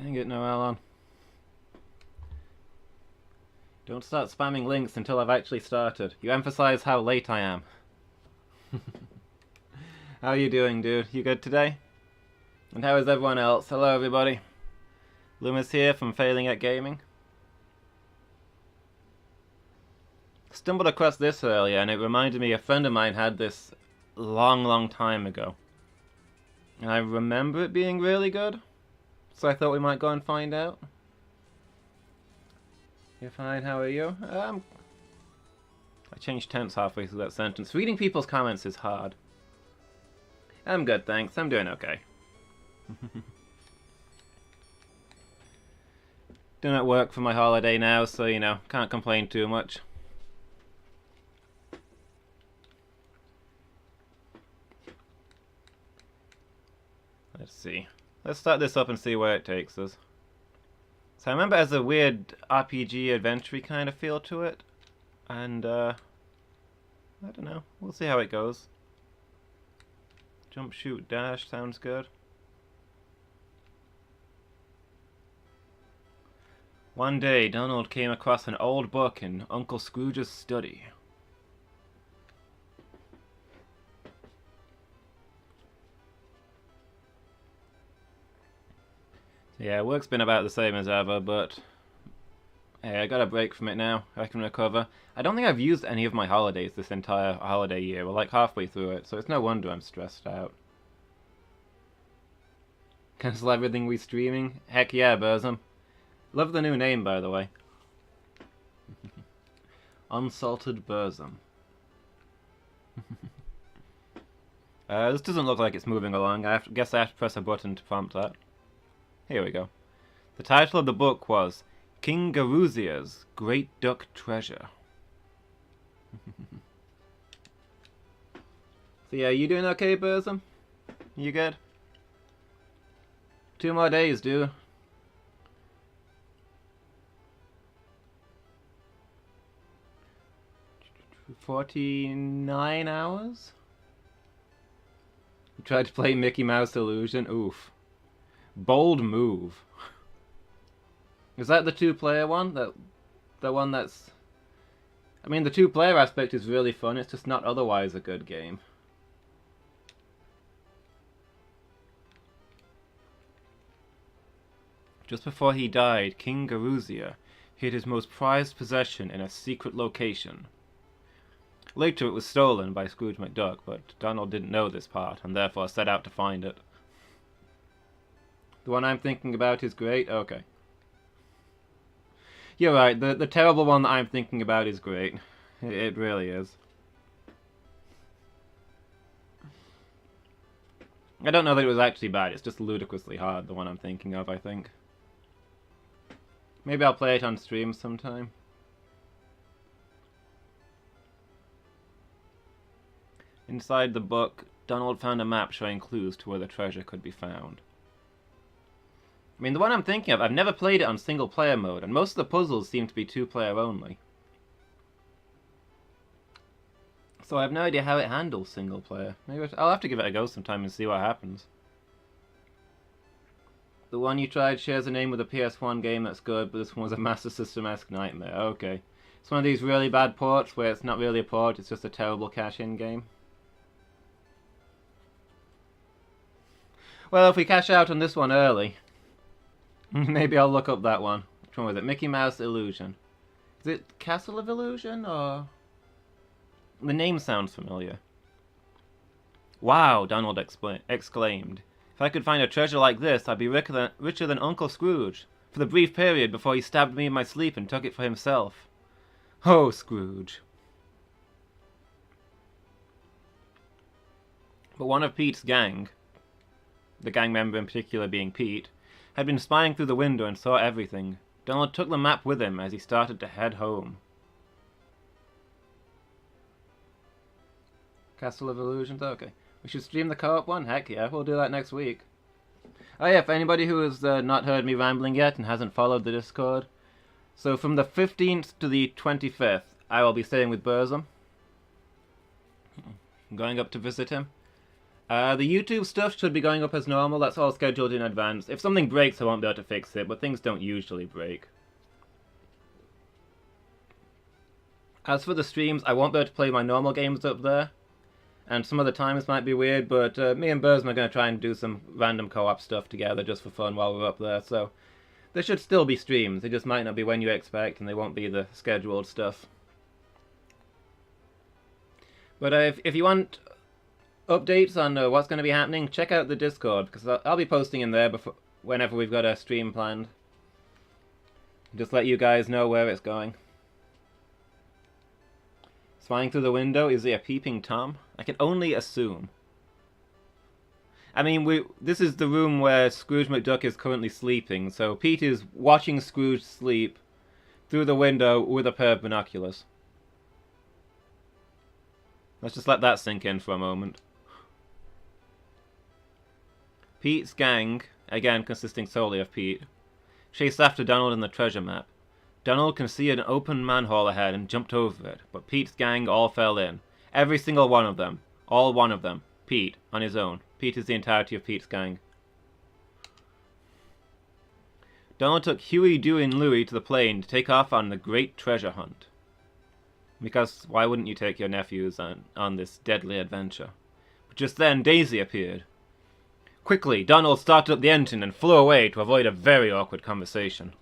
Dang it, Noelon. Don't start spamming links until I've actually started. You emphasize how late I am. How are you doing, dude? You good today? And how is everyone else? Hello, everybody. Lumus here from Failing at Gaming. Stumbled across this earlier, and it reminded me a friend of mine had this long time ago. And I remember it being really good, so I thought we might go and find out. You're fine, how are you? I changed tense halfway through that sentence. Reading people's comments is hard. I'm good, thanks. I'm doing okay. Doing at work for my holiday now, so, you know, can't complain too much. Let's see. Let's start this up and see where it takes us. So I remember it has a weird RPG adventure kind of feel to it. And, I don't know. We'll see how it goes. Jump, shoot, dash. Sounds good. One day, Donald came across an old book in Uncle Scrooge's study. Yeah, work's been about the same as ever, but hey, I got a break from it now. I can recover. I don't think I've used any of my holidays this entire holiday year. We're like halfway through it, so it's no wonder I'm stressed out. Cancel everything we streaming? Heck yeah, Burzum. Love the new name, by the way. Unsalted Burzum. This doesn't look like it's moving along. Guess I have to press a button to prompt that. Here we go. The title of the book was King Garuzia's Great Duck Treasure. So yeah, you doing okay, Burzum? You good? 2 more days, dude. $49 hours? You tried to play Mickey Mouse Illusion? Oof. Bold move. Is that the 2-player one? The one that's... I mean, the 2-player aspect is really fun, it's just not otherwise a good game. Just before he died, King Garuzia hid his most prized possession in a secret location. Later it was stolen by Scrooge McDuck, but Donald didn't know this part, and therefore set out to find it. The one I'm thinking about is great? Okay. You're right, the terrible one that I'm thinking about is great. It really is. I don't know that it was actually bad, it's just ludicrously hard, the one I'm thinking of, I think. Maybe I'll play it on stream sometime. Inside the book, Donald found a map showing clues to where the treasure could be found. I mean, the one I'm thinking of, I've never played it on single-player mode, and most of the puzzles seem to be 2-player only. So I have no idea how it handles single-player. Maybe I'll have to give it a go sometime and see what happens. The one you tried shares a name with a PS1 game that's good, but this one was a Master System-esque nightmare. Okay. It's one of these really bad ports where it's not really a port, it's just a terrible cash-in game. Well, if we cash out on this one early, maybe I'll look up that one. Which one was it? Mickey Mouse Illusion. Is it Castle of Illusion, or...? The name sounds familiar. Wow, Donald exclaimed. If I could find a treasure like this, I'd be richer than Uncle Scrooge, for the brief period before he stabbed me in my sleep and took it for himself. Oh, Scrooge. But one of Pete's gang, the gang member in particular being Pete, had been spying through the window and saw everything. Donald took the map with him as he started to head home. Castle of Illusions? Okay. We should stream the co-op one? Heck yeah, we'll do that next week. Oh yeah, for anybody who has not heard me rambling yet and hasn't followed the Discord. So from the 15th to the 25th, I will be staying with Burzum. I'm going up to visit him. The YouTube stuff should be going up as normal. That's all scheduled in advance. If something breaks, I won't be able to fix it, but things don't usually break. As for the streams, I won't be able to play my normal games up there. And some of the times might be weird, but me and Burzum are going to try and do some random co-op stuff together just for fun while we're up there, so there should still be streams. They just might not be when you expect, and they won't be the scheduled stuff. But if you want updates on what's going to be happening, check out the Discord, because I'll be posting in there whenever we've got a stream planned. Just let you guys know where it's going. Spying through the window, is he a peeping Tom? I can only assume. I mean, this is the room where Scrooge McDuck is currently sleeping, so Pete is watching Scrooge sleep through the window with a pair of binoculars. Let's just let that sink in for a moment. Pete's gang, again consisting solely of Pete, chased after Donald in the treasure map. Donald can see an open manhole ahead and jumped over it, but Pete's gang all fell in. Every single one of them. All one of them. Pete, on his own. Pete is the entirety of Pete's gang. Donald took Huey, Dewey, and Louie to the plane to take off on the great treasure hunt. Because why wouldn't you take your nephews on this deadly adventure? But just then, Daisy appeared. Quickly, Donald started up the engine and flew away to avoid a very awkward conversation.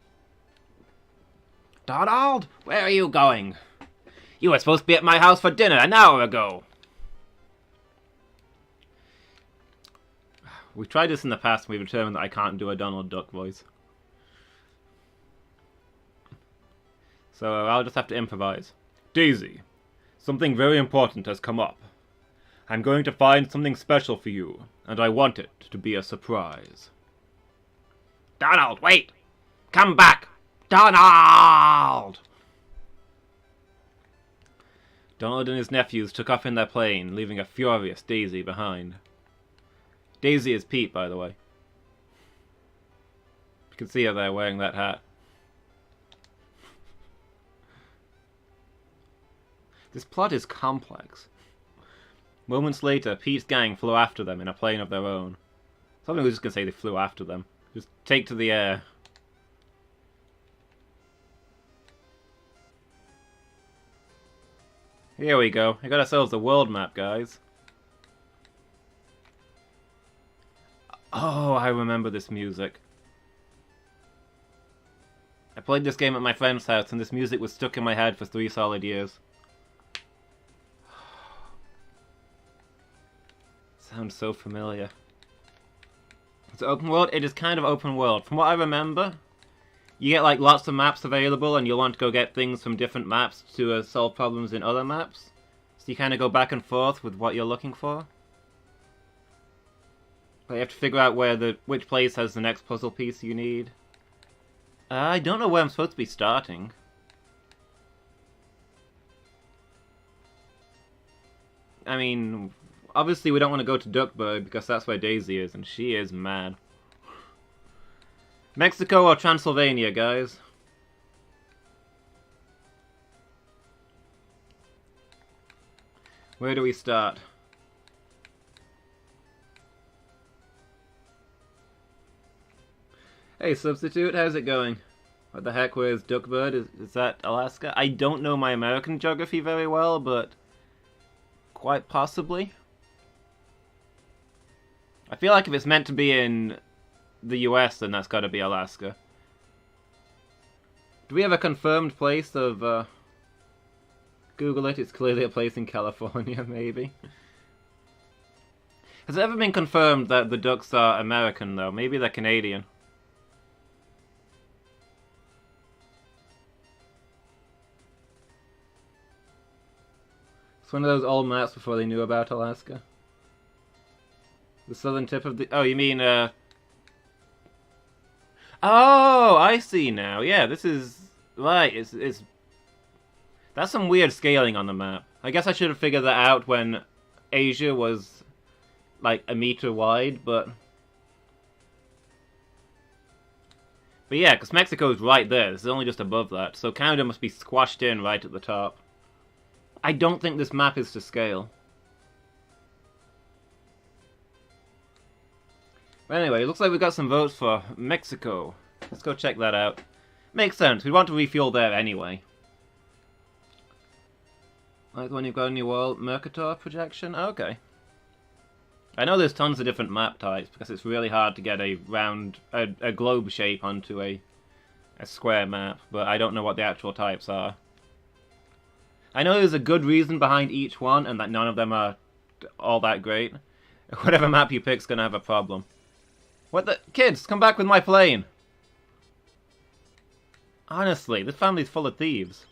Donald, where are you going? You were supposed to be at my house for dinner an hour ago. We've tried this in the past and we've determined that I can't do a Donald Duck voice. So I'll just have to improvise. Daisy, something very important has come up. I'm going to find something special for you, and I want it to be a surprise. Donald, wait! Come back! Donald! Donald and his nephews took off in their plane, leaving a furious Daisy behind. Daisy is Pete, by the way. You can see her there wearing that hat. This plot is complex. Moments later, Pete's gang flew after them in a plane of their own. Somebody was just going to say they flew after them. Just take to the air. Here we go. I got ourselves a world map, guys. Oh, I remember this music. I played this game at my friend's house, and this music was stuck in my head for 3 solid years. Sounds so familiar. It's open world? It is kind of open world. From what I remember, you get like lots of maps available and you'll want to go get things from different maps to solve problems in other maps. So you kind of go back and forth with what you're looking for. But you have to figure out which place has the next puzzle piece you need. I don't know where I'm supposed to be starting. I mean, obviously we don't want to go to Duckburg because that's where Daisy is, and she is mad. Mexico or Transylvania, guys? Where do we start? Hey, Substitute, how's it going? What the heck, where's Duckburg? Is that Alaska? I don't know my American geography very well, but quite possibly. I feel like if it's meant to be in the US, then that's gotta be Alaska. Do we have a confirmed place of, Google it, it's clearly a place in California, maybe. Has it ever been confirmed that the ducks are American, though? Maybe they're Canadian. It's one of those old maps before they knew about Alaska. The southern tip of the... Oh, you mean, Oh, I see now. Yeah, this is... Right, it's... That's some weird scaling on the map. I guess I should have figured that out when Asia was, like, a meter wide, but... But yeah, because Mexico's right there. This is only just above that. So Canada must be squashed in right at the top. I don't think this map is to scale. Anyway, looks like we got some votes for Mexico. Let's go check that out. Makes sense, we want to refuel there anyway. Like the one you've got in your world, Mercator projection? Okay. I know there's tons of different map types, because it's really hard to get a round, a globe shape onto a square map, but I don't know what the actual types are. I know there's a good reason behind each one, and that none of them are all that great. Whatever map you pick's gonna have a problem. What the? Kids, come back with my plane! Honestly, this family's full of thieves.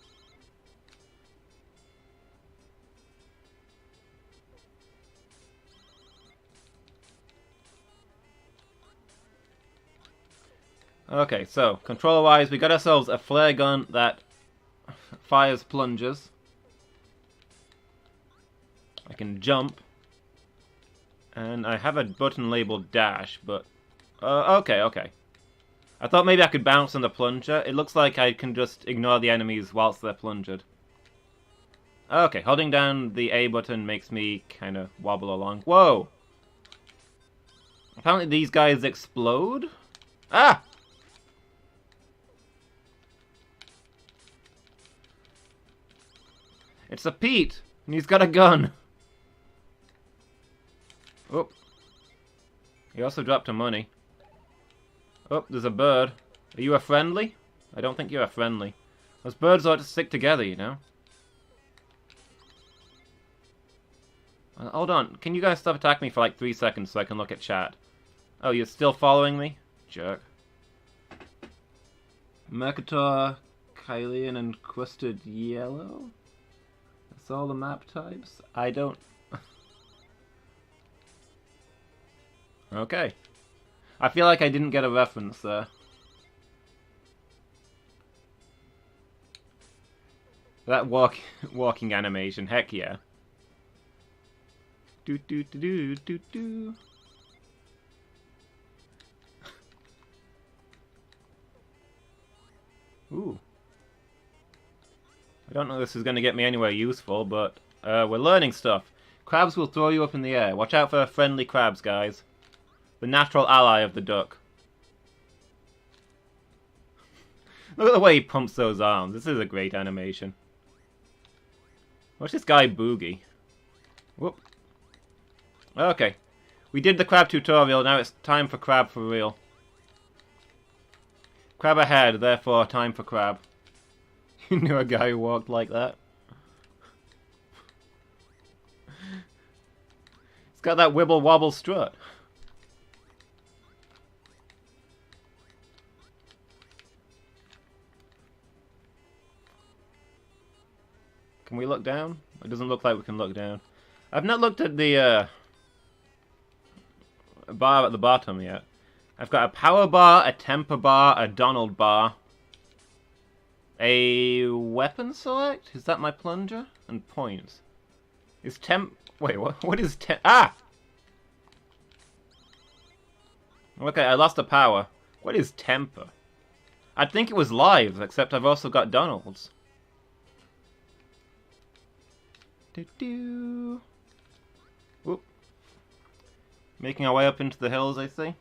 Okay, so, controller-wise, we got ourselves a flare gun that fires plungers. I can jump. And I have a button labeled dash, but... okay. I thought maybe I could bounce on the plunger. It looks like I can just ignore the enemies whilst they're plungered. Okay, holding down the A button makes me kind of wobble along. Whoa! Apparently these guys explode? Ah! It's a Pete, and he's got a gun. Oh. He also dropped some money. Oh, there's a bird. Are you a friendly? I don't think you're a friendly. Those birds ought to stick together, you know. Hold on. Can you guys stop attacking me for like 3 seconds so I can look at chat? Oh, you're still following me? Jerk. Mercator, Kylian, and Crusted Yellow? That's all the map types? I don't... Okay. I feel like I didn't get a reference there. That walking animation, heck yeah. Do do do do do do. Ooh. I don't know if this is going to get me anywhere useful, but we're learning stuff. Crabs will throw you up in the air. Watch out for friendly crabs, guys. The natural ally of the duck. Look at the way he pumps those arms. This is a great animation. Watch this guy boogie. Whoop. Okay. We did the crab tutorial, now it's time for crab for real. Crab ahead, therefore time for crab. You knew a guy who walked like that? He's got that wibble wobble strut. Can we look down? It doesn't look like we can look down. I've not looked at the bar at the bottom yet. I've got a power bar, a temper bar, a Donald bar. A weapon select? Is that my plunger? And points. Is wait, what is ah! Okay, I lost the power. What is temper? I'd think it was live, except I've also got Donald's. Do-do. Whoop. Making our way up into the hills, I see.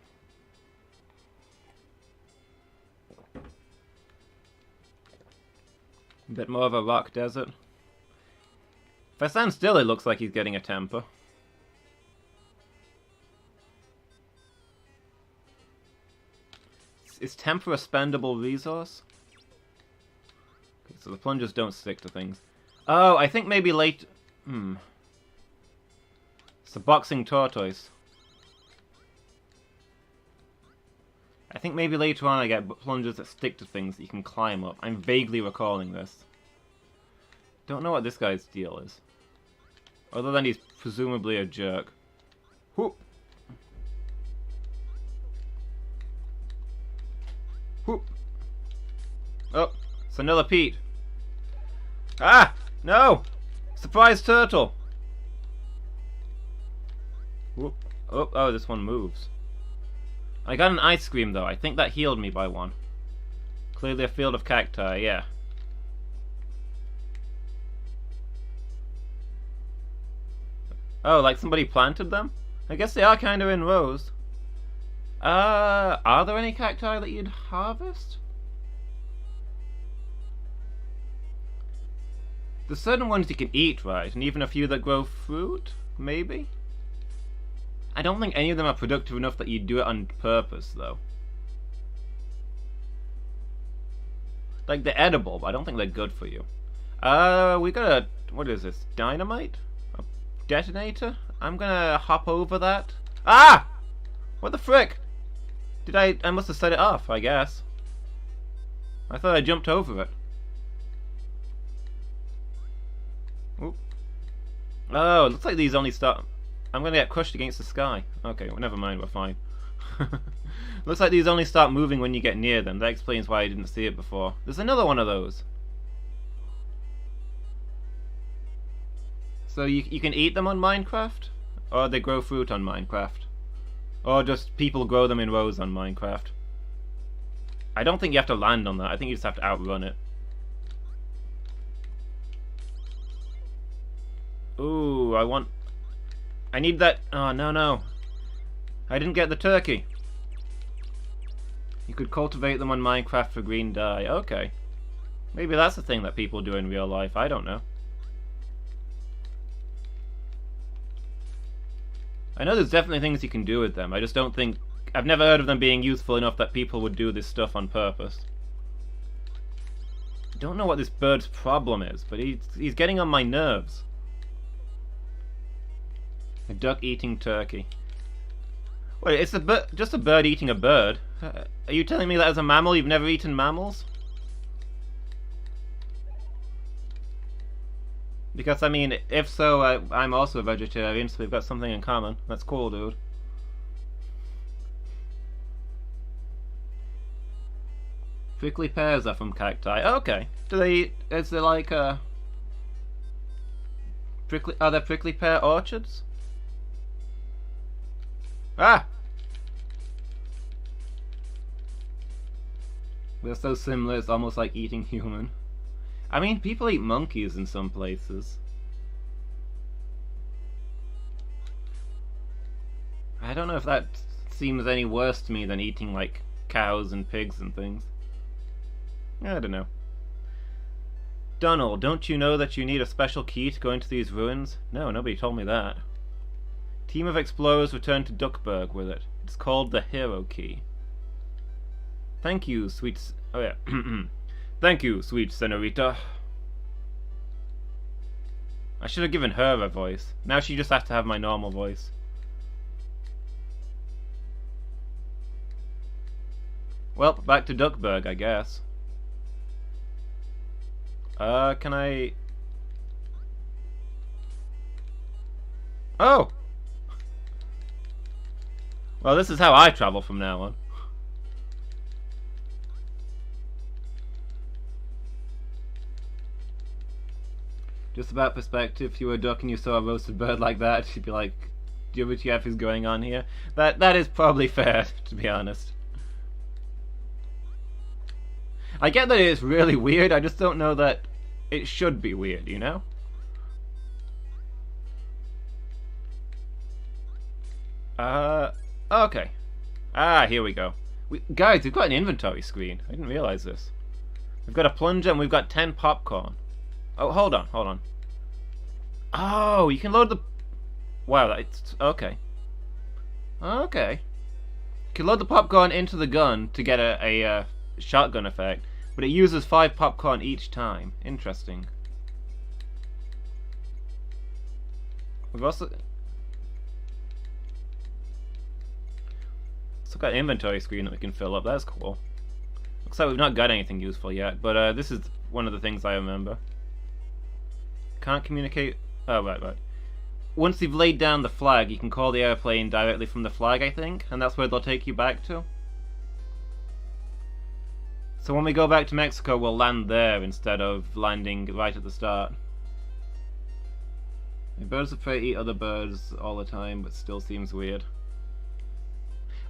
A bit more of a rock desert. If I stand still, it looks like he's getting a temper. Is temper a spendable resource? Okay, so the plungers don't stick to things. Oh, I think maybe late... It's a boxing tortoise. I think maybe later on I get plungers that stick to things that you can climb up. I'm vaguely recalling this. Don't know what this guy's deal is. Other than he's presumably a jerk. Whoop! Whoop! Oh, it's another Pete. Ah! No! Surprise turtle! Whoop. Oh, this one moves. I got an ice cream though. I think that healed me by one. Clearly a field of cacti, yeah. Oh, like somebody planted them? I guess they are kind of in rows. Are there any cacti that you'd harvest? There's certain ones you can eat, right? And even a few that grow fruit, maybe? I don't think any of them are productive enough that you'd do it on purpose, though. Like, they're edible, but I don't think they're good for you. We got a... what is this? Dynamite? A detonator? I'm gonna hop over that. Ah! What the frick? Did I must have set it off, I guess. I thought I jumped over it. Oop. Oh, it looks like these only start... I'm gonna get crushed against the sky. Okay, well, never mind, we're fine. Looks like these only start moving when you get near them. That explains why I didn't see it before. There's another one of those. So you can eat them on Minecraft? Or they grow fruit on Minecraft? Or just people grow them in rows on Minecraft? I don't think you have to land on that. I think you just have to outrun it. Ooh, I need that... oh, no. I didn't get the turkey. You could cultivate them on Minecraft for green dye. Okay. Maybe that's the thing that people do in real life. I don't know. I know there's definitely things you can do with them. I just don't think... I've never heard of them being useful enough that people would do this stuff on purpose. I don't know what this bird's problem is, but he's getting on my nerves. A duck eating turkey. Wait, it's just a bird eating a bird. Are you telling me that as a mammal you've never eaten mammals? Because, I mean, if so, I'm also a vegetarian, so we've got something in common. That's cool, dude. Prickly pears are from cacti. Okay. Is there like are there prickly pear orchards? Ah! They're so similar, it's almost like eating human. I mean, people eat monkeys in some places. I don't know if that seems any worse to me than eating, like, cows and pigs and things. I don't know. Donald, don't you know that you need a special key to go into these ruins? No, nobody told me that. Team of explorers returned to Duckburg with it. It's called the Hero Key. Thank you, sweet... oh yeah. Thank you, sweet senorita. I should have given her a voice. Now she just has to have my normal voice. Well, back to Duckburg, I guess. Can I... oh! Well, this is how I travel from now on. Just about perspective, if you were a duck and you saw a roasted bird like that, you'd be like, WTF is going on here? That is probably fair, to be honest. I get that it's really weird, I just don't know that it should be weird, you know? Okay. Ah, here we go. Guys, we've got an inventory screen. I didn't realize this. We've got a plunger and we've got 10 popcorn. Oh, hold on. Oh, you can load the... wow, that's... okay. Okay. You can load the popcorn into the gun to get a shotgun effect, but it uses 5 popcorn each time. Interesting. We've also got an inventory screen that we can fill up. That's cool. Looks like we've not got anything useful yet, but this is one of the things I remember. Can't communicate... oh, right. Once you've laid down the flag, you can call the airplane directly from the flag, I think, and that's where they'll take you back to. So when we go back to Mexico, we'll land there instead of landing right at the start. Birds of prey eat other birds all the time, but still seems weird.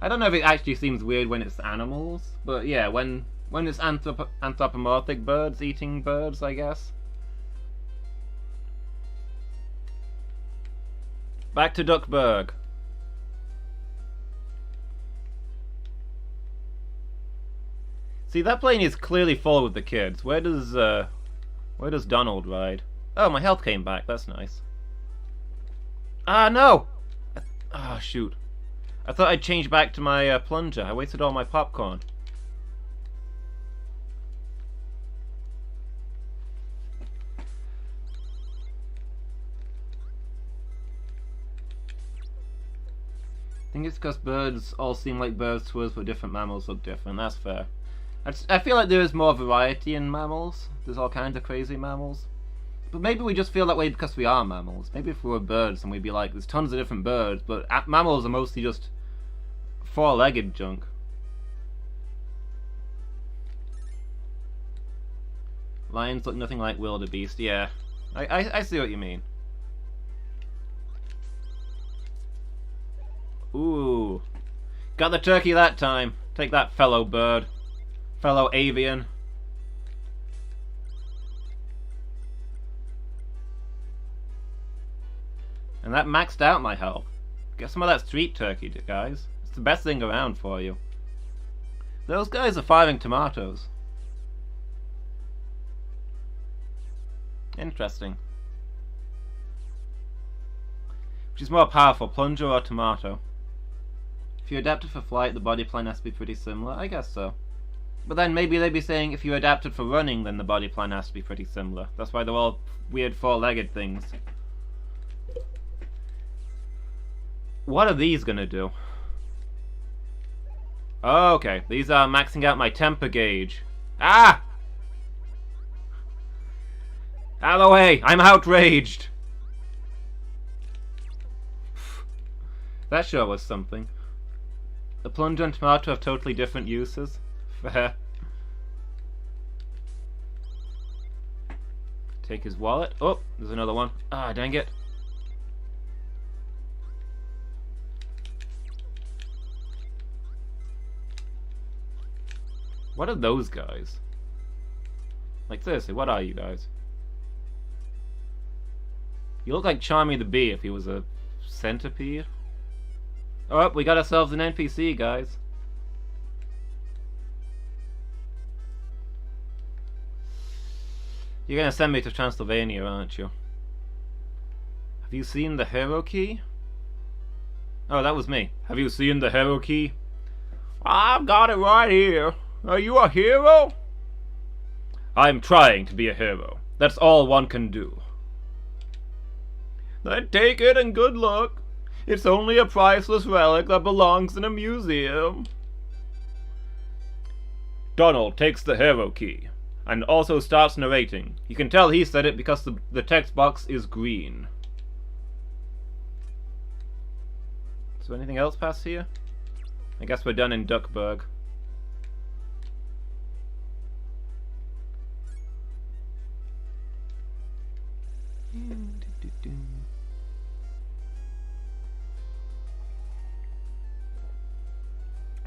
I don't know if it actually seems weird when it's animals, but yeah, when it's anthropomorphic birds eating birds, I guess. Back to Duckburg. See, that plane is clearly full with the kids. Where does Donald ride? Oh, my health came back. That's nice. Ah, no! Ah, shoot. I thought I'd change back to my plunger. I wasted all my popcorn. I think it's because birds all seem like birds to us, but different mammals look different. That's fair. I feel like there is more variety in mammals. There's all kinds of crazy mammals. But maybe we just feel that way because we are mammals. Maybe if we were birds and we'd be like, there's tons of different birds, but mammals are mostly just four-legged junk. Lions look nothing like wildebeest. Yeah, I see what you mean. Ooh. Got the turkey that time. Take that, fellow bird. Fellow avian. And that maxed out my health. Get some of that street turkey, guys. It's the best thing around for you. Those guys are firing tomatoes. Interesting. Which is more powerful, plunger or tomato? If you adapted for flight, the body plan has to be pretty similar. I guess so. But then maybe they'd be saying if you adapted for running, then the body plan has to be pretty similar. That's why they're all weird four-legged things. What are these gonna do? Oh, okay, these are maxing out my temper gauge. Ah! Out of the way! I'm outraged! That sure was something. The plunger and tomato have totally different uses. Fair. Take his wallet. Oh, there's another one. Ah, dang it. What are those guys? Like, seriously, what are you guys? You look like Charmy the Bee if he was a centipede. Oh, we got ourselves an NPC, guys. You're gonna send me to Transylvania, aren't you? Have you seen the hero key? Oh, that was me. Have you seen the hero key? I've got it right here. Are you a hero? I'm trying to be a hero. That's all one can do. Then take it and good luck. It's only a priceless relic that belongs in a museum. Donald takes the hero key, and also starts narrating. You can tell he said it because the text box is green. Is there anything else past here? I guess we're done in Duckburg.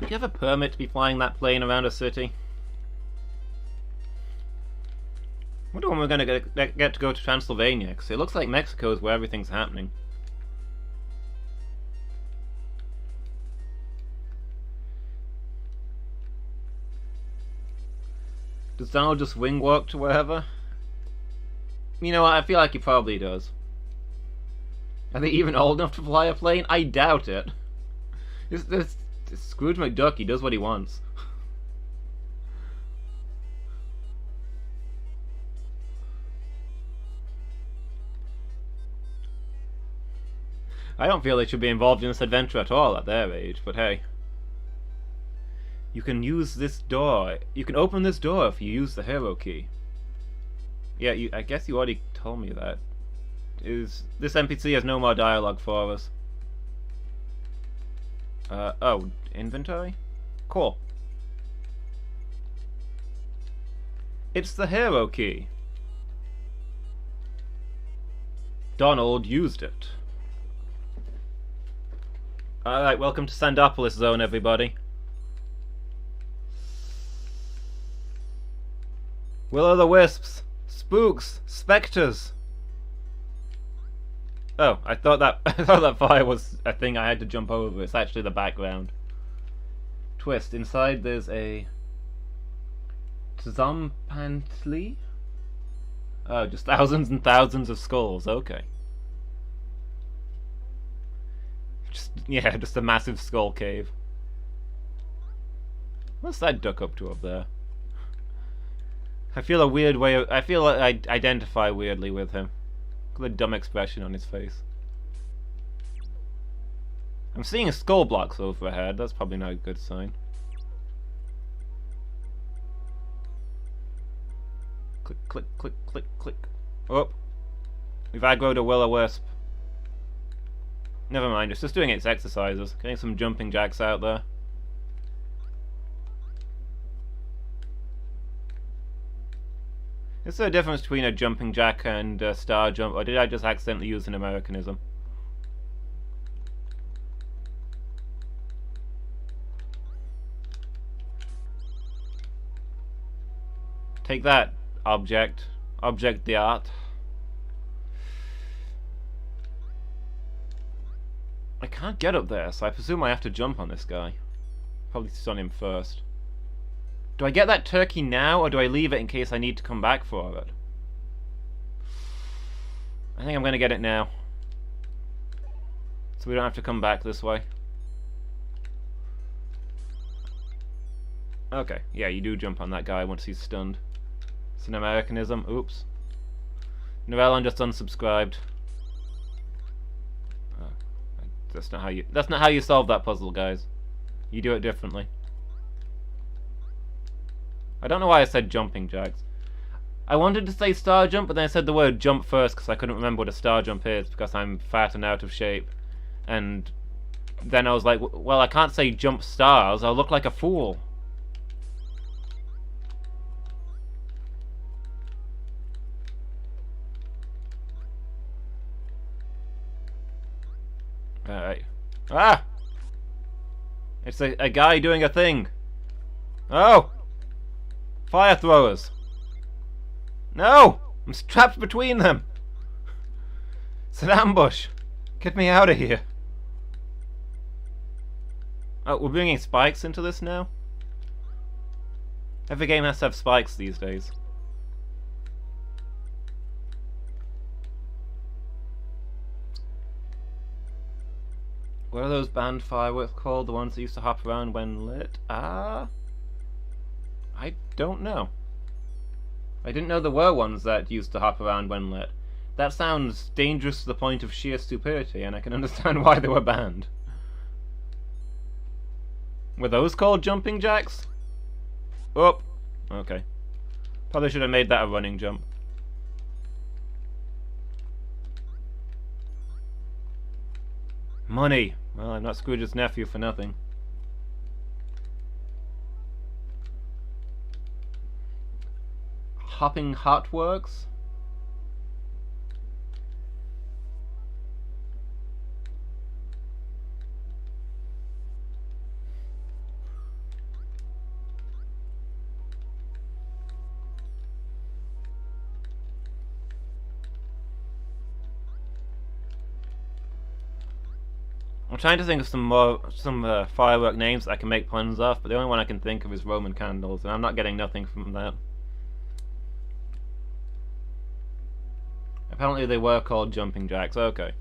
Do you have a permit to be flying that plane around a city? I wonder when we're going to get to go to Transylvania, because it looks like Mexico is where everything's happening. Does Donald just wing walk to wherever? You know what, I feel like he probably does. Are they even old enough to fly a plane? I doubt it. This Scrooge McDuck, he does what he wants. I don't feel they should be involved in this adventure at all at their age, but hey. You can use this door. You can open this door if you use the hero key. Yeah, I guess you already told me that. This NPC has no more dialogue for us. Oh, inventory? Cool. It's the hero key. Donald used it. Alright, welcome to Sandopolis Zone, everybody. Will-o'-the-wisps, spooks, spectres. Oh, I thought that fire was a thing I had to jump over. It's actually the background. Twist. Inside there's a Zompantli? Oh, just thousands and thousands of skulls, okay. Just a massive skull cave. What's that duck up to up there? I feel a weird way I feel like I identify weirdly with him. Look at the dumb expression on his face. I'm seeing skull blocks overhead, that's probably not a good sign. Click, click, click, click, click. Oh! We've aggroed a will-o-wisp. Never mind, it's just doing its exercises. Getting some jumping jacks out there. Is there a difference between a jumping jack and a star jump, or did I just accidentally use an Americanism? Take that, object. Object the art. I can't get up there, so I presume I have to jump on this guy. Probably stun him first. Do I get that turkey now, or do I leave it in case I need to come back for it? I think I'm going to get it now. So we don't have to come back this way. Okay, yeah, you do jump on that guy once he's stunned. It's an Americanism. Oops. Noellen just unsubscribed. That's not how you solve that puzzle, guys. You do it differently. I don't know why I said jumping jacks. I wanted to say star jump, but then I said the word jump first because I couldn't remember what a star jump is because I'm fat and out of shape. And then I was like, well, I can't say jump stars, I'll look like a fool. Alright. Ah! It's a guy doing a thing. Oh! Fire throwers. No! I'm trapped between them. It's an ambush. Get me out of here. Oh, we're bringing spikes into this now? Every game has to have spikes these days. What are those banned fireworks called? The ones that used to hop around when lit? I don't know. I didn't know there were ones that used to hop around when lit. That sounds dangerous to the point of sheer stupidity, and I can understand why they were banned. Were those called jumping jacks? Oh, okay. Probably should have made that a running jump. Money! Well, I'm not Scrooge's nephew for nothing. Hopping Hotworks? I'm trying to think of some firework names that I can make puns off, but the only one I can think of is Roman candles, and I'm not getting nothing from that. Apparently they were called jumping jacks, okay.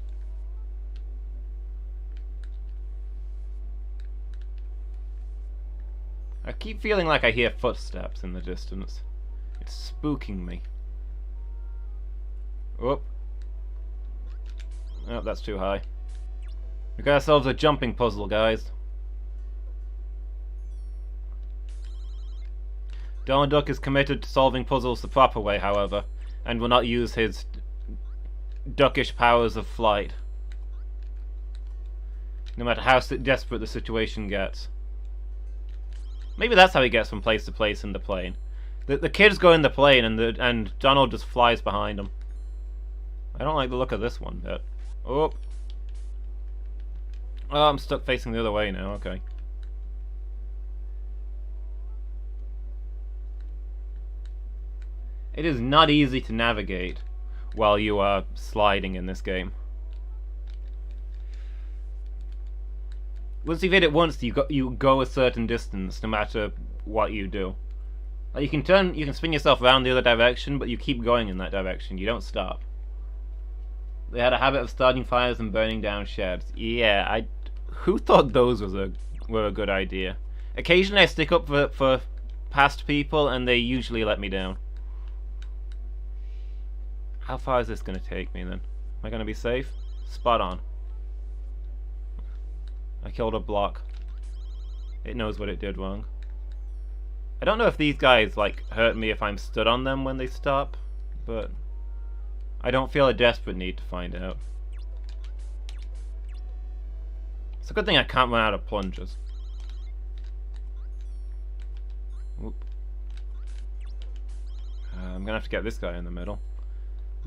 I keep feeling like I hear footsteps in the distance. It's spooking me. Oh. Oh, that's too high. We got ourselves a jumping puzzle, guys. Donald Duck is committed to solving puzzles the proper way, however, and will not use his duckish powers of flight, no matter how desperate the situation gets. Maybe that's how he gets from place to place in the plane. The kids go in the plane, and Donald just flies behind them. I don't like the look of this one bit. Oh. Oh, I'm stuck facing the other way now, okay. It is not easy to navigate while you are sliding in this game. Once you've hit it once, you go a certain distance, no matter what you do. Like you can spin yourself around the other direction, but you keep going in that direction. You don't stop. They had a habit of starting fires and burning down sheds. Yeah, who thought those were a good idea? Occasionally I stick up for past people, and they usually let me down. How far is this going to take me, then? Am I going to be safe? Spot on. I killed a block. It knows what it did wrong. I don't know if these guys, like, hurt me if I'm stood on them when they stop, but I don't feel a desperate need to find out. It's a good thing I can't run out of plungers. Oop. I'm gonna have to get this guy in the middle.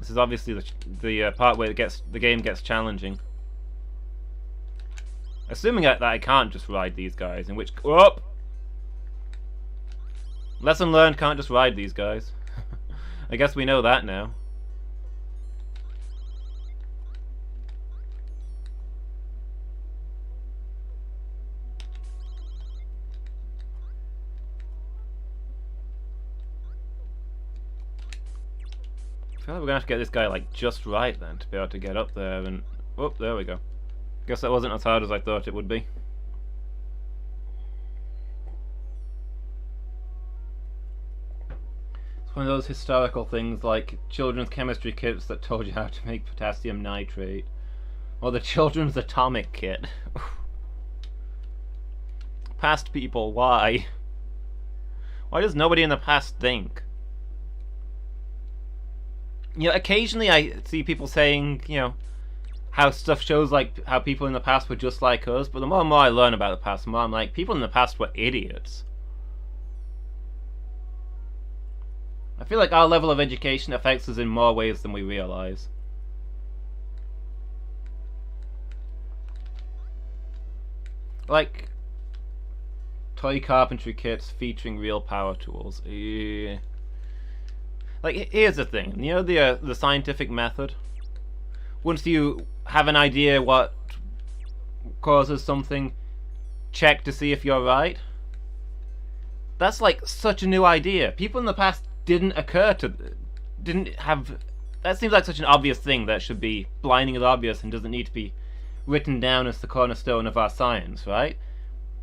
This is obviously the part where the game gets challenging. Assuming that I can't just ride these guys, in which... Whoop! Lesson learned, can't just ride these guys. I guess we know that now. I feel like we're gonna have to get this guy like just right then to be able to get up there and... Oh, there we go. Guess that wasn't as hard as I thought it would be. It's one of those historical things like children's chemistry kits that told you how to make potassium nitrate. Or the children's atomic kit. Past people, why? Why does nobody in the past think? You know, occasionally I see people saying, you know, how stuff shows like how people in the past were just like us, but the more and more I learn about the past, the more I'm like, people in the past were idiots. I feel like our level of education affects us in more ways than we realize. Like toy carpentry kits featuring real power tools. Like, here's the thing, you know the scientific method? Once you have an idea what causes something, check to see if you're right. That's like such a new idea. People in the past didn't have... That seems like such an obvious thing that should be blindingly obvious and doesn't need to be written down as the cornerstone of our science, right?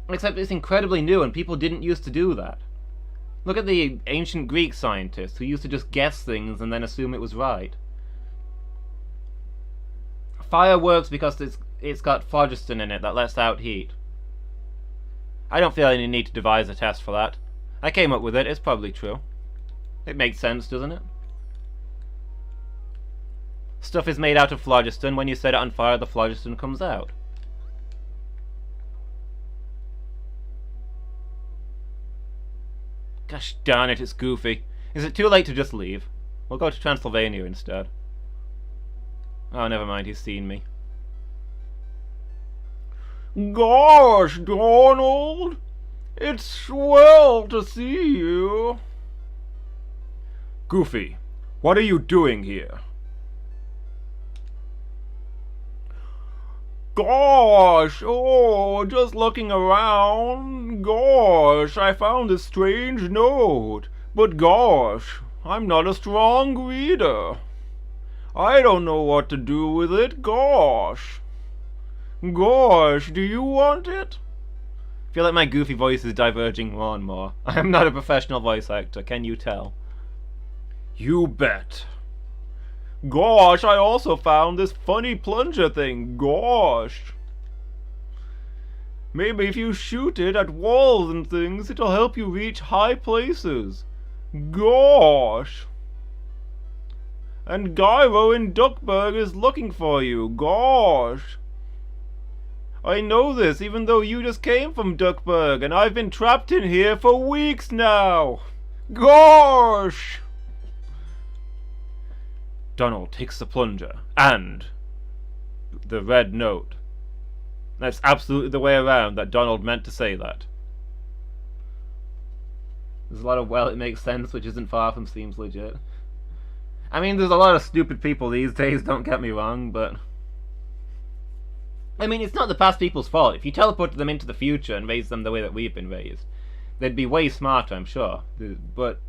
Except it's incredibly new and people didn't used to do that. Look at the ancient Greek scientists who used to just guess things and then assume it was right. Fire works because it's got phlogiston in it that lets out heat. I don't feel any need to devise a test for that. I came up with it, it's probably true. It makes sense, doesn't it? Stuff is made out of phlogiston. When you set it on fire, the phlogiston comes out. Gosh darn it, it's goofy. Is it too late to just leave? We'll go to Transylvania instead. Oh, never mind, he's seen me. Gosh, Donald! It's swell to see you. Goofy, what are you doing here? Gosh, oh, just looking around. Gosh, I found this strange note. But gosh, I'm not a strong reader. I don't know what to do with it. Gosh. Gosh, do you want it? I feel like my goofy voice is diverging more and more. I am not a professional voice actor, can you tell? You bet. Gosh, I also found this funny plunger thing. Gosh. Maybe if you shoot it at walls and things, it'll help you reach high places. Gosh. And Gyro in Duckburg is looking for you. Gosh. I know this even though you just came from Duckburg and I've been trapped in here for weeks now. Gosh. Donald takes the plunger and the red note. That's absolutely the way around that Donald meant to say that. There's a lot of, well, it makes sense, which isn't far from seems legit. I mean, there's a lot of stupid people these days, don't get me wrong, but... I mean, it's not the past people's fault. If you teleported them into the future and raised them the way that we've been raised, They'd be way smarter, I'm sure. But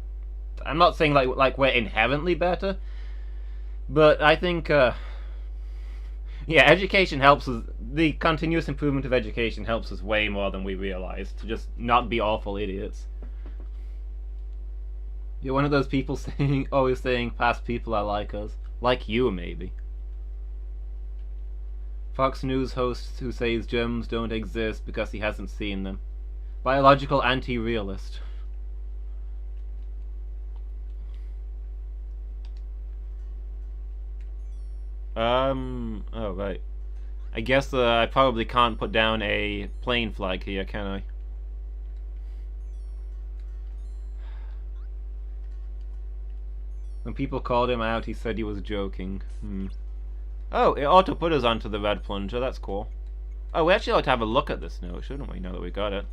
I'm not saying like we're inherently better. But I think, yeah, education helps us. The continuous improvement of education helps us way more than we realize to just not be awful idiots. You're one of those people always saying past people are like us. Like you, maybe. Fox News host who says germs don't exist because he hasn't seen them. Biological anti-realist. Oh right. I guess I probably can't put down a plane flag here, can I? When people called him out, he said he was joking. Oh, it auto put us onto the red plunger, that's cool. Oh, we actually ought to have a look at this note, shouldn't we, now that we got it?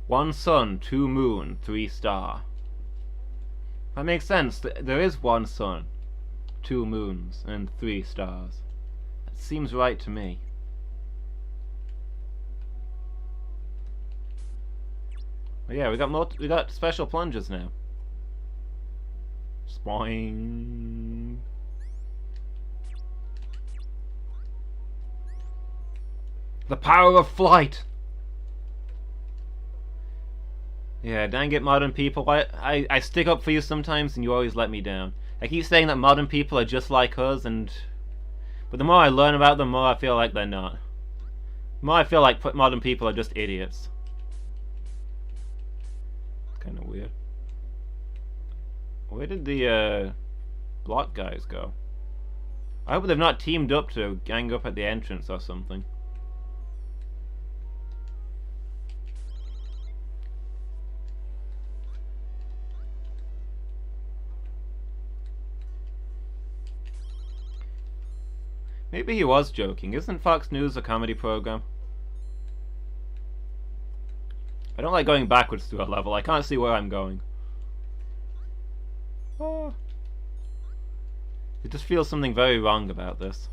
1 sun, 2 moon, 3 star. That makes sense. There is 1 sun, 2 moons, and 3 stars. That seems right to me. But yeah, we got special plungers now. Spoing. The power of flight. Yeah, dang it, modern people. I stick up for you sometimes and you always let me down. I keep saying that modern people are just like us, but the more I learn about them, the more I feel like they're not. The more I feel like modern people are just idiots. It's kind of weird. Where did the block guys go? I hope they've not teamed up to gang up at the entrance or something. Maybe he was joking. Isn't Fox News a comedy program? I don't like going backwards to a level. I can't see where I'm going. Oh. It just feels something very wrong about this.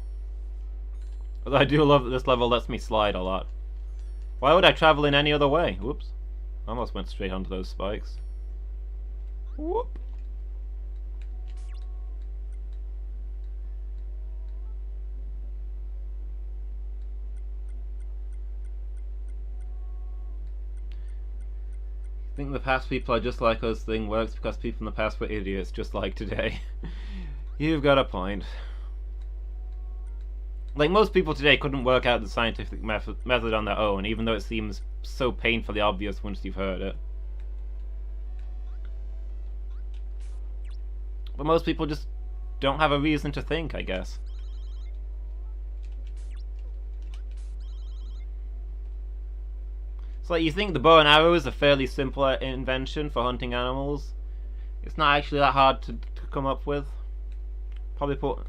Although I do love that this level lets me slide a lot. Why would I travel in any other way? Whoops. I almost went straight onto those spikes. Whoop. I think the past people are just like us thing works because people in the past were idiots just like today. You've got a point. Like, most people today couldn't work out the scientific method on their own, even though it seems so painfully obvious once you've heard it. But most people just don't have a reason to think, I guess. It's like, you think the bow and arrow is a fairly simple invention for hunting animals. It's not actually that hard to come up with. Probably put...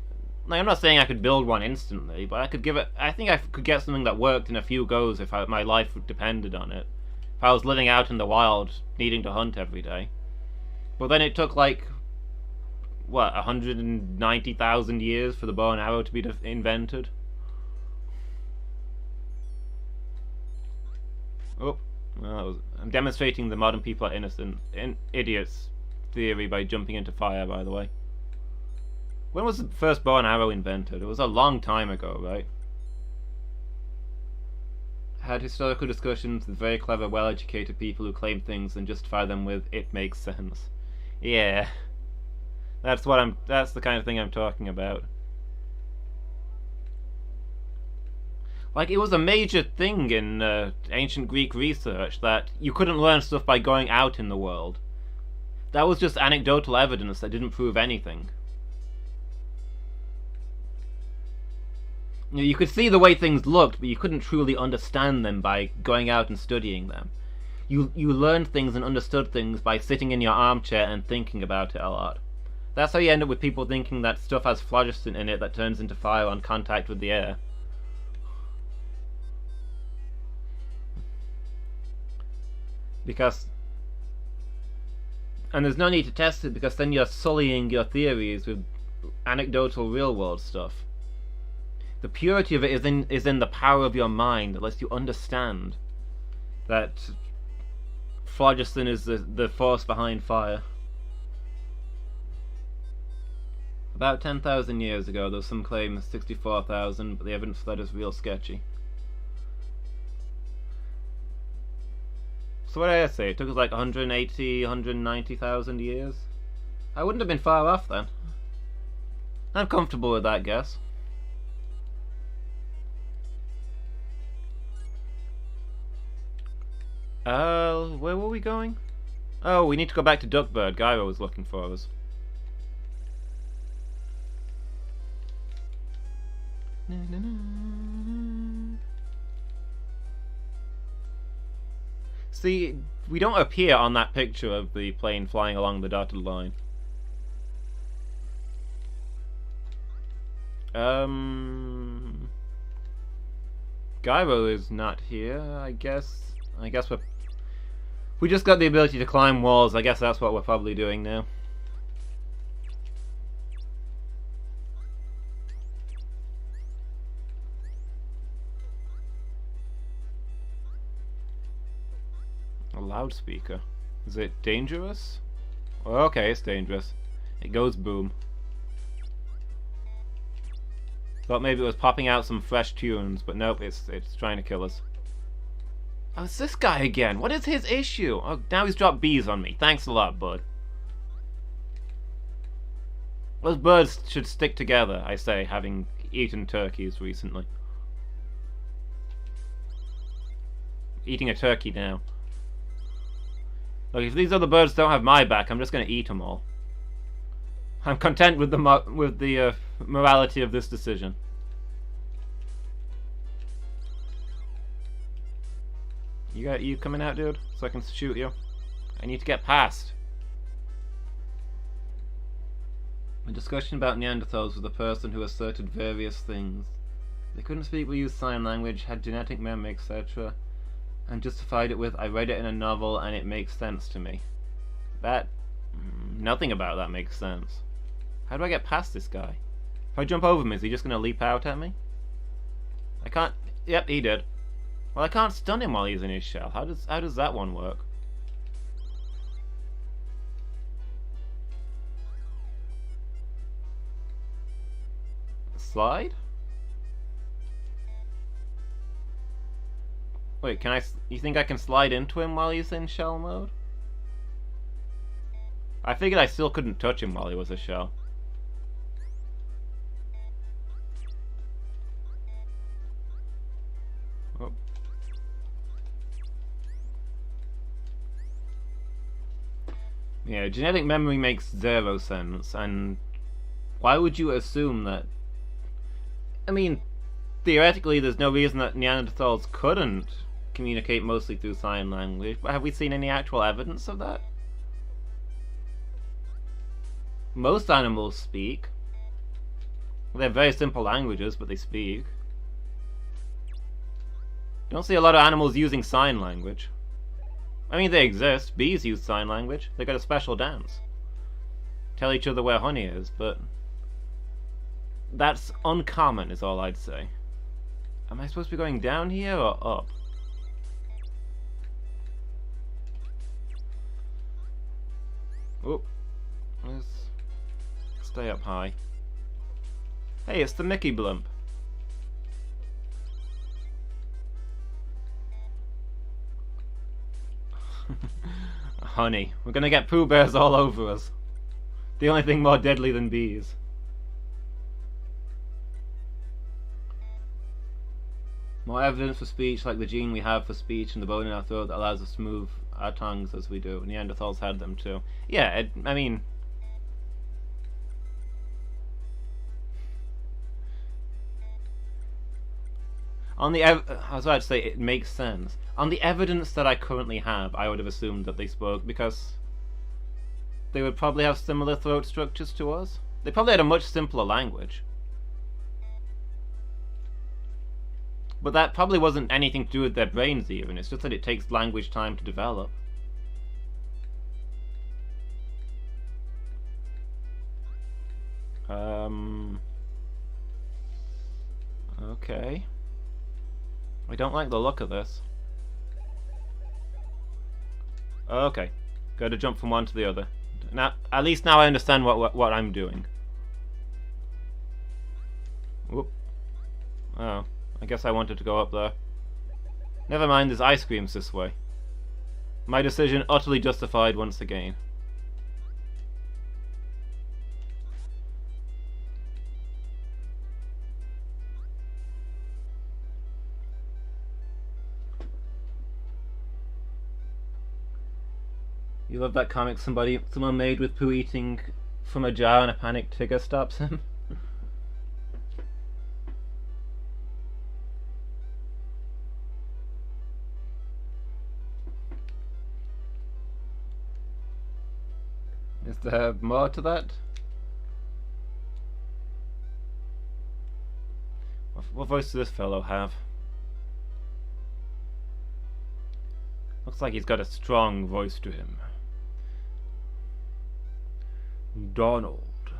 Like, I'm not saying I could build one instantly, but I could give it... I think I could get something that worked in a few goes if my life depended on it. If I was living out in the wild, needing to hunt every day. But then it took, like... what, 190,000 years for the bow and arrow to be invented? Oh, well, I'm demonstrating the modern people are innocent, idiots theory by jumping into fire, by the way. When was the first bow and arrow invented? It was a long time ago, right? Had historical discussions with very clever, well-educated people who claim things and justify them with "it makes sense." Yeah, that's the kind of thing I'm talking about. Like, it was a major thing in ancient Greek research that you couldn't learn stuff by going out in the world. That was just anecdotal evidence that didn't prove anything. You could see the way things looked, but you couldn't truly understand them by going out and studying them. You learned things and understood things by sitting in your armchair and thinking about it a lot. That's how you end up with people thinking that stuff has phlogiston in it that turns into fire on contact with the air. And there's no need to test it, because then you're sullying your theories with anecdotal real-world stuff. The purity of it is in the power of your mind that lets you understand that phlogiston is the force behind fire. About 10,000 years ago, though some claim 64,000, but the evidence for that is real sketchy. So what did I say? It took us like 180, 190,000 years? I wouldn't have been far off then. I'm comfortable with that guess. Where were we going? Oh, we need to go back to Duckbird. Gyro was looking for us. See, we don't appear on that picture of the plane flying along the dotted line. Gyro is not here, I guess we just got the ability to climb walls. I guess that's what we're probably doing now. A loudspeaker. Is it dangerous? Oh, okay, it's dangerous. It goes boom. Thought maybe it was popping out some fresh tunes, but nope, it's trying to kill us. Oh, it's this guy again. What is his issue? Oh, now he's dropped bees on me. Thanks a lot, bud. Those birds should stick together, I say, having eaten turkeys recently. Eating a turkey now. Look, if these other birds don't have my back, I'm just going to eat them all. I'm content with the morality of this decision. You coming out, dude? So I can shoot you? I need to get past. A discussion about Neanderthals with a person who asserted various things. They couldn't speak or use sign language, had genetic memory, etc. And justified it with, I read it in a novel and it makes sense to me. That... nothing about that makes sense. How do I get past this guy? If I jump over him, is he just going to leap out at me? I can't... Yep, he did. Well, I can't stun him while he's in his shell. How does that one work? Slide? Wait, you think I can slide into him while he's in shell mode? I figured I still couldn't touch him while he was a shell. Oh. Yeah, genetic memory makes zero sense, and why would you assume that? I mean, theoretically, there's no reason that Neanderthals couldn't communicate mostly through sign language, but have we seen any actual evidence of that? Most animals speak. They're very simple languages, but they speak. Don't see a lot of animals using sign language. I mean, they exist. Bees use sign language. They got a special dance. Tell each other where honey is, but that's uncommon, is all I'd say. Am I supposed to be going down here or up? Oh, let's stay up high. Hey, it's the Mickey blimp. Honey. We're gonna get Pooh Bears all over us. The only thing more deadly than bees. More evidence for speech, like the gene we have for speech and the bone in our throat that allows us to move our tongues as we do. Neanderthals had them too. Yeah, I mean... On the I was about to say, it makes sense. On the evidence that I currently have, I would have assumed that they spoke, because they would probably have similar throat structures to us. They probably had a much simpler language. But that probably wasn't anything to do with their brains even, it's just that it takes language time to develop. Okay. I don't like the look of this. Oh, okay. Gotta jump from one to the other. Now, at least now I understand what I'm doing. Whoop. Oh, I guess I wanted to go up there. Never mind, there's ice creams this way. My decision utterly justified once again. You love that comic someone made with Pooh eating from a jar and a panicked Tigger stops him? Is there more to that? What voice does this fellow have? Looks like he's got a strong voice to him. Donald,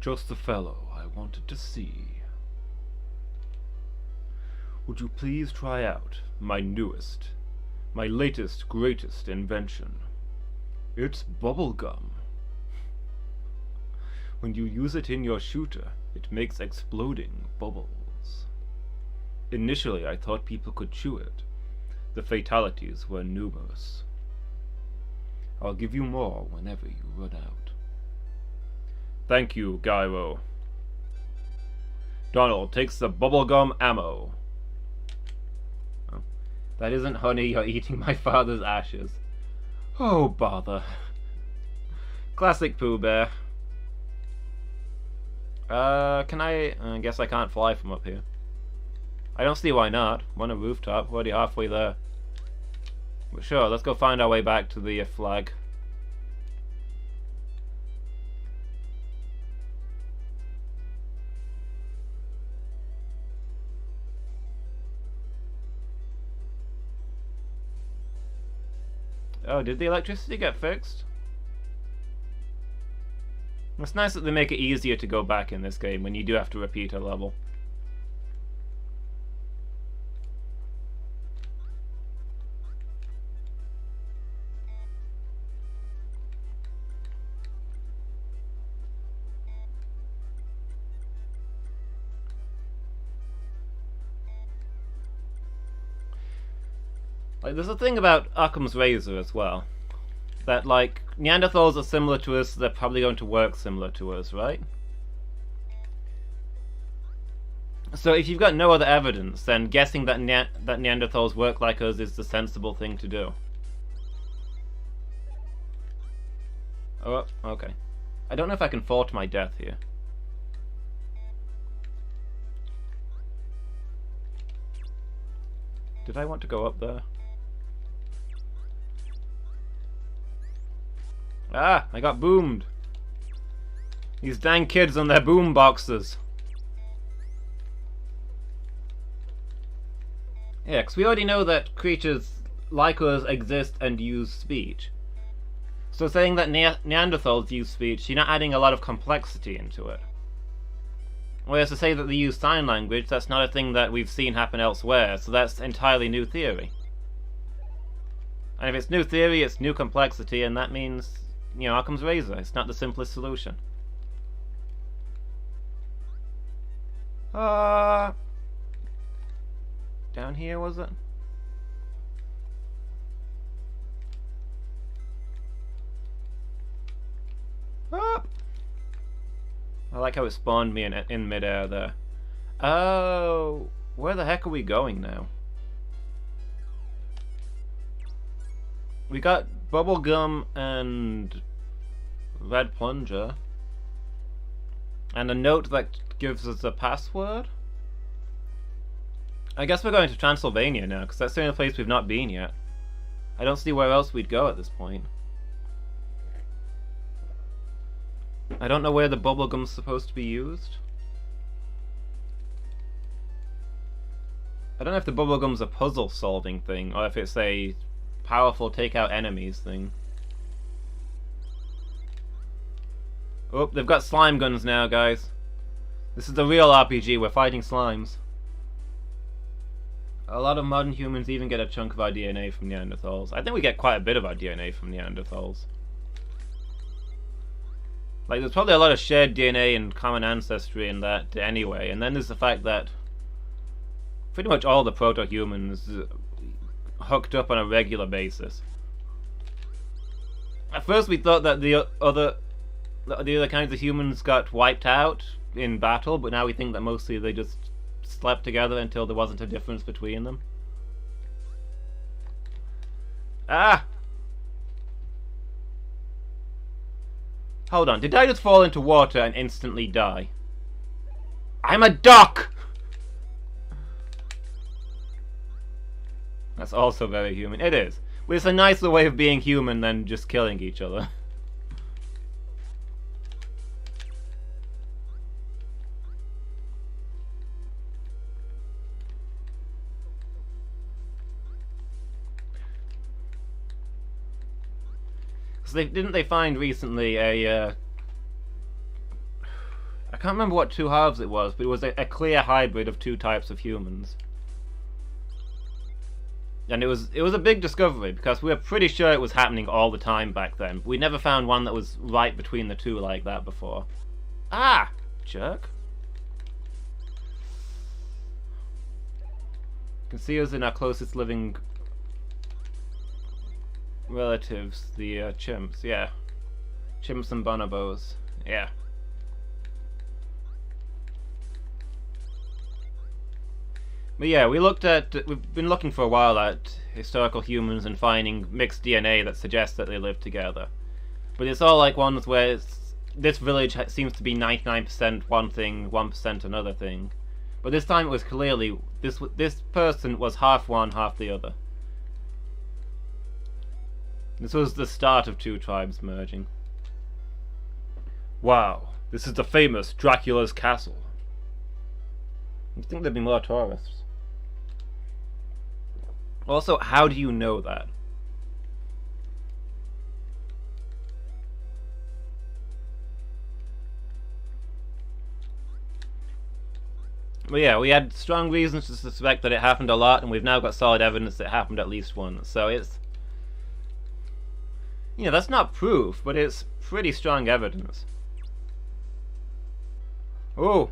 just the fellow I wanted to see. Would you please try out my newest, my latest, greatest invention? It's bubblegum. When you use it in your shooter, it makes exploding bubbles. Initially, I thought people could chew it. The fatalities were numerous. I'll give you more whenever you run out. Thank you, Gyro. Donald takes the bubblegum ammo. Oh, that isn't honey, you're eating my father's ashes. Oh, bother. Classic Pooh Bear. I guess I can't fly from up here. I don't see why not. I'm on a rooftop, we're already halfway there. But sure, let's go find our way back to the flag. Oh, did the electricity get fixed? It's nice that they make it easier to go back in this game when you do have to repeat a level. Like, there's a thing about Occam's razor as well. That, like, Neanderthals are similar to us, they're probably going to work similar to us, right? So if you've got no other evidence, then guessing that that Neanderthals work like us is the sensible thing to do. Oh, okay. I don't know if I can fall to my death here. Did I want to go up there? Ah, I got boomed. These dang kids on their boom boxes. Yeah, because we already know that creatures like us exist and use speech. So saying that Neanderthals use speech, you're not adding a lot of complexity into it. Whereas to say that they use sign language, that's not a thing that we've seen happen elsewhere, so that's entirely new theory. And if it's new theory, it's new complexity, and that means, you know, Occam's razor. It's not the simplest solution. Down here, was it? Up! I like how it spawned me in midair there. Oh, where the heck are we going now? We got bubblegum and red plunger. And a note that gives us a password? I guess we're going to Transylvania now, because that's the only place we've not been yet. I don't see where else we'd go at this point. I don't know where the bubblegum's supposed to be used. I don't know if the bubblegum's a puzzle-solving thing, or if it's a powerful take-out enemies thing. Oh, they've got slime guns now, guys. This is the real RPG, we're fighting slimes. a lot of modern humans even get a chunk of our DNA from Neanderthals. I think we get quite a bit of our DNA from Neanderthals. Like, there's probably a lot of shared DNA and common ancestry in that anyway, and then there's the fact that pretty much all the proto-humans hooked up on a regular basis. At first we thought that the other kinds of humans got wiped out in battle, but now we think that mostly they just slept together until there wasn't a difference between them. Ah! Hold on, did I just fall into water and instantly die? I'm a duck! That's also very human. It is. But it's a nicer way of being human than just killing each other. So didn't they find recently a I can't remember what two halves it was, but it was a clear hybrid of two types of humans. And it was a big discovery, because we were pretty sure it was happening all the time back then. We never found one that was right between the two like that before. Ah! Jerk. You can see us in our closest living relatives, the chimps, yeah. Chimps and bonobos, yeah. But yeah, we've been looking for a while at historical humans and finding mixed DNA that suggests that they live together. But it's all like ones where this village seems to be 99% one thing, 1% another thing. But this time it was clearly, this person was half one, half the other. This was the start of two tribes merging. Wow, this is the famous Dracula's castle. You'd think there'd be more tourists. Also, how do you know that? But yeah, we had strong reasons to suspect that it happened a lot, and we've now got solid evidence that it happened at least once. So it's... You know, that's not proof, but it's pretty strong evidence. Oh!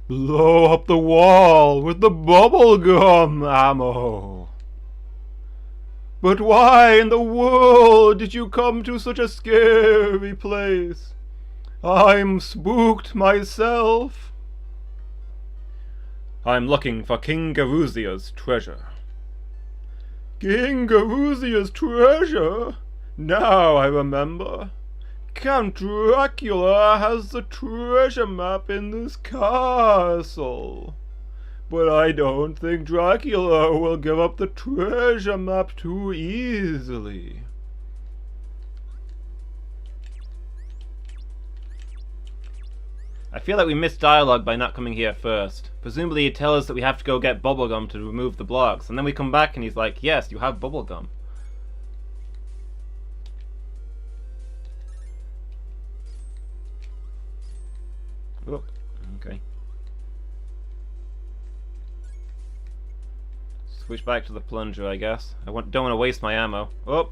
Blow up the wall with the bubblegum ammo! But why in the world did you come to such a scary place? I'm spooked myself. I'm looking for King Garuzia's treasure. King Garuzia's treasure? Now I remember. Count Dracula has the treasure map in this castle. But I don't think Dracula will give up the treasure map too easily. I feel like we missed dialogue by not coming here first. Presumably he'd tell us that we have to go get bubblegum to remove the blocks, and then we come back and he's like, yes, you have bubblegum. Oh, okay. Switch back to the plunger, I guess. Don't want to waste my ammo. Oh!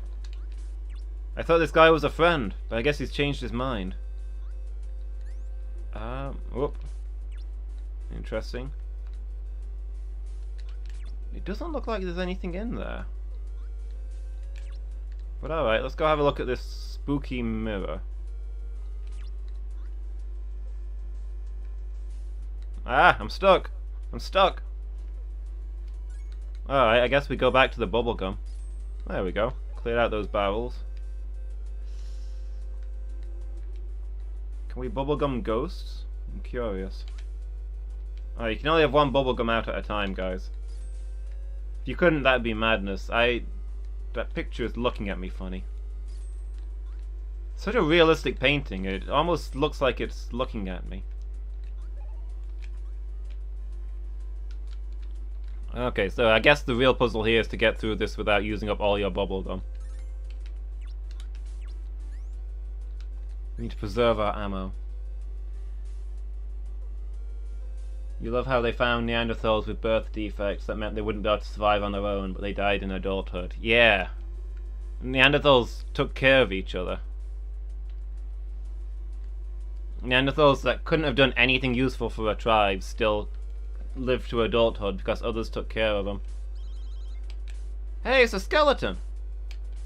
I thought this guy was a friend, but I guess he's changed his mind. Whoop. Interesting. It doesn't look like there's anything in there. But alright, let's go have a look at this spooky mirror. Ah, I'm stuck! I'm stuck! Alright, I guess we go back to the bubblegum. There we go. Cleared out those barrels. Can we bubblegum ghosts? I'm curious. Oh, you can only have one bubblegum out at a time, guys. If you couldn't, that'd be madness. That picture is looking at me funny. Such a realistic painting, it almost looks like it's looking at me. Okay, so I guess the real puzzle here is to get through this without using up all your bubblegum. We need to preserve our ammo. You love how they found Neanderthals with birth defects that meant they wouldn't be able to survive on their own, but they died in adulthood. Yeah. Neanderthals took care of each other. Neanderthals that couldn't have done anything useful for their tribes still lived to adulthood because others took care of them. Hey, it's a skeleton!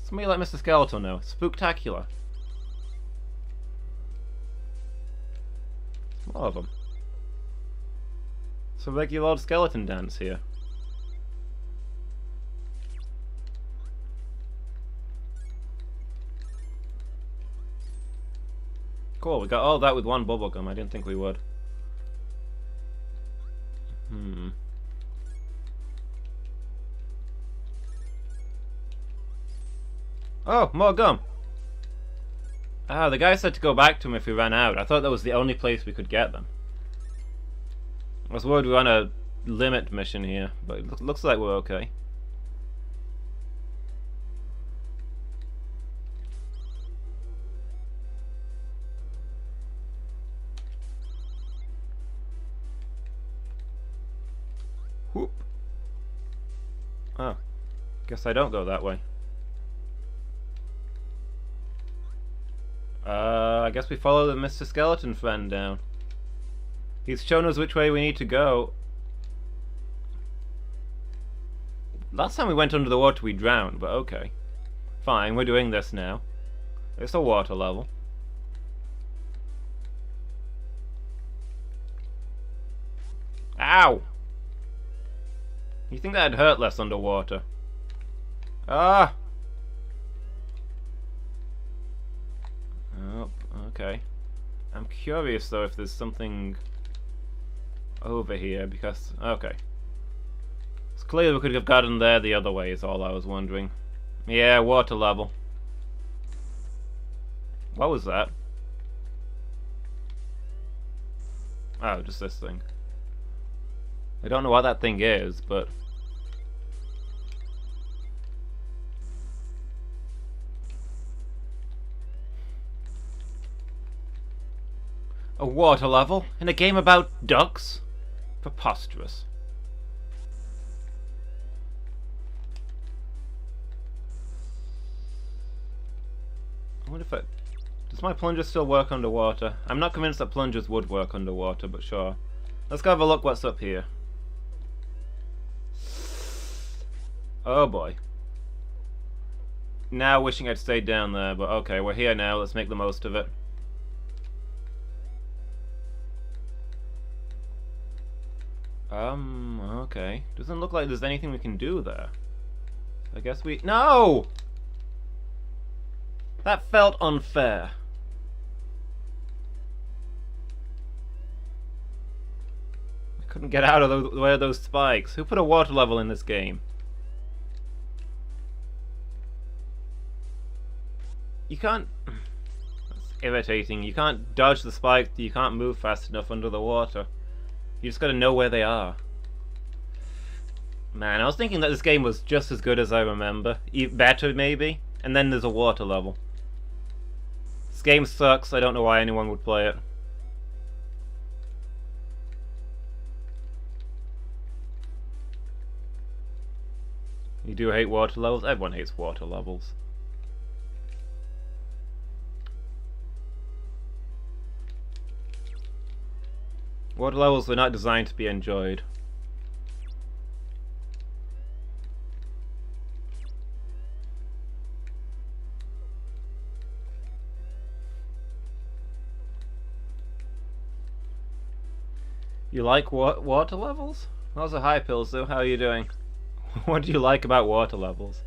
Somebody let Mr. Skeleton know. Spooktacular. More of them. It's a regular old skeleton dance here. Cool, we got all that with one bubblegum. I didn't think we would. Oh, more gum! Ah, the guy said to go back to him if we ran out. I thought that was the only place we could get them. I was worried we were on a limit mission here, but it looks like we're okay. Whoop. Oh, guess I don't go that way. I guess we follow the Mr. Skeleton friend down. He's shown us which way we need to go. Last time we went under the water we drowned, but okay. Fine, we're doing this now. It's a water level. Ow! You think that'd hurt less underwater? Ah! Oh, okay. I'm curious though if there's something over here because... okay. It's clear we could have gotten there the other way is all I was wondering. Yeah, water level. What was that? Oh, just this thing. I don't know what that thing is, but... a water level in a game about ducks? Preposterous. I wonder if it... does my plunger still work underwater? I'm not convinced that plungers would work underwater, but sure. Let's go have a look what's up here. Oh boy. Now wishing I'd stayed down there, but okay, we're here now, let's make the most of it. Okay. Doesn't look like there's anything we can do there. I guess we... no! That felt unfair. I couldn't get out of the way of those spikes. Who put a water level in this game? You can't... that's irritating. You can't dodge the spikes, you can't move fast enough under the water. You just gotta know where they are. Man, I was thinking that this game was just as good as I remember. Better, maybe? And then there's a water level. This game sucks, I don't know why anyone would play it. You do hate water levels? Everyone hates water levels. Water levels were not designed to be enjoyed. You like water levels? Those are high pills though, how are you doing? What do you like about water levels?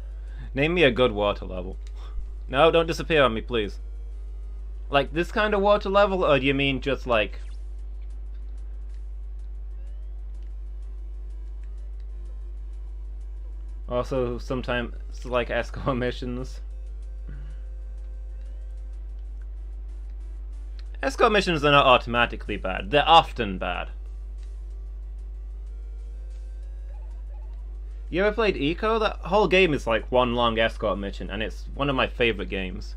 Name me a good water level. No, don't disappear on me, please. Like this kind of water level, or do you mean just like... also sometimes like escort missions? Escort missions are not automatically bad, they're often bad. You ever played Eco? That whole game is like one long escort mission, and it's one of my favorite games.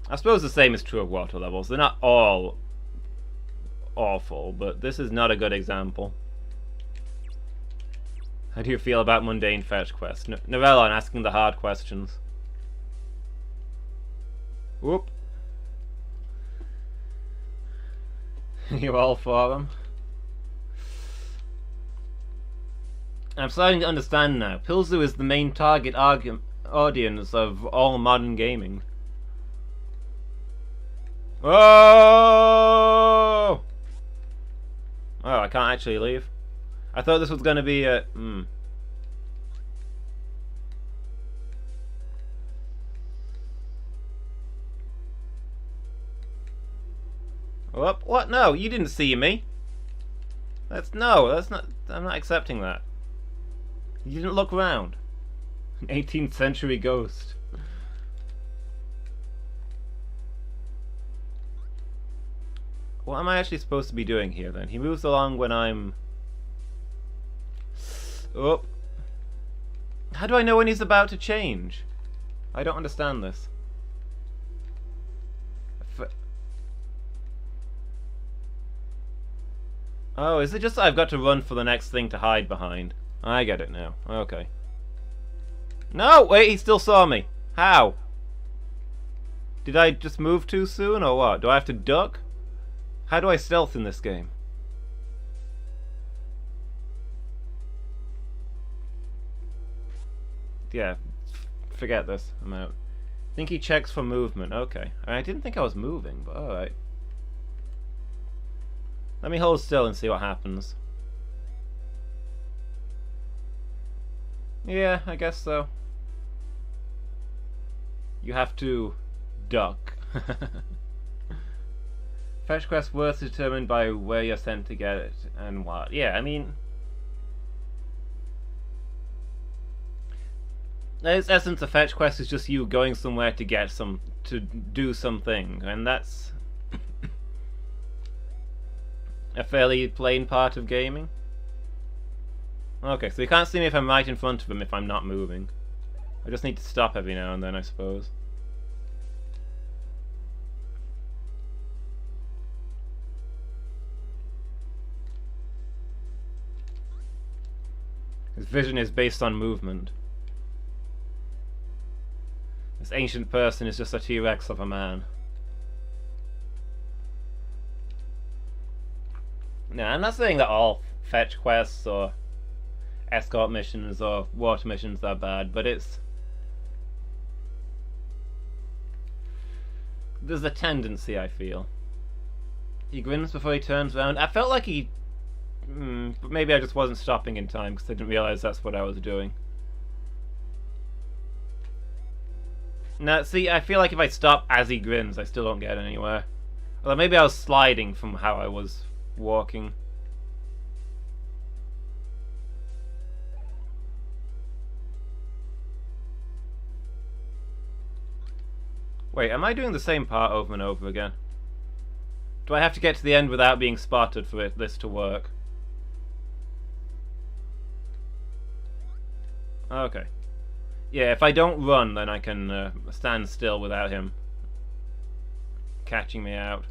I suppose the same is true of water levels. They're not all awful, but this is not a good example. How do you feel about mundane fetch quests? Novella asking the hard questions. Whoop. You're all for them. I'm starting to understand now. Pilzu is the main target audience of all modern gaming. Oh! Oh, I can't actually leave. I thought this was going to be a... What? No, you didn't see me. That's not... I'm not accepting that. You didn't look around. An 18th century ghost. What am I actually supposed to be doing here, then? He moves along when I'm... Oh. How do I know when he's about to change? I don't understand this. Oh, is it just that I've got to run for the next thing to hide behind? I get it now. Okay. No! Wait, he still saw me. How? Did I just move too soon, or what? Do I have to duck? How do I stealth in this game? Yeah, forget this. I'm out. I think he checks for movement. Okay. I didn't think I was moving, but alright. Let me hold still and see what happens. Yeah, I guess so. You have to duck. Fetch quest worth determined by where you're sent to get it and what. Yeah, I mean... its essence, a fetch quest is just you going somewhere to get to do something, and that's a fairly plain part of gaming. Okay, so you can't see me if I'm right in front of him if I'm not moving. I just need to stop every now and then, I suppose. His vision is based on movement. This ancient person is just a T-Rex of a man. Now, I'm not saying that all fetch quests or escort missions or water missions are bad, but there's a tendency, I feel. He grins before he turns around. I felt like he... but maybe I just wasn't stopping in time because I didn't realize that's what I was doing. Now, see, I feel like if I stop as he grins, I still don't get anywhere. Although maybe I was sliding from how I was walking. Wait, am I doing the same part over and over again? Do I have to get to the end without being spotted for this to work? Okay. Yeah, if I don't run, then I can stand still without him catching me out.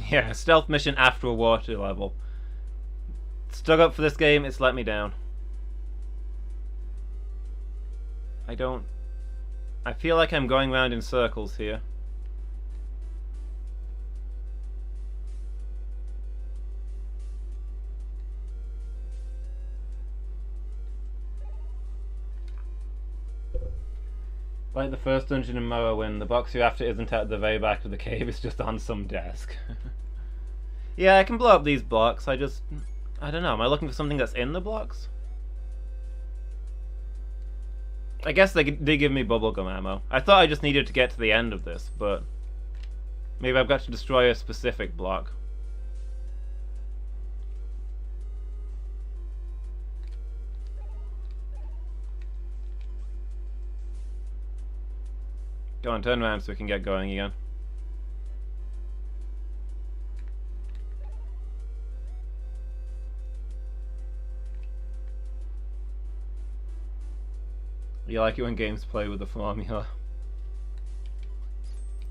Yeah, stealth mission after a water level. Stuck up for this game, it's let me down. I feel like I'm going round in circles here. Like the first dungeon in Morrowind, the box you're after isn't at the very back of the cave, it's just on some desk. Yeah, I can blow up these blocks, I don't know, am I looking for something that's in the blocks? I guess they give me bubblegum ammo. I thought I just needed to get to the end of this, but maybe I've got to destroy a specific block. Go on, turn around so we can get going again. You like it when games play with the formula.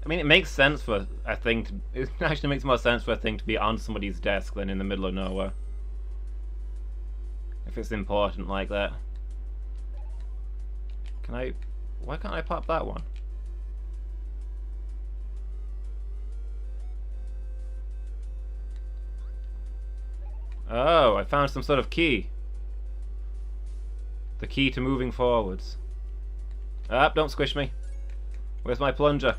I mean, it makes sense for a thing to... It actually makes more sense for a thing to be on somebody's desk than in the middle of nowhere. If it's important like that. Can I... Why can't I pop that one? Oh, I found some sort of key. The key to moving forwards. Ah, don't squish me. Where's my plunger?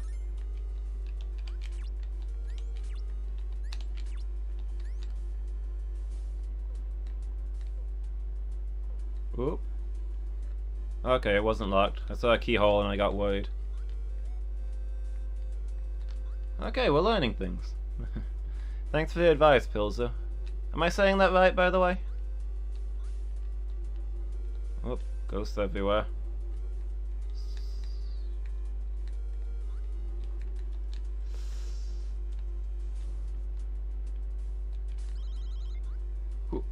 Oop. Okay, it wasn't locked. I saw a keyhole and I got worried. Okay, we're learning things. Thanks for the advice, Pilzer. Am I saying that right, by the way? Oh, ghosts everywhere. Ooh.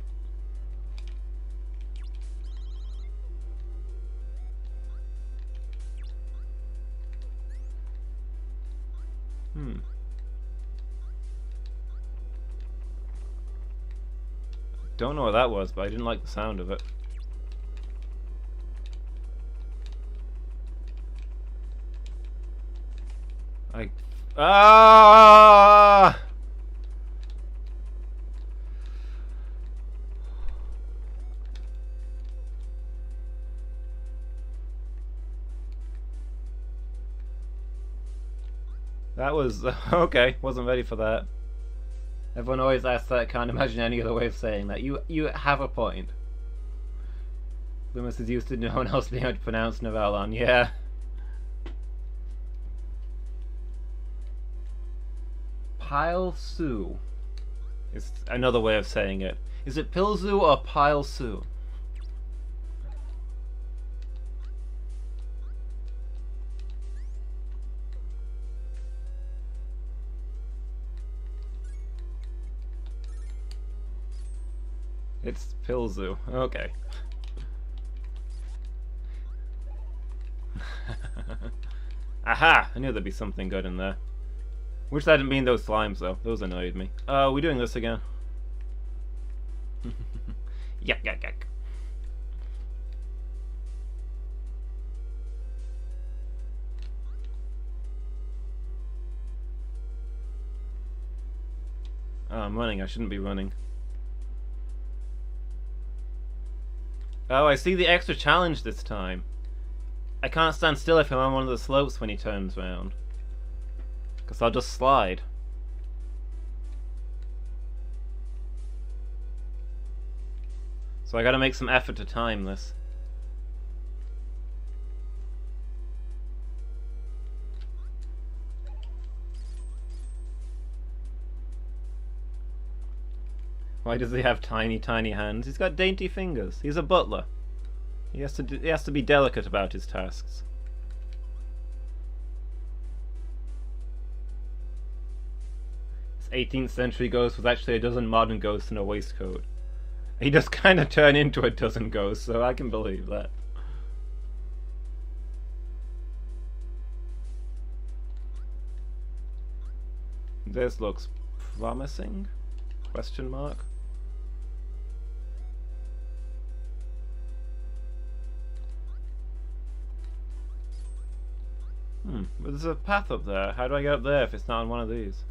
Don't know what that was, but I didn't like the sound of it. Ah! That was okay. Wasn't ready for that. Everyone always asks that. Can't imagine any other way of saying that. You have a point. Lumus is used to no one else being able to pronounce Novelon. Yeah. Pile Sue is another way of saying it. Is it Pilzu or Pile Sue? It's Pilzu. Okay. Aha! I knew there'd be something good in there. Wish that didn't mean those slimes, though. Those annoyed me. Are we doing this again? Yuck, yuck, yuck. Oh, I'm running. I shouldn't be running. Oh, I see the extra challenge this time. I can't stand still if I'm on one of the slopes when he turns round. Because I'll just slide. So I gotta make some effort to time this. Why does he have tiny, tiny hands? He's got dainty fingers. He's a butler. He has to be delicate about his tasks. This 18th century ghost was actually a dozen modern ghosts in a waistcoat. He does kind of turn into a dozen ghosts, so I can believe that. This looks promising? Question mark? But there's a path up there. How do I get up there if it's not on one of these?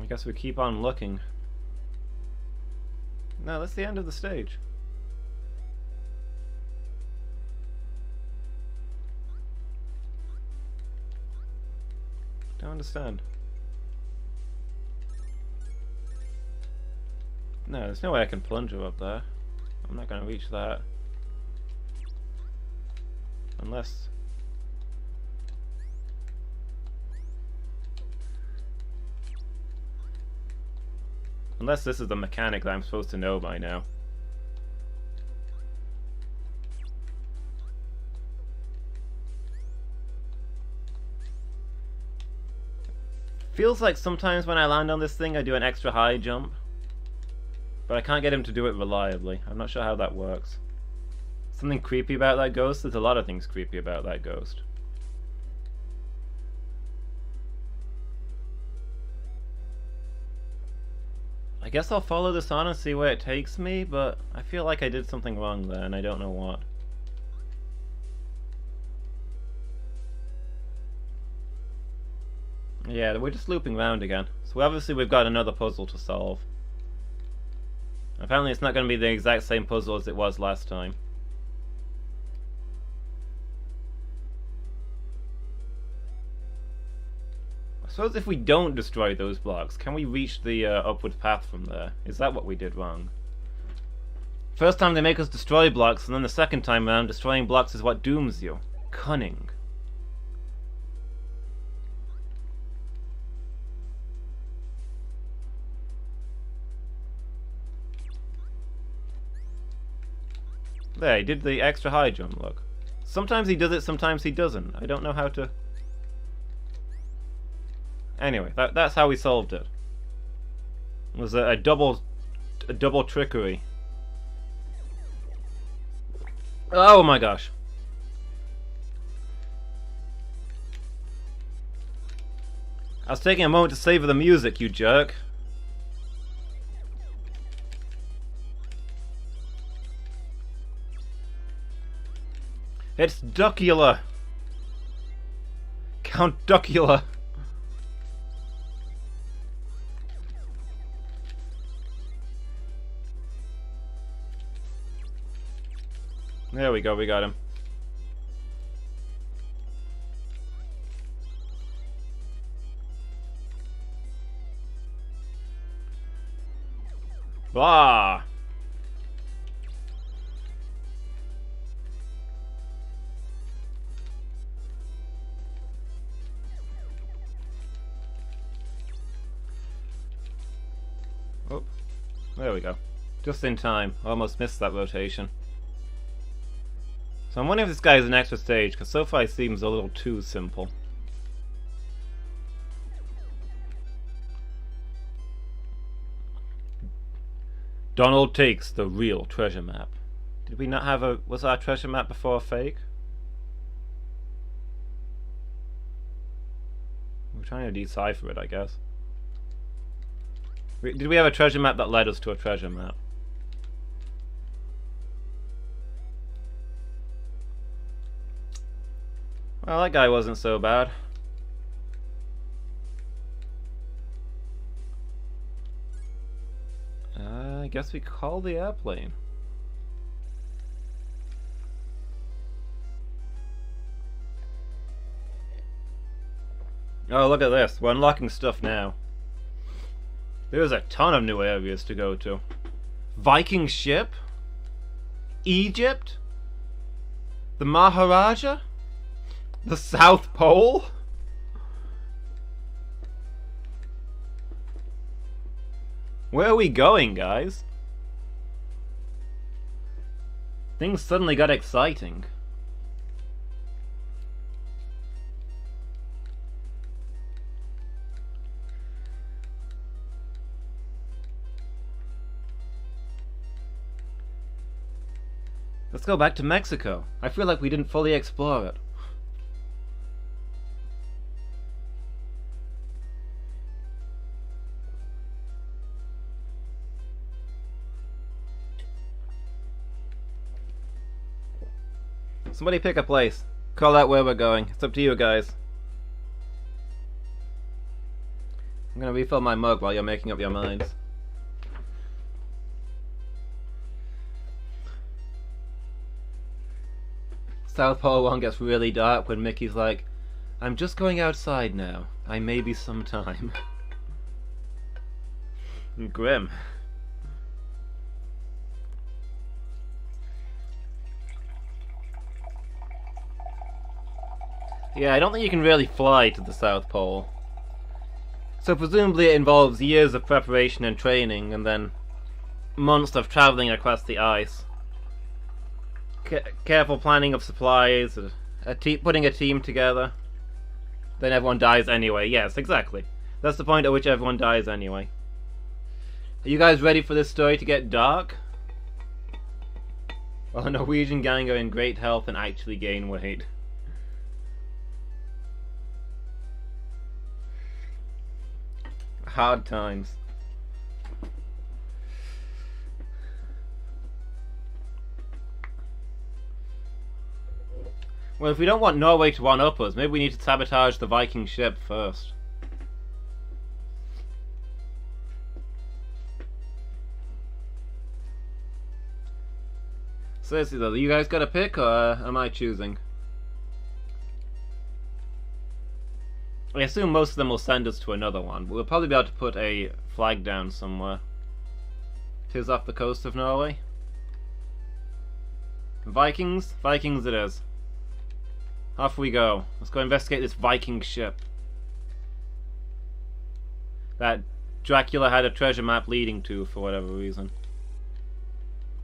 I guess we keep on looking. No, that's the end of the stage. Don't understand. No, there's no way I can plunge her up there. I'm not going to reach that. Unless... Unless this is the mechanic that I'm supposed to know by now. Feels like sometimes when I land on this thing I do an extra high jump. But I can't get him to do it reliably. I'm not sure how that works. Something creepy about that ghost? There's a lot of things creepy about that ghost. I guess I'll follow this on and see where it takes me, but I feel like I did something wrong there and I don't know what. Yeah, we're just looping around again. So obviously we've got another puzzle to solve. Apparently it's not going to be the exact same puzzle as it was last time. I suppose if we don't destroy those blocks, can we reach the upward path from there? Is that what we did wrong? First time they make us destroy blocks, and then the second time around, destroying blocks is what dooms you. Cunning. There, he did the extra high jump, look. Sometimes he does it, sometimes he doesn't. I don't know how to... Anyway, that's how we solved it. It was a double trickery. Oh my gosh. I was taking a moment to savor the music, you jerk. It's Duckula! Count Duckula! There we go, we got him. Blah! Oh, there we go. Just in time. Almost missed that rotation. So I'm wondering if this guy is an extra stage, because so far he seems a little too simple. Donald takes the real treasure map. Did we not have a... Was our treasure map before fake? We're trying to decipher it, I guess. Did we have a treasure map that led us to a treasure map? Well, that guy wasn't so bad. I guess we call the airplane. Oh, look at this. We're unlocking stuff now. There's a ton of new areas to go to. Viking ship? Egypt? The Maharaja? The South Pole? Where are we going, guys? Things suddenly got exciting. Let's go back to Mexico. I feel like we didn't fully explore it. Somebody pick a place. Call out where we're going. It's up to you guys. I'm gonna refill my mug while you're making up your minds. South Pole 1 gets really dark when Mickey's like, I'm just going outside now. I may be some time. Grim. Yeah, I don't think you can really fly to the South Pole. So presumably it involves years of preparation and training, and then months of travelling across the ice. Careful planning of supplies, putting a team together. Then everyone dies anyway. Yes, exactly. That's the point at which everyone dies anyway. Are you guys ready for this story to get dark? Well, a Norwegian gang are in great health and actually gain weight. Hard times. Well, if we don't want Norway to one-up us, maybe we need to sabotage the Viking ship first. Seriously though, you guys got a pick, or am I choosing? I assume most of them will send us to another one, but we'll probably be able to put a flag down somewhere. 'Tis off the coast of Norway. Vikings? Vikings it is. Off we go. Let's go investigate this Viking ship that Dracula had a treasure map leading to for whatever reason.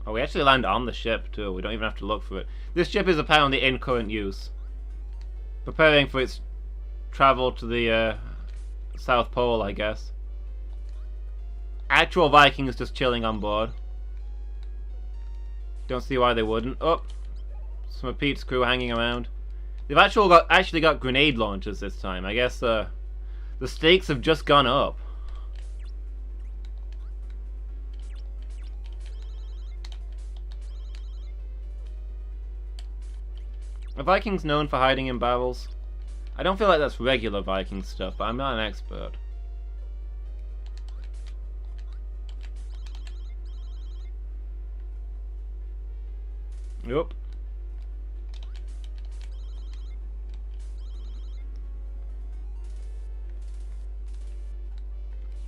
Oh, we actually land on the ship too. We don't even have to look for it. This ship is apparently in current use, preparing for its travel to the South Pole, I guess. Actual Vikings just chilling on board. Don't see why they wouldn't. Oh, some of Pete's crew hanging around. They've actually got grenade launchers this time. I guess the stakes have just gone up. Are Vikings known for hiding in barrels? I don't feel like that's regular Viking stuff, but I'm not an expert. Yup.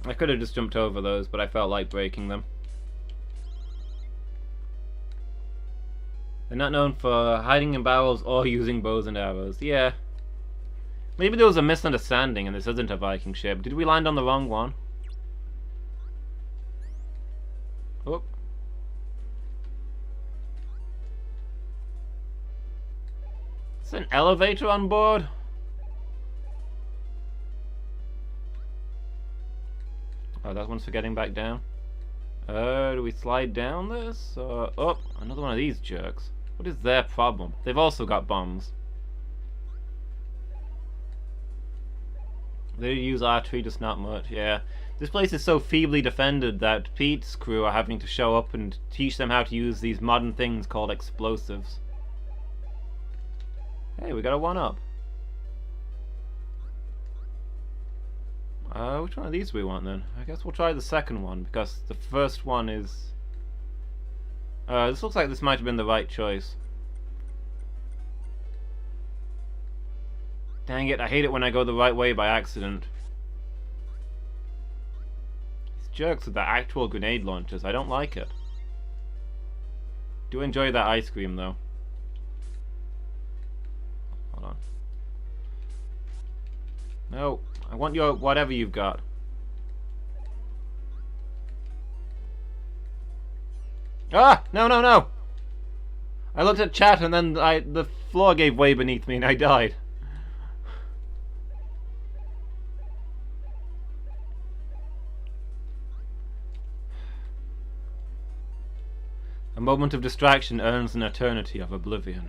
I could have just jumped over those, but I felt like breaking them. They're not known for hiding in barrels or using bows and arrows. Yeah. Maybe there was a misunderstanding and this isn't a Viking ship. Did we land on the wrong one? Oh. Is there an elevator on board? Oh, that one's for getting back down. Do we slide down this? Oh, another one of these jerks. What is their problem? They've also got bombs. They use archery, just not much, yeah. This place is so feebly defended that Pete's crew are having to show up and teach them how to use these modern things called explosives. Hey, we got a 1-up. Which one of these do we want then? I guess we'll try the second one, because the first one is... this looks like this might have been the right choice. Dang it, I hate it when I go the right way by accident. These jerks with the actual grenade launchers, I don't like it. Do enjoy that ice cream though. Hold on. No, I want your whatever you've got. Ah! No, no, no! I looked at chat and then the floor gave way beneath me and I died. A moment of distraction earns an eternity of oblivion.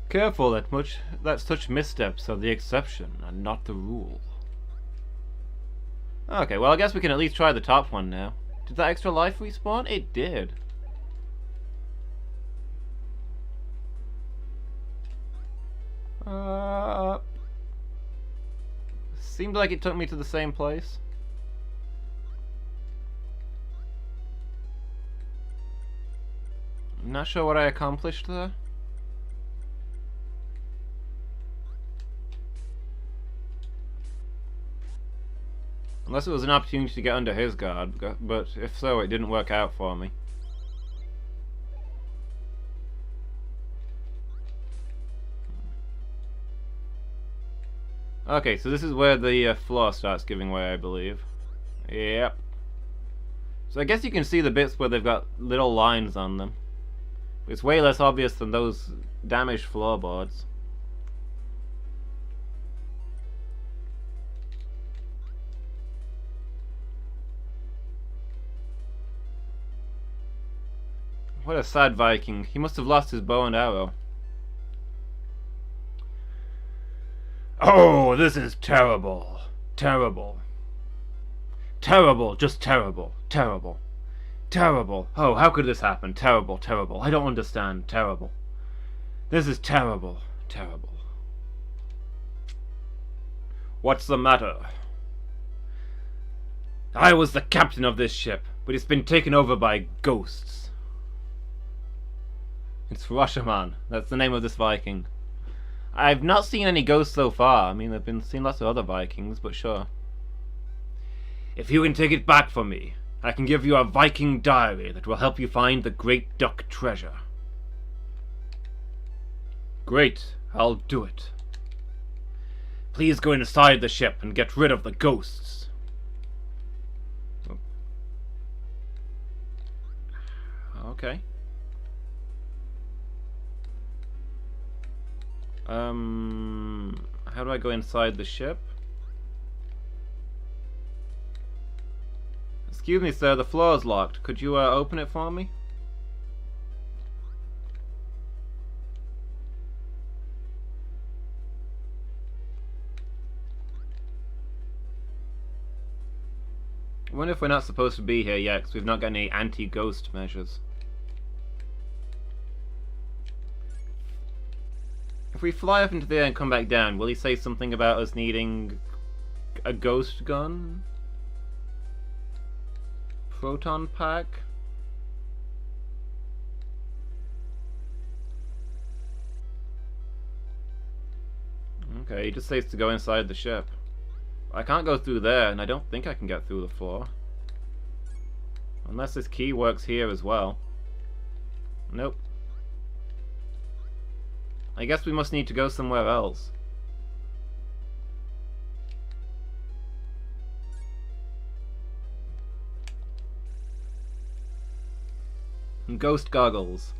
Careful that such missteps are the exception and not the rule. Okay, well I guess we can at least try the top one now. Did that extra life respawn? It did. Seemed like it took me to the same place. I'm not sure what I accomplished there. Unless it was an opportunity to get under his guard, but if so, it didn't work out for me. Okay, so this is where the floor starts giving way, I believe. Yep. So I guess you can see the bits where they've got little lines on them. It's way less obvious than those damaged floorboards. What a sad Viking. He must have lost his bow and arrow. Oh, this is terrible. Terrible. Terrible, just terrible. Terrible. Terrible. Oh, how could this happen? Terrible, terrible. I don't understand. Terrible. This is terrible. Terrible. What's the matter? I was the captain of this ship, but it's been taken over by ghosts. It's Rashomon. That's the name of this Viking. I've not seen any ghosts so far. I mean, I've been seeing lots of other Vikings, but sure. If you can take it back from me, I can give you a Viking diary that will help you find the Great Duck treasure. Great, I'll do it. Please go inside the ship and get rid of the ghosts. Okay. How do I go inside the ship? Excuse me, sir, the floor is locked. Could you open it for me? I wonder if we're not supposed to be here yet, because we've not got any anti-ghost measures. If we fly up into the air and come back down, will he say something about us needing a ghost gun? Proton pack? Okay, he just says to go inside the ship. I can't go through there, and I don't think I can get through the floor. Unless this key works here as well. Nope. I guess we must need to go somewhere else. Ghost goggles.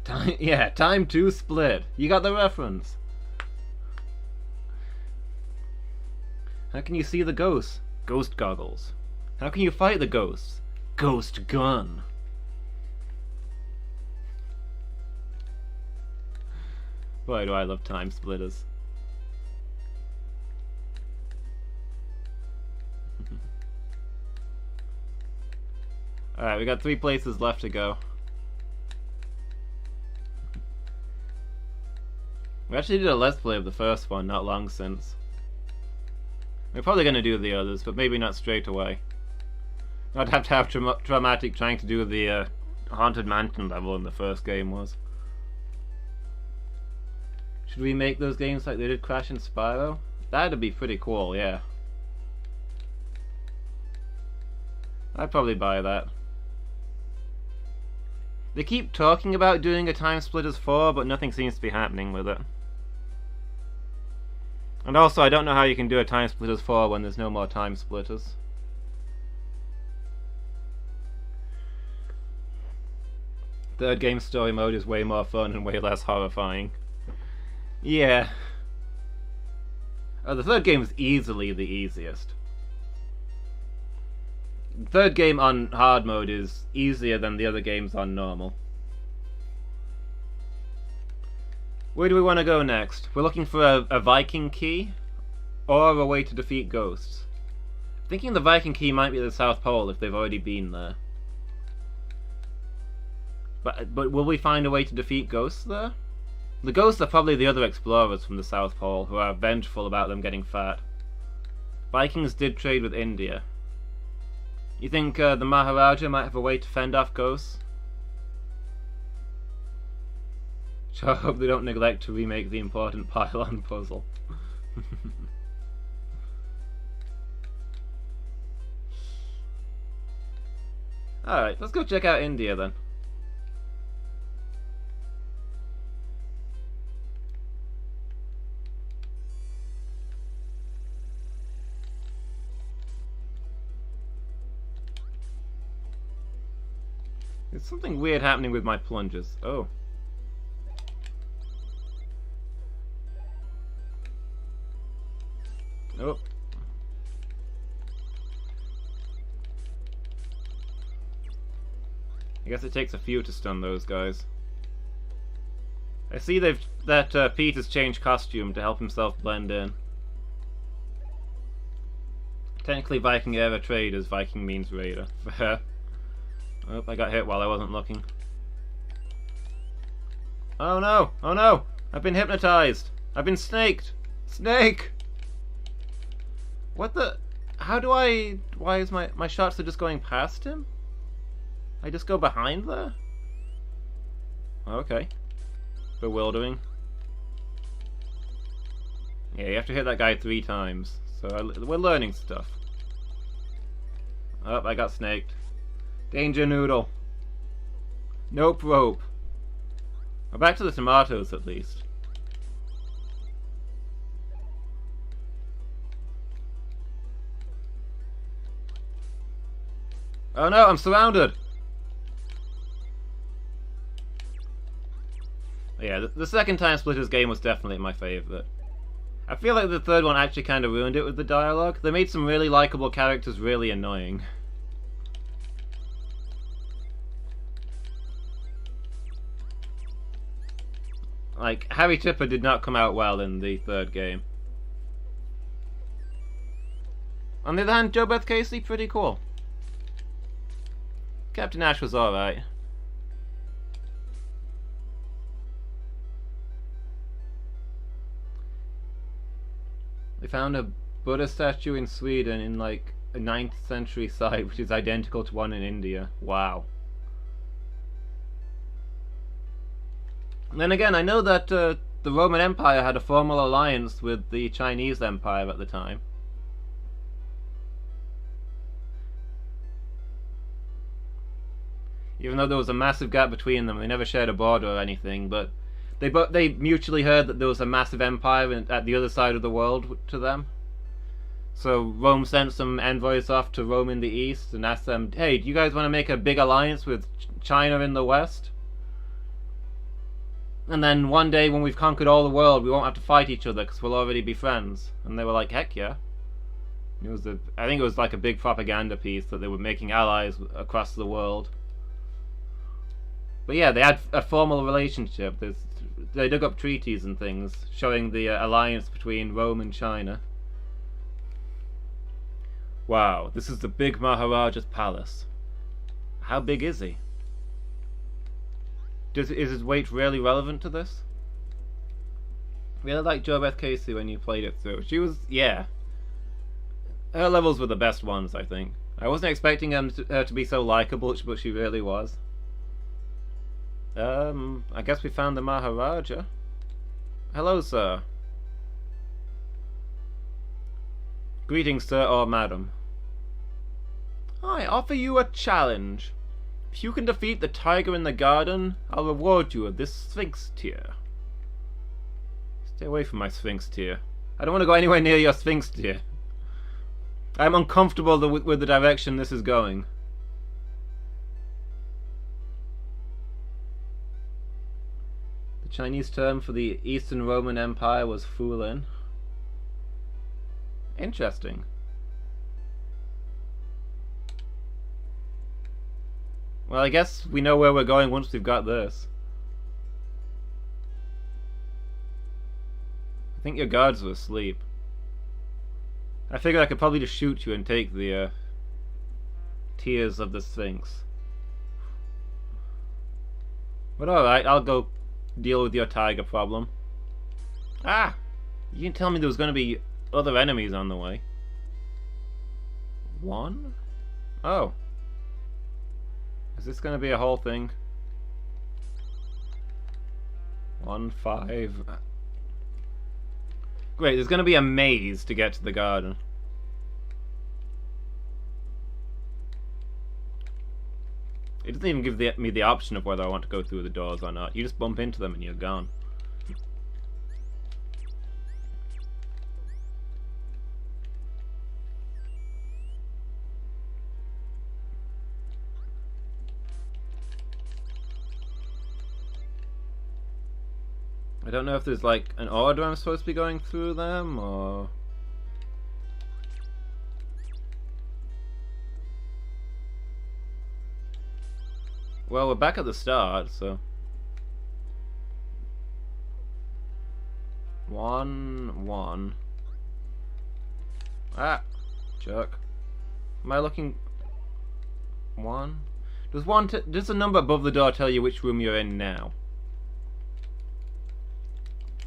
Time to split. You got the reference. How can you see the ghosts? Ghost goggles. How can you fight the ghosts? Ghost gun. Boy, do I love time splitters. Alright, we got 3 places left to go. We actually did a Let's Play of the first one not long since. We're probably going to do the others, but maybe not straight away. I'd have to have dramatic trying to do the Haunted Mansion level in the first game was. Should we make those games like they did Crash and Spyro? That'd be pretty cool, yeah. I'd probably buy that. They keep talking about doing a Time Splitters 4, but nothing seems to be happening with it. And also, I don't know how you can do a Time Splitters 4 when there's no more Time Splitters. Third game story mode is way more fun and way less horrifying. Yeah. The third game is easily the easiest. Third game on hard mode is easier than the other games on normal. Where do we want to go next? We're looking for a Viking key or a way to defeat ghosts. Thinking the Viking key might be the South Pole if they've already been there. But will we find a way to defeat ghosts there? The ghosts are probably the other explorers from the South Pole who are vengeful about them getting fat. Vikings did trade with India. You think the Maharaja might have a way to fend off ghosts? Sure, I hope they don't neglect to remake the important pylon puzzle. Alright, let's go check out India then. There's something weird happening with my plungers. Oh. Oh. I guess it takes a few to stun those guys. I see that Pete has changed costume to help himself blend in. Technically Viking era traders, Viking means raider. Fair. Oh, I got hit while I wasn't looking. Oh no! Oh no! I've been hypnotized! I've been snaked! Snake! What the... How do I... Why is my shots are just going past him? I just go behind there? Okay. Bewildering. Yeah, you have to hit that guy 3 times. So we're learning stuff. Oh, I got snaked. Danger noodle. Nope rope. We're back to the tomatoes at least. Oh no, I'm surrounded! Yeah, the second Time Splitters game was definitely my favourite. I feel like the third one actually kind of ruined it with the dialogue. They made some really likeable characters really annoying. Like, Harry Tipper did not come out well in the third game. On the other hand, Joe Beth Casey, pretty cool. Captain Ash was alright. They found a Buddha statue in Sweden in like a 9th century site which is identical to one in India. Wow. And then again, I know that the Roman Empire had a formal alliance with the Chinese Empire at the time. Even though there was a massive gap between them, they never shared a border or anything, but they mutually heard that there was a massive empire at the other side of the world to them. So Rome sent some envoys off to Rome in the east and asked them, hey, do you guys want to make a big alliance with China in the west? And then one day when we've conquered all the world, we won't have to fight each other because we'll already be friends. And they were like, heck yeah. It was I think it was like a big propaganda piece that they were making allies across the world. But yeah, they had a formal relationship. They dug up treaties and things, showing the alliance between Rome and China. Wow, this is the big Maharaja's palace. How big is he? Is his weight really relevant to this? Really like Jo Beth Casey when you played it through. She was, yeah. Her levels were the best ones, I think. I wasn't expecting her to be so likable, but she really was. I guess we found the Maharaja. Hello, sir. Greetings, sir or madam. I offer you a challenge. If you can defeat the tiger in the garden, I'll reward you with this Sphinx tear. Stay away from my Sphinx tear. I don't want to go anywhere near your Sphinx tear. I'm uncomfortable with the direction this is going. Chinese term for the Eastern Roman Empire was Fulin. Interesting. Well, I guess we know where we're going once we've got this. I think your guards were asleep. I figured I could probably just shoot you and take the tears of the Sphinx. But alright, I'll go deal with your tiger problem. Ah! You didn't tell me there was going to be other enemies on the way. One? Oh. Is this going to be a whole thing? 1, 5... Great, there's going to be a maze to get to the garden. It doesn't even give me the option of whether I want to go through the doors or not. You just bump into them and you're gone. I don't know if there's like an order I'm supposed to be going through them, or... Well, we're back at the start, so... 1, 1. Ah! Jerk. Am I looking... 1? Does the number above the door tell you which room you're in now?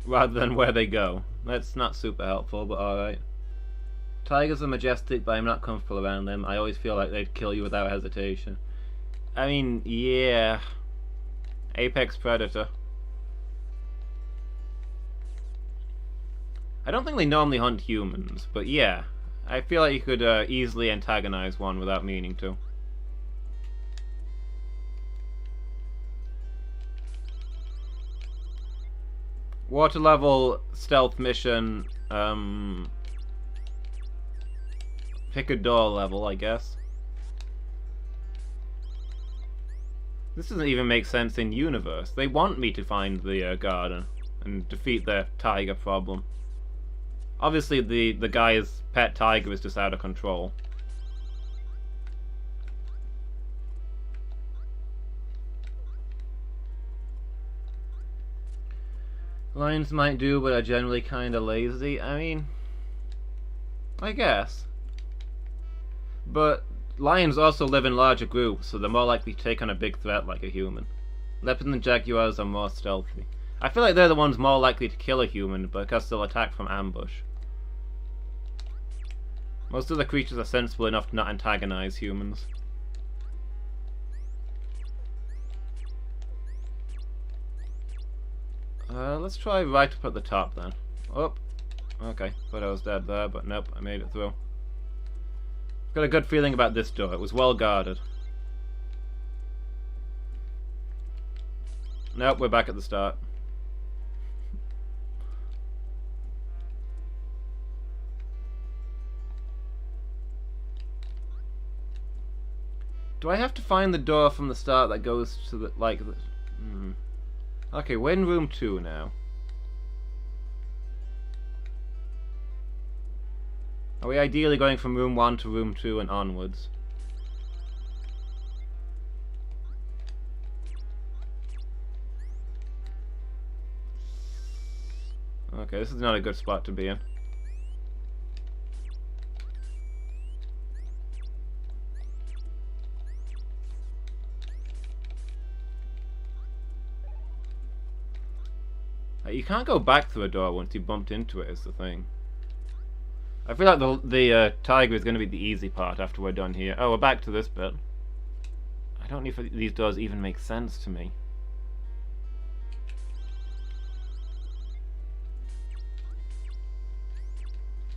Rather than where they go. That's not super helpful, but alright. Tigers are majestic, but I'm not comfortable around them. I always feel like they'd kill you without hesitation. I mean, yeah. Apex predator. I don't think they normally hunt humans, but yeah. I feel like you could easily antagonize one without meaning to. Water level stealth mission, pick a door level, I guess. This doesn't even make sense in universe. They want me to find the garden and defeat their tiger problem. Obviously the guy's pet tiger is just out of control. Lions might do, but are generally kinda lazy. I mean, I guess. But lions also live in larger groups, so they're more likely to take on a big threat like a human. Leopards and jaguars are more stealthy. I feel like they're the ones more likely to kill a human because they'll attack from ambush. Most of the creatures are sensible enough to not antagonize humans. Let's try right up at the top then. Oh, okay. Thought I was dead there, but nope, I made it through. Got a good feeling about this door. It was well guarded. Nope, we're back at the start. Do I have to find the door from the start that goes to the, like... Okay, we're in room 2 now. Are we ideally going from room 1 to room 2 and onwards? Okay, this is not a good spot to be in. You can't go back through a door once you bumped into it, is the thing. I feel like the tiger is going to be the easy part after we're done here. Oh, we're back to this bit. I don't know if these doors even make sense to me.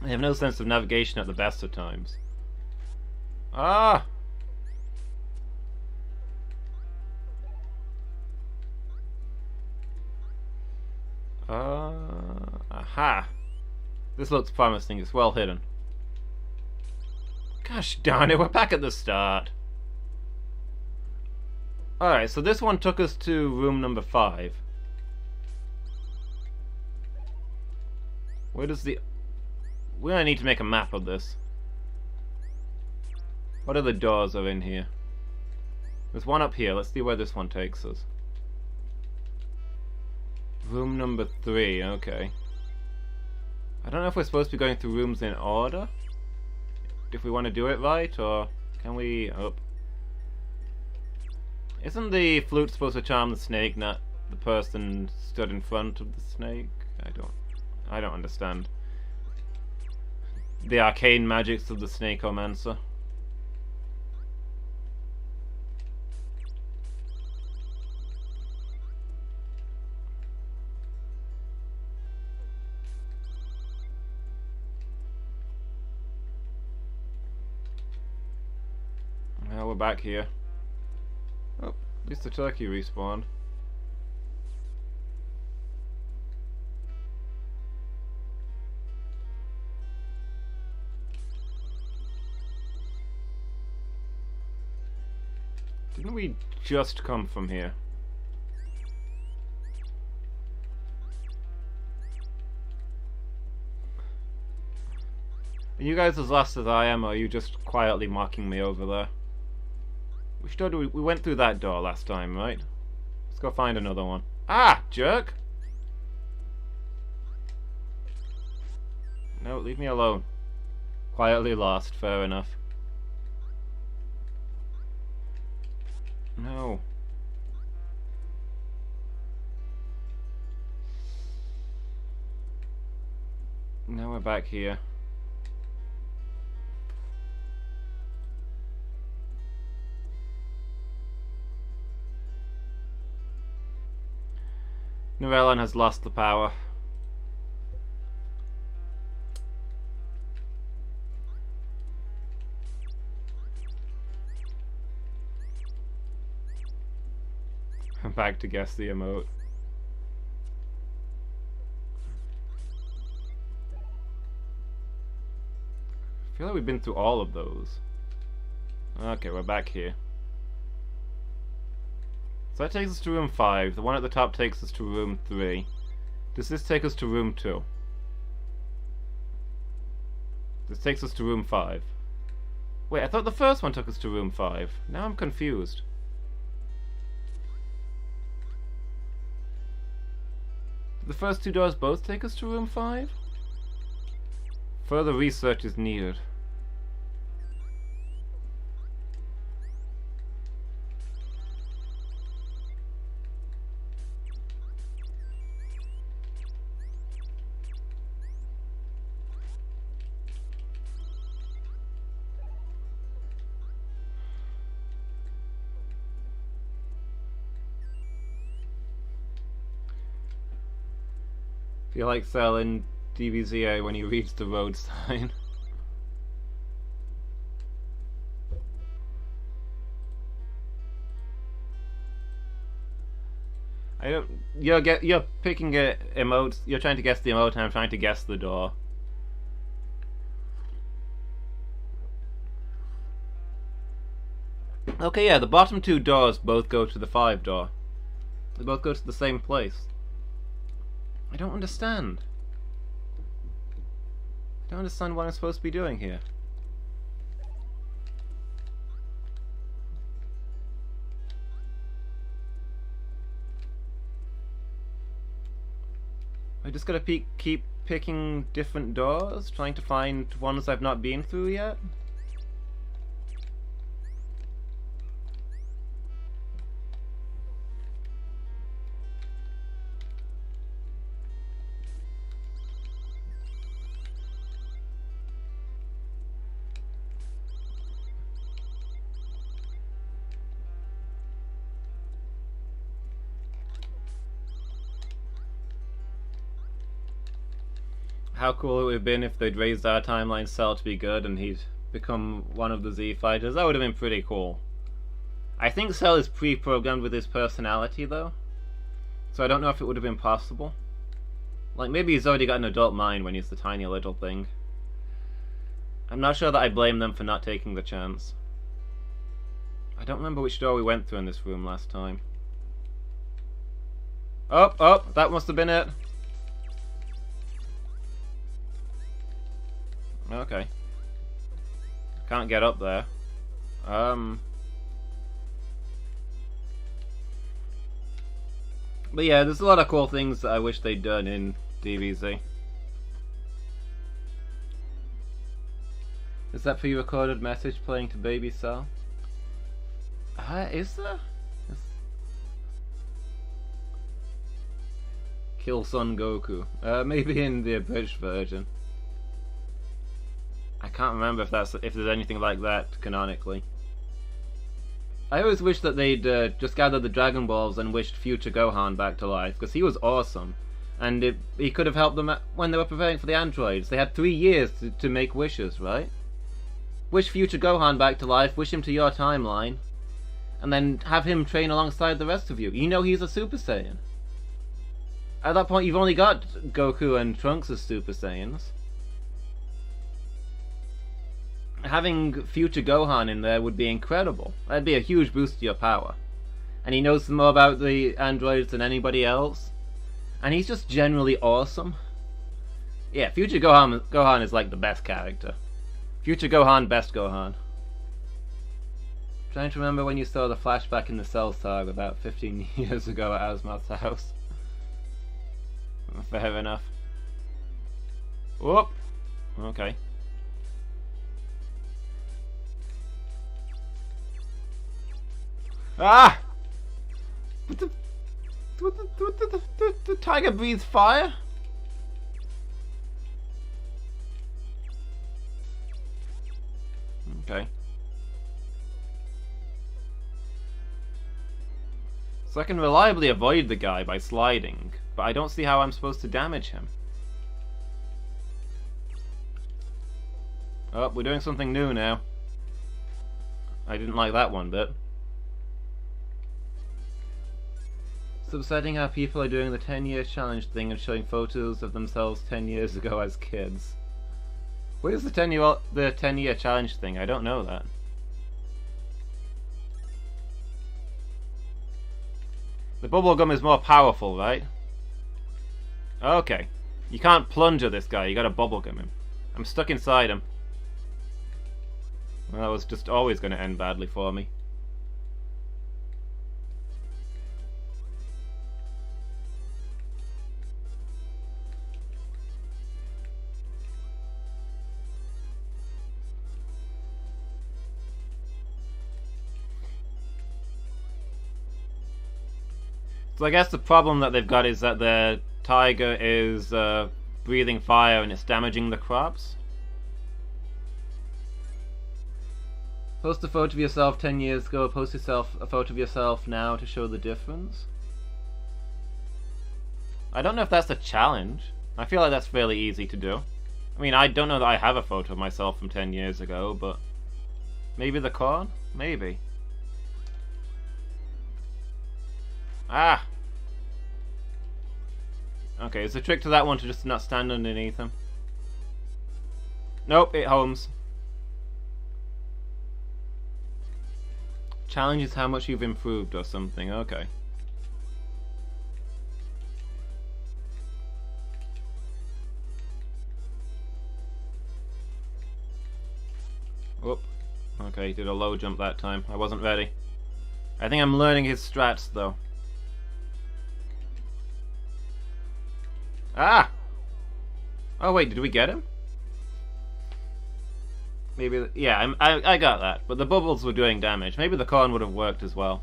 I have no sense of navigation at the best of times. Ah! Aha! This looks promising, it's well hidden. Gosh darn it, we're back at the start. Alright, so this one took us to room number 5. Where does the... We're gonna need to make a map of this. What other doors are in here? There's one up here, let's see where this one takes us. Room number 3, okay. I don't know if we're supposed to be going through rooms in order. If we want to do it right, or can we... Oh. Isn't the flute supposed to charm the snake, not the person stood in front of the snake? I don't understand. The arcane magics of the snakeomancer. Now we're back here. Oh, at least the turkey respawned. Didn't we just come from here? Are you guys as lost as I am, or are you just quietly mocking me over there? Which door do we went through that door last time, right? Let's go find another one. Ah, jerk! No, leave me alone. Quietly lost, fair enough. No. Now we're back here. Nurellen has lost the power. I'm back to guess the emote. I feel like we've been through all of those. Okay, we're back here. So that takes us to room 5. The one at the top takes us to room 3. Does this take us to room 2? This takes us to room 5. Wait, I thought the first one took us to room 5. Now I'm confused. Did the first 2 doors both take us to room 5? Further research is needed. Feel like selling DBZA when he reads the road sign. I don't. You're picking a emote. You're trying to guess the emote, and I'm trying to guess the door. Okay, yeah, the bottom 2 doors both go to the 5 door. They both go to the same place. I don't understand. I don't understand what I'm supposed to be doing here. I just gotta keep picking different doors, trying to find ones I've not been through yet? How cool it would have been if they'd raised our timeline cell to be good and he'd become one of the Z fighters. That would have been pretty cool. I think Cell is pre-programmed with his personality though, so I don't know if it would have been possible. Like, maybe he's already got an adult mind when he's the tiny little thing. I'm not sure that I blame them for not taking the chance. I don't remember which door we went through in this room last time. Oh, that must have been it. Okay. Can't get up there. But yeah, there's a lot of cool things that I wish they'd done in DBZ. Is that pre-recorded message playing to Baby Cell? Is there? Kill Son Goku. Maybe in the abridged version. I can't remember if there's anything like that canonically. I always wish that they'd just gathered the Dragon Balls and wished future Gohan back to life, because he was awesome. And he could have helped them when they were preparing for the androids. They had 3 years to make wishes, right? Wish future Gohan back to life, wish him to your timeline, and then have him train alongside the rest of you. You know he's a Super Saiyan. At that point, you've only got Goku and Trunks as Super Saiyans. Having future Gohan in there would be incredible. That'd be a huge boost to your power. And he knows more about the androids than anybody else. And he's just generally awesome. Yeah, future Gohan is like the best character. Future Gohan, best Gohan. Trying to remember when you saw the flashback in the Cell Saga about 15 years ago at Asmath's house. Fair enough. Whoop! Okay. Ah! The tiger breathes fire? Okay. So I can reliably avoid the guy by sliding, but I don't see how I'm supposed to damage him. Oh, we're doing something new now. I didn't like that one bit. It's upsetting how people are doing the 10-year challenge thing and showing photos of themselves 10 years ago as kids. What is the 10-year challenge thing? I don't know that. The bubblegum is more powerful, right? Okay. You can't plunger this guy, you gotta bubblegum him. I'm stuck inside him. Well, that was just always gonna end badly for me. So I guess the problem that they've got is that their tiger is breathing fire and it's damaging the crops. Post a photo of yourself 10 years ago, post yourself a photo of yourself now to show the difference. I don't know if that's a challenge. I feel like that's fairly easy to do. I mean, I don't know that I have a photo of myself from 10 years ago, but maybe the corn? Maybe. Ah! Okay, is the trick to that one to just not stand underneath him? Nope, it homes. Challenge is how much you've improved or something, okay. Whoop. Okay, did a low jump that time. I wasn't ready. I think I'm learning his strats though. Ah! Oh wait, did we get him? Maybe, yeah, I got that, but the bubbles were doing damage. Maybe the corn would have worked as well.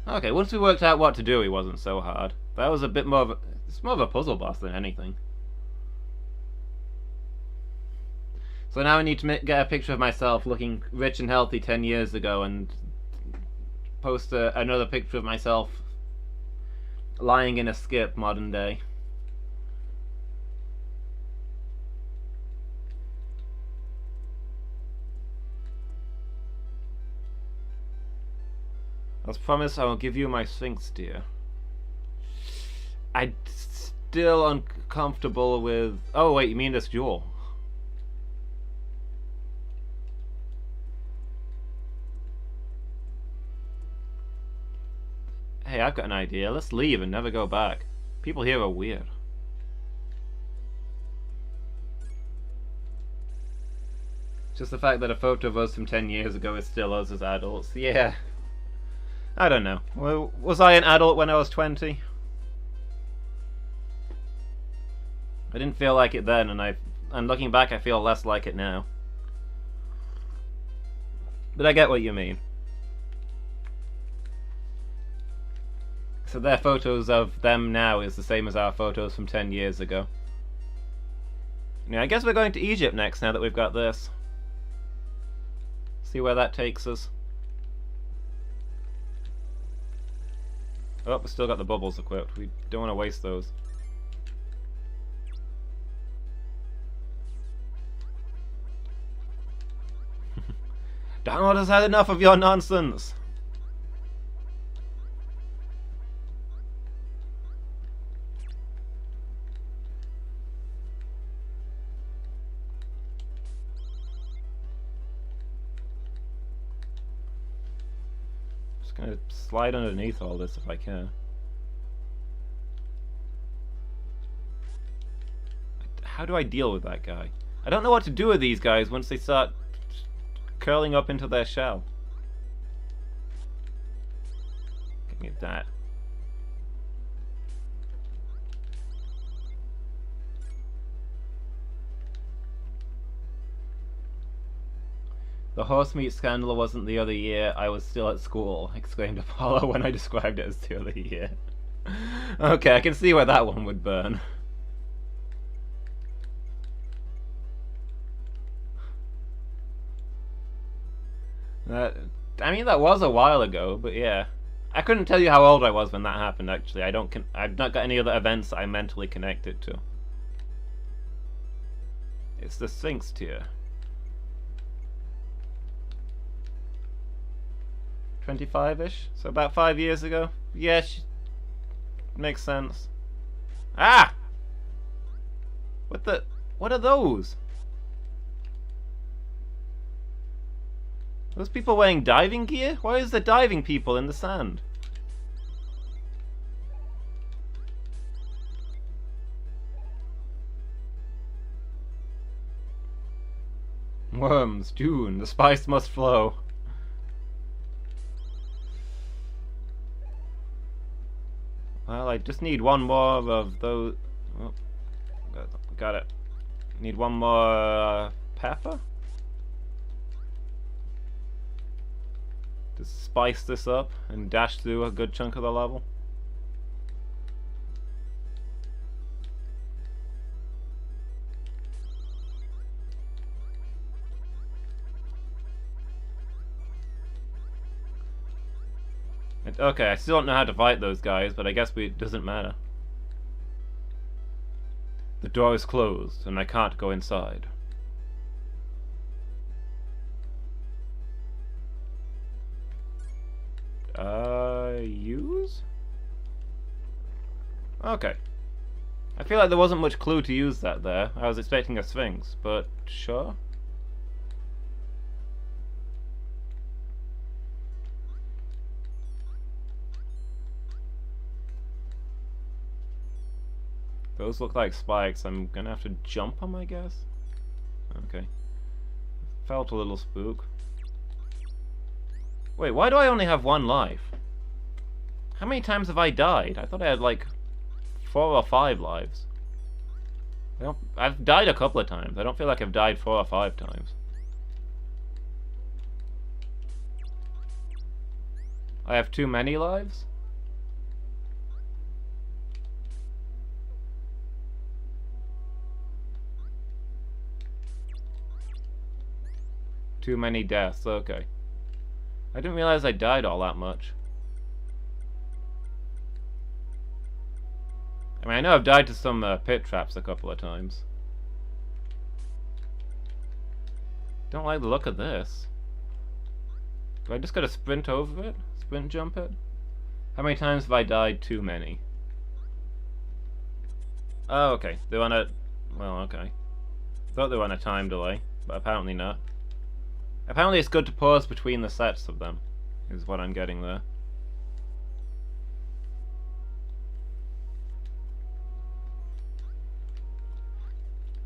Okay, once we worked out what to do, he wasn't so hard. That was a bit more of a, it's more of a puzzle boss than anything. So now I need to get a picture of myself looking rich and healthy 10 years ago and post another picture of myself lying in a skip modern day. As promised, I will give you my Sphinx, dear. I'm still uncomfortable with... Oh wait, you mean this jewel? Hey, I've got an idea. Let's leave and never go back. People here are weird. Just the fact that a photo of us from 10 years ago is still us as adults. Yeah. I don't know. Well, was I an adult when I was 20? I didn't feel like it then, and looking back, I feel less like it now. But I get what you mean. So their photos of them now is the same as our photos from 10 years ago. Yeah, I guess we're going to Egypt next now that we've got this. See where that takes us. Oh, we still got the bubbles equipped. We don't want to waste those. Donald has had enough of your nonsense! Just gonna slide underneath all this if I can. How do I deal with that guy? I don't know what to do with these guys once they start curling up into their shell. Get that. The horse meat scandal wasn't the other year. I was still at school, exclaimed Apollo when I described it as the other year. Okay, I can see where that one would burn. I mean, that was a while ago, but yeah. I couldn't tell you how old I was when that happened, actually. I've not got any other events that I mentally connect it to. It's the Sphinx tier. 25-ish? So about 5 years ago? Yeah, makes sense. Ah! What are those? Those people wearing diving gear? Why is there diving people in the sand? Worms, June, the spice must flow. Well, I just need one more of those. Oh, got it. Need one more pepper? To spice this up and dash through a good chunk of the level. Okay, I still don't know how to fight those guys, but I guess it doesn't matter. The door is closed, and I can't go inside. Use? Okay. I feel like there wasn't much clue to use that there. I was expecting a Sphinx, but sure. Those look like spikes. I'm gonna have to jump them, I guess? Okay. Felt a little spook. Wait, why do I only have one life? How many times have I died? I thought I had like 4 or 5 lives. I've died a couple of times. I don't feel like I've died 4 or 5 times. I have too many lives? Too many deaths, okay. I didn't realize I died all that much. I mean, I know I've died to some pit traps a couple of times. Don't like the look of this. Do I just gotta sprint over it? Sprint jump it? How many times have I died? Too many. Oh, okay. They're on a... Well, okay. Thought they were on a time delay, but apparently not. Apparently it's good to pause between the sets of them, is what I'm getting there.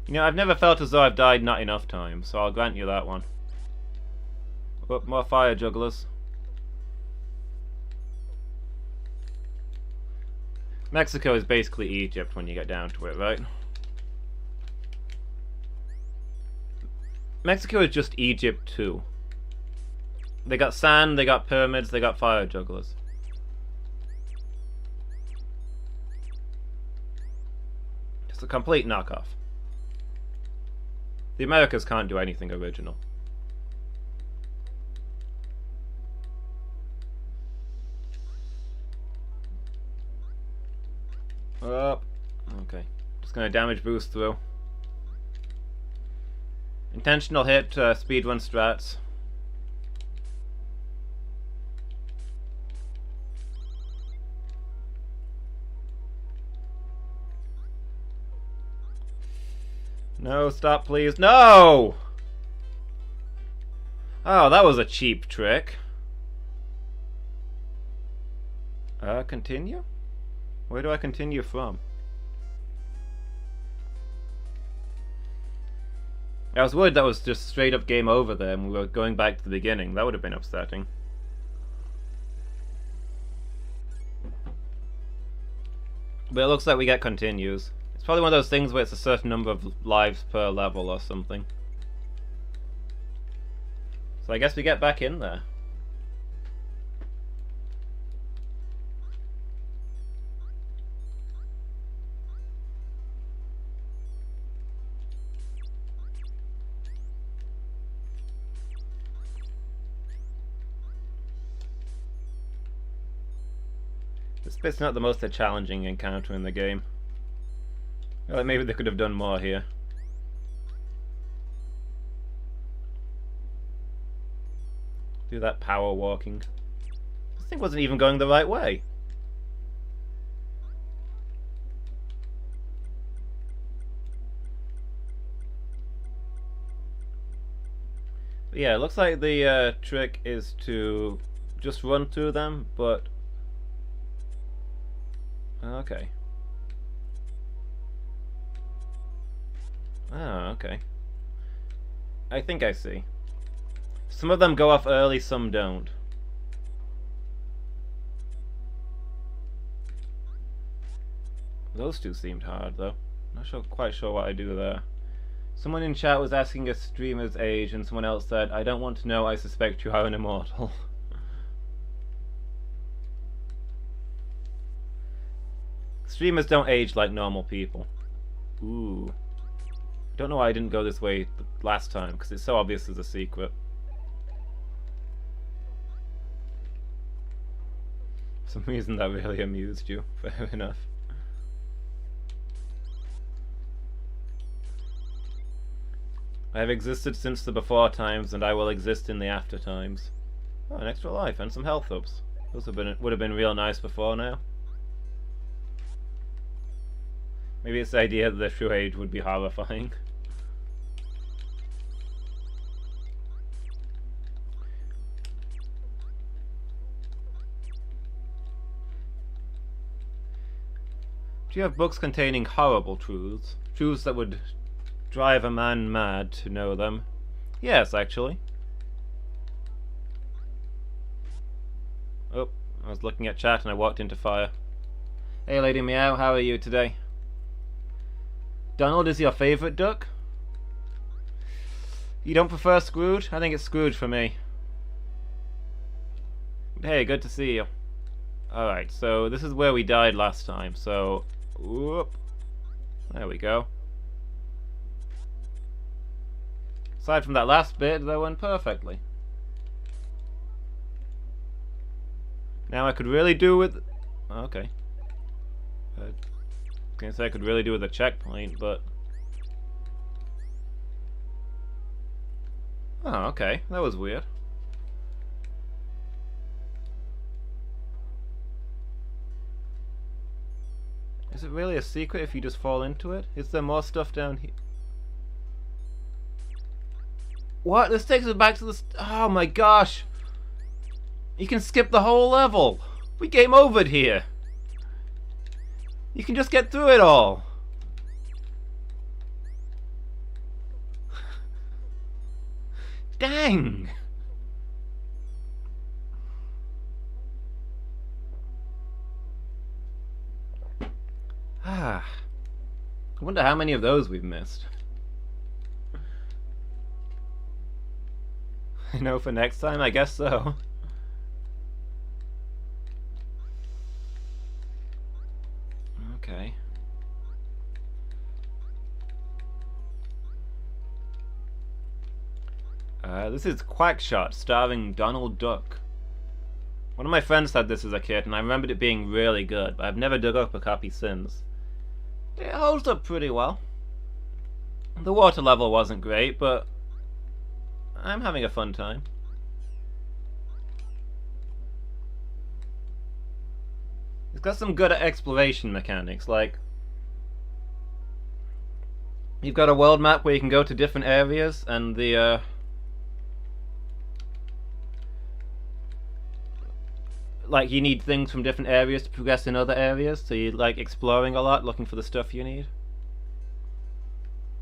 You know, I've never felt as though I've died not enough times, so I'll grant you that one. Oh, more fire jugglers. Mexico is basically Egypt when you get down to it, right? Mexico is just Egypt too. They got sand, they got pyramids, they got fire jugglers. Just a complete knockoff. The Americas can't do anything original. Oh, okay. Just gonna damage boost through. Intentional hit, speedrun strats. No, stop please. No! Oh, that was a cheap trick. Continue? Where do I continue from? I was worried that was just straight up game over there and we were going back to the beginning. That would have been upsetting. But it looks like we get continues. It's probably one of those things where it's a certain number of lives per level or something. So I guess we get back in there. This bit's not the most challenging encounter in the game. Well, maybe they could have done more here. Do that power walking. This thing wasn't even going the right way. But yeah, it looks like the trick is to just run through them, but... Okay. Oh, okay. I think I see. Some of them go off early, some don't. Those two seemed hard, though. Not quite sure what I do there. Someone in chat was asking a streamer's age, and someone else said, "I don't want to know, I suspect you are an immortal." Streamers don't age like normal people. Ooh. Don't know why I didn't go this way last time, because it's so obvious there's a secret. For some reason that really amused you. Fair enough. I have existed since the before times, and I will exist in the after times. Oh, an extra life and some health ups. Those would have been real nice before now. Maybe it's the idea that the true age would be horrifying. Do you have books containing horrible truths? Truths that would drive a man mad to know them? Yes, actually. Oh, I was looking at chat and I walked into fire. Hey Lady Meow, how are you today? Donald is your favourite duck? You don't prefer Scrooge? I think it's Scrooge for me. Hey, good to see you. Alright, so this is where we died last time, so... Whoop. There we go. Aside from that last bit, that went perfectly. Now I could really do with... Okay. I was gonna say I could really do with a checkpoint, but... Oh, okay. That was weird. Is it really a secret if you just fall into it? Is there more stuff down here? What? This takes us back to the... Oh my gosh! You can skip the whole level! We game overed here! You can just get through it all! Dang! Ah. I wonder how many of those we've missed. I know for next time, I guess so. Okay. This is QuackShot, starring Donald Duck. One of my friends had this as a kid, and I remembered it being really good, but I've never dug up a copy since. It holds up pretty well. The water level wasn't great, but I'm having a fun time. It's got some good exploration mechanics, like you've got a world map where you can go to different areas, and the like you need things from different areas to progress in other areas, so you're like exploring a lot, looking for the stuff you need.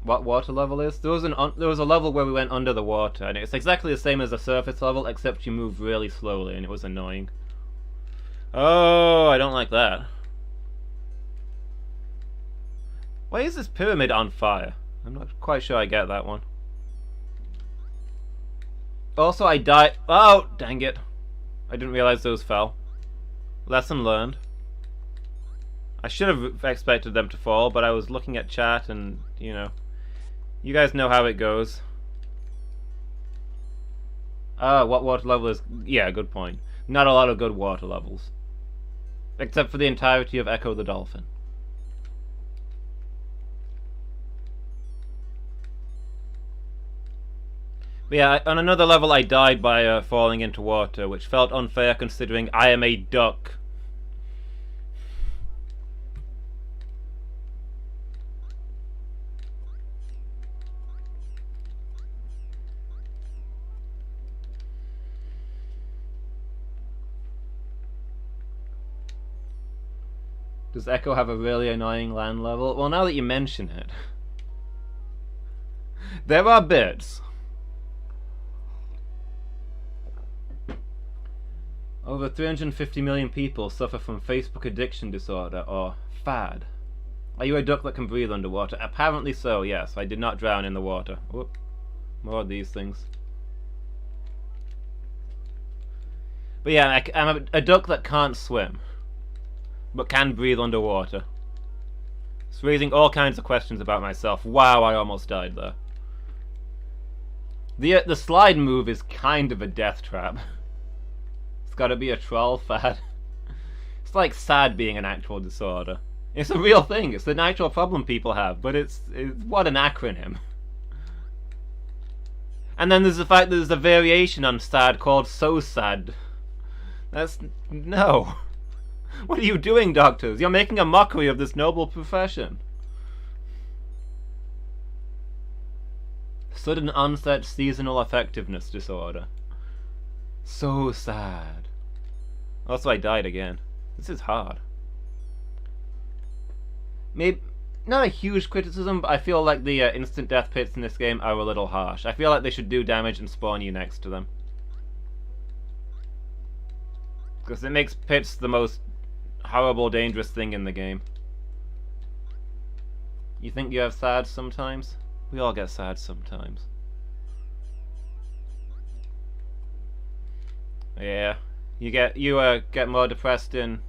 What water level is? There was a level where we went under the water, and it's exactly the same as a surface level, except you move really slowly, and it was annoying. Oh, I don't like that. Why is this pyramid on fire? I'm not quite sure I get that one. Also, I died. Oh, dang it. I didn't realize those fell. Lesson learned. I should have expected them to fall, but I was looking at chat and, you know, you guys know how it goes. What water level is... Yeah, good point. Not a lot of good water levels. Except for the entirety of Echo the Dolphin. But yeah, on another level I died by falling into water, which felt unfair considering I am a duck. Does Echo have a really annoying land level? Well, now that you mention it, there are bits. Over 350 million people suffer from Facebook addiction disorder, or FAD. Are you a duck that can breathe underwater? Apparently so, yes. I did not drown in the water. Whoop. More of these things. But yeah, I'm a duck that can't swim, but can breathe underwater. It's raising all kinds of questions about myself. Wow, I almost died there. The slide move is kind of a death trap. It's gotta be a troll fad. It's like sad being an actual disorder. It's a real thing. It's an actual problem people have, but it's what an acronym. And then there's the fact that there's a variation on sad called so sad. That's... no. What are you doing, doctors? You're making a mockery of this noble profession. Sudden onset seasonal effectiveness disorder. So sad. Also, I died again. This is hard. Maybe not a huge criticism, but I feel like the instant death pits in this game are a little harsh. I feel like they should do damage and spawn you next to them. Because it makes pits the most horrible, dangerous thing in the game. You think you have sad sometimes? We all get sad sometimes. Yeah, you get more depressed in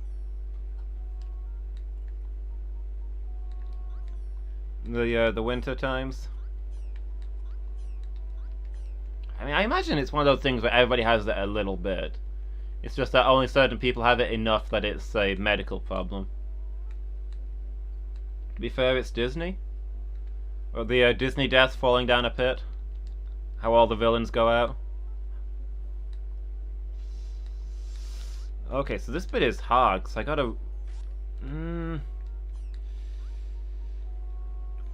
the winter times. I mean, I imagine it's one of those things where everybody has it a little bit. It's just that only certain people have it enough that it's a medical problem. To be fair, it's Disney. Or the Disney death falling down a pit. How all the villains go out. Okay, so this bit is hard, because I gotta...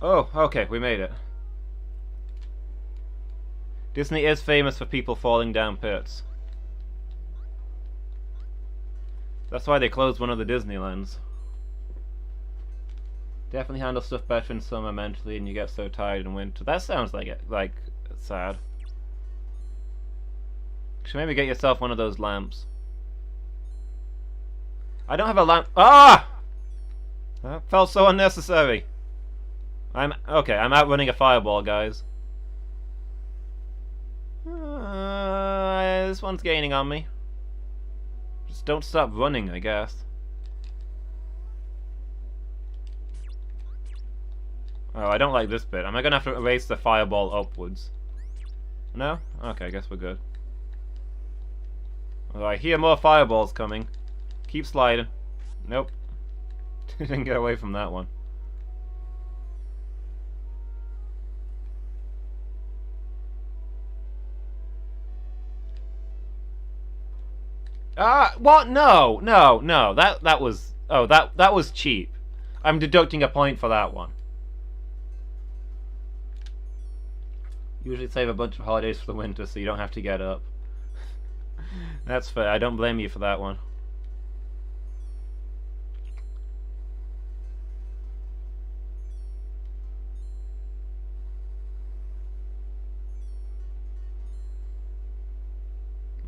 Oh, okay, we made it. Disney is famous for people falling down pits. That's why they closed one of the Disneylands. Definitely handle stuff better in summer mentally, and you get so tired in winter. That sounds like it, like sad. You should maybe get yourself one of those lamps. I don't have a lamp. Ah! That felt so unnecessary. I'm outrunning a fireball, guys. This one's gaining on me. Just don't stop running, I guess. Oh, I don't like this bit. Am I gonna have to erase the fireball upwards? No? Okay, I guess we're good. Although I hear more fireballs coming. Keep sliding. Nope. Didn't get away from that one. Ah, what? No, no, no. That was... Oh, that was cheap. I'm deducting a point for that one. Usually save a bunch of holidays for the winter so you don't have to get up. That's fair. I don't blame you for that one.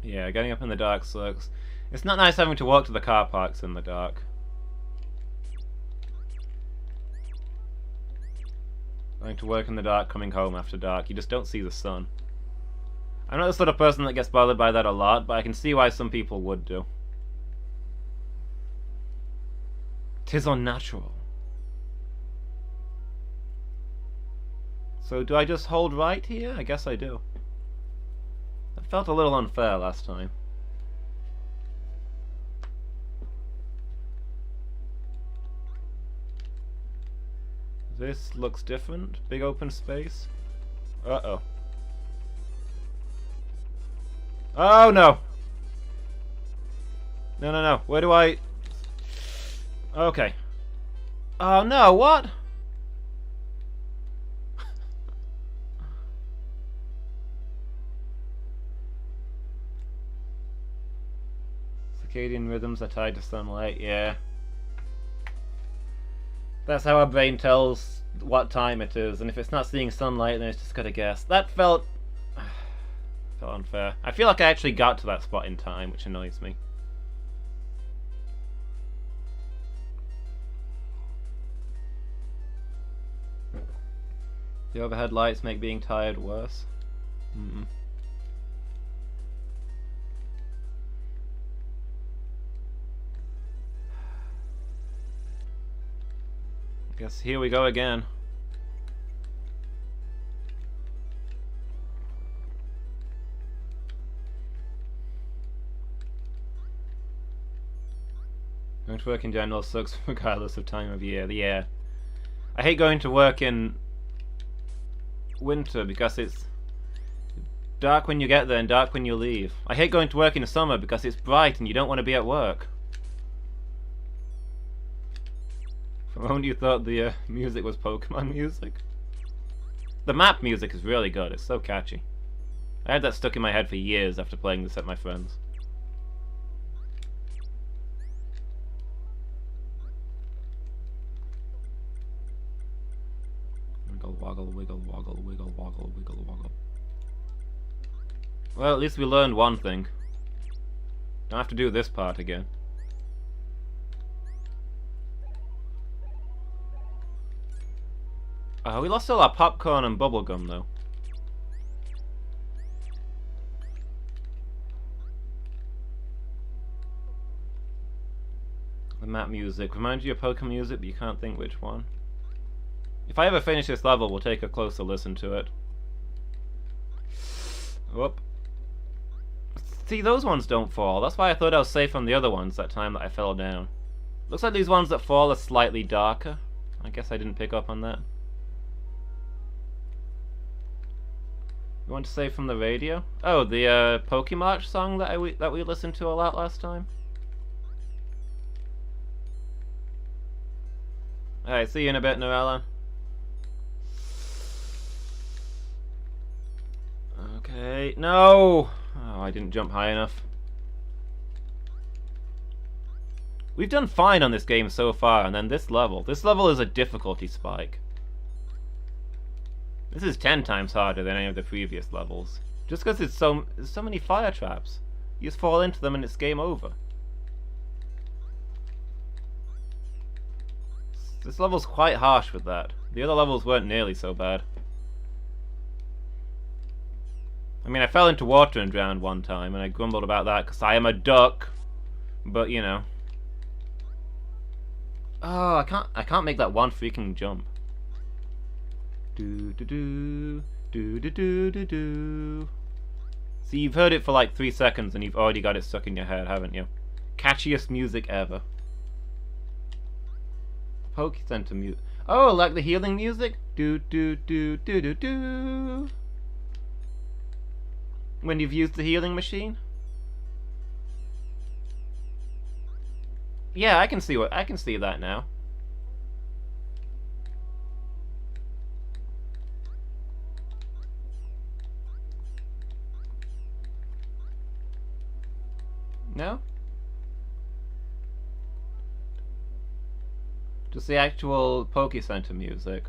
Yeah, getting up in the dark sucks. It's not nice having to walk to the car parks in the dark. to work in the dark, coming home after dark. You just don't see the sun. I'm not the sort of person that gets bothered by that a lot, but I can see why some people would do. 'Tis unnatural. So do I just hold right here? I guess I do. That felt a little unfair last time. This looks different. Big open space. Uh-oh. Oh no! No, no, no. Where do I... Okay. Oh no, what? Circadian rhythms are tied to sunlight, yeah. That's how our brain tells what time it is, and if it's not seeing sunlight, then it's just gotta guess. That felt unfair. I feel like I actually got to that spot in time, which annoys me. The overhead lights make being tired worse. Guess here we go again. Going to work in general sucks regardless of time of year. Yeah. I hate going to work in winter because it's dark when you get there and dark when you leave. I hate going to work in the summer because it's bright and you don't want to be at work. For a moment you thought the music was Pokemon music. The map music is really good, it's so catchy. I had that stuck in my head for years after playing this at my friends. Wiggle woggle, wiggle woggle, wiggle woggle, wiggle woggle. Well, at least we learned one thing. Don't have to do this part again. We lost all our popcorn and bubblegum though. The map music reminds you of Pokemon music, but you can't think which one. If I ever finish this level, we'll take a closer listen to it. Whoop. See, those ones don't fall. That's why I thought I was safe on the other ones that time that I fell down. Looks like these ones that fall are slightly darker. I guess I didn't pick up on that. You want to say from the radio? Oh, the Pokemarch song that we listened to a lot last time. Alright, see you in a bit, Norella. Okay, no! Oh, I didn't jump high enough. We've done fine on this game so far, and then this level. This level is a difficulty spike. This is 10 times harder than any of the previous levels. Just because there's so many fire traps. You just fall into them and it's game over. This level's quite harsh with that. The other levels weren't nearly so bad. I mean, I fell into water and drowned one time, and I grumbled about that because I am a duck. But, you know. Oh, I can't make that one freaking jump. Do do do do do do do do. See, you've heard it for like 3 seconds and you've already got it stuck in your head, haven't you? Catchiest music ever. Poke Center music. Oh, like the healing music? Do do do do do do. When you've used the healing machine? Yeah, I can see that now. No? Just the actual Poke Center music.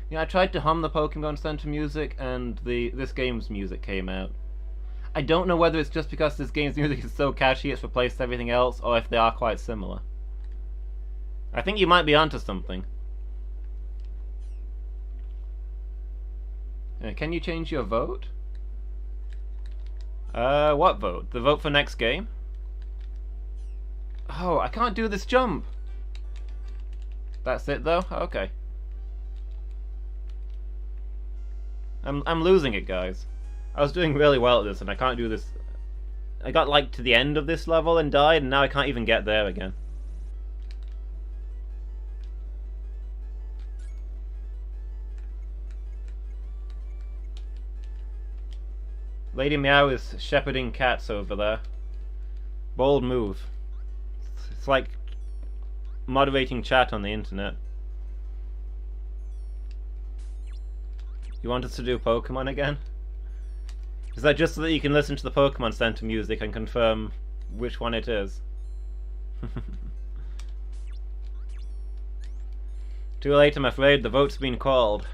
Yeah, I tried to hum the Pokemon Center music and this game's music came out. I don't know whether it's just because this game's music is so catchy it's replaced everything else, or if they are quite similar. I think you might be onto something. Can you change your vote? What vote? The vote for next game? Oh, I can't do this jump! That's it though? Okay. I'm losing it, guys. I was doing really well at this and I can't do this. I got like to the end of this level and died, and now I can't even get there again. Lady Meow is shepherding cats over there. Bold move. It's like moderating chat on the internet. You want us to do Pokemon again? Is that just so that you can listen to the Pokemon Center music and confirm which one it is? Too late, I'm afraid. The vote's been called.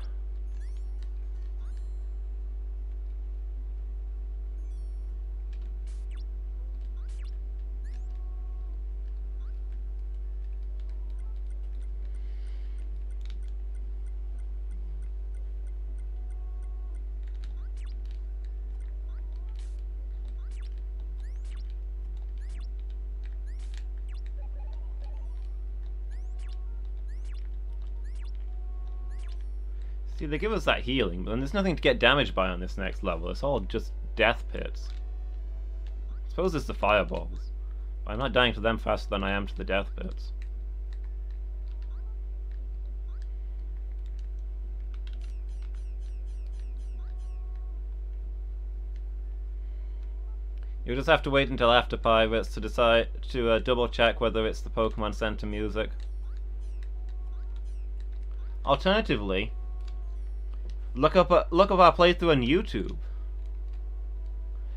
See, they give us that healing, but then there's nothing to get damaged by on this next level. It's all just death pits. I suppose it's the fireballs. But I'm not dying to them faster than I am to the death pits. You'll just have to wait until after Pirates to decide to double check whether it's the Pokemon Center music. Alternatively, look up our playthrough on YouTube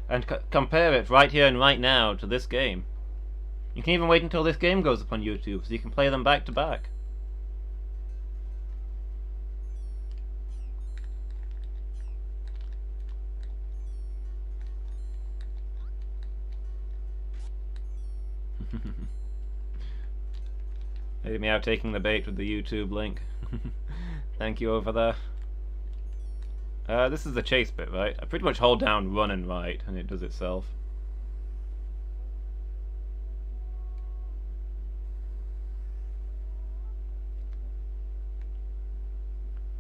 and compare it right here and right now to this game. You can even wait until this game goes up on YouTube so you can play them back to back. Lady Meow taking the bait with the YouTube link. Thank you over there. This is the chase bit, right? I pretty much hold down run and right, and it does itself.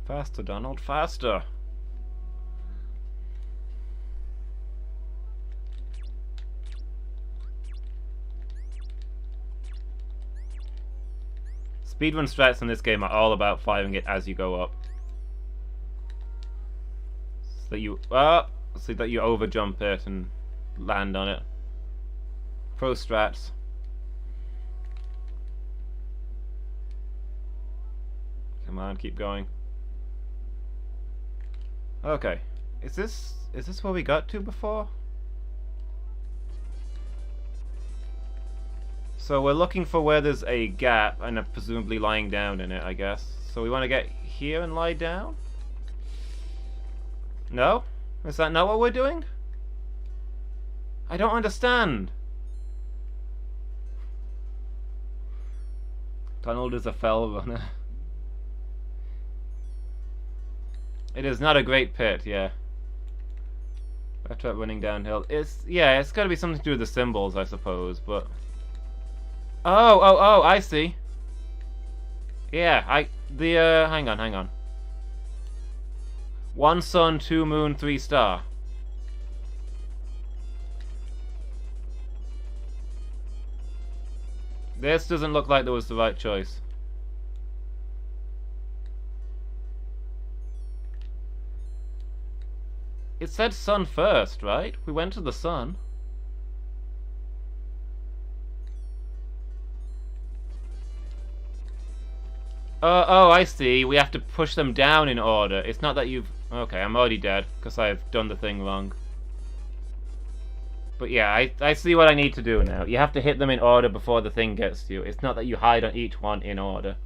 Faster, Donald, faster! Speedrun strats in this game are all about firing it as you go up. So that you overjump it and land on it. Pro strats. Come on, keep going. Okay. Is this where we got to before? So we're looking for where there's a gap and presumably lying down in it, I guess. So we want to get here and lie down? No? Is that not what we're doing? I don't understand. Donald is a fell runner. It is not a great pit, yeah. Better at running downhill. It's gotta be something to do with the symbols, I suppose, but... Oh, I see. Yeah, hang on. 1 sun, 2 moon, 3 star. This doesn't look like there was the right choice. It said sun first, right? We went to the sun. Oh, I see. We have to push them down in order. It's not that you've... Okay, I'm already dead, because I've done the thing wrong. But yeah, I see what I need to do now. You have to hit them in order before the thing gets to you. It's not that you hide on each one in order.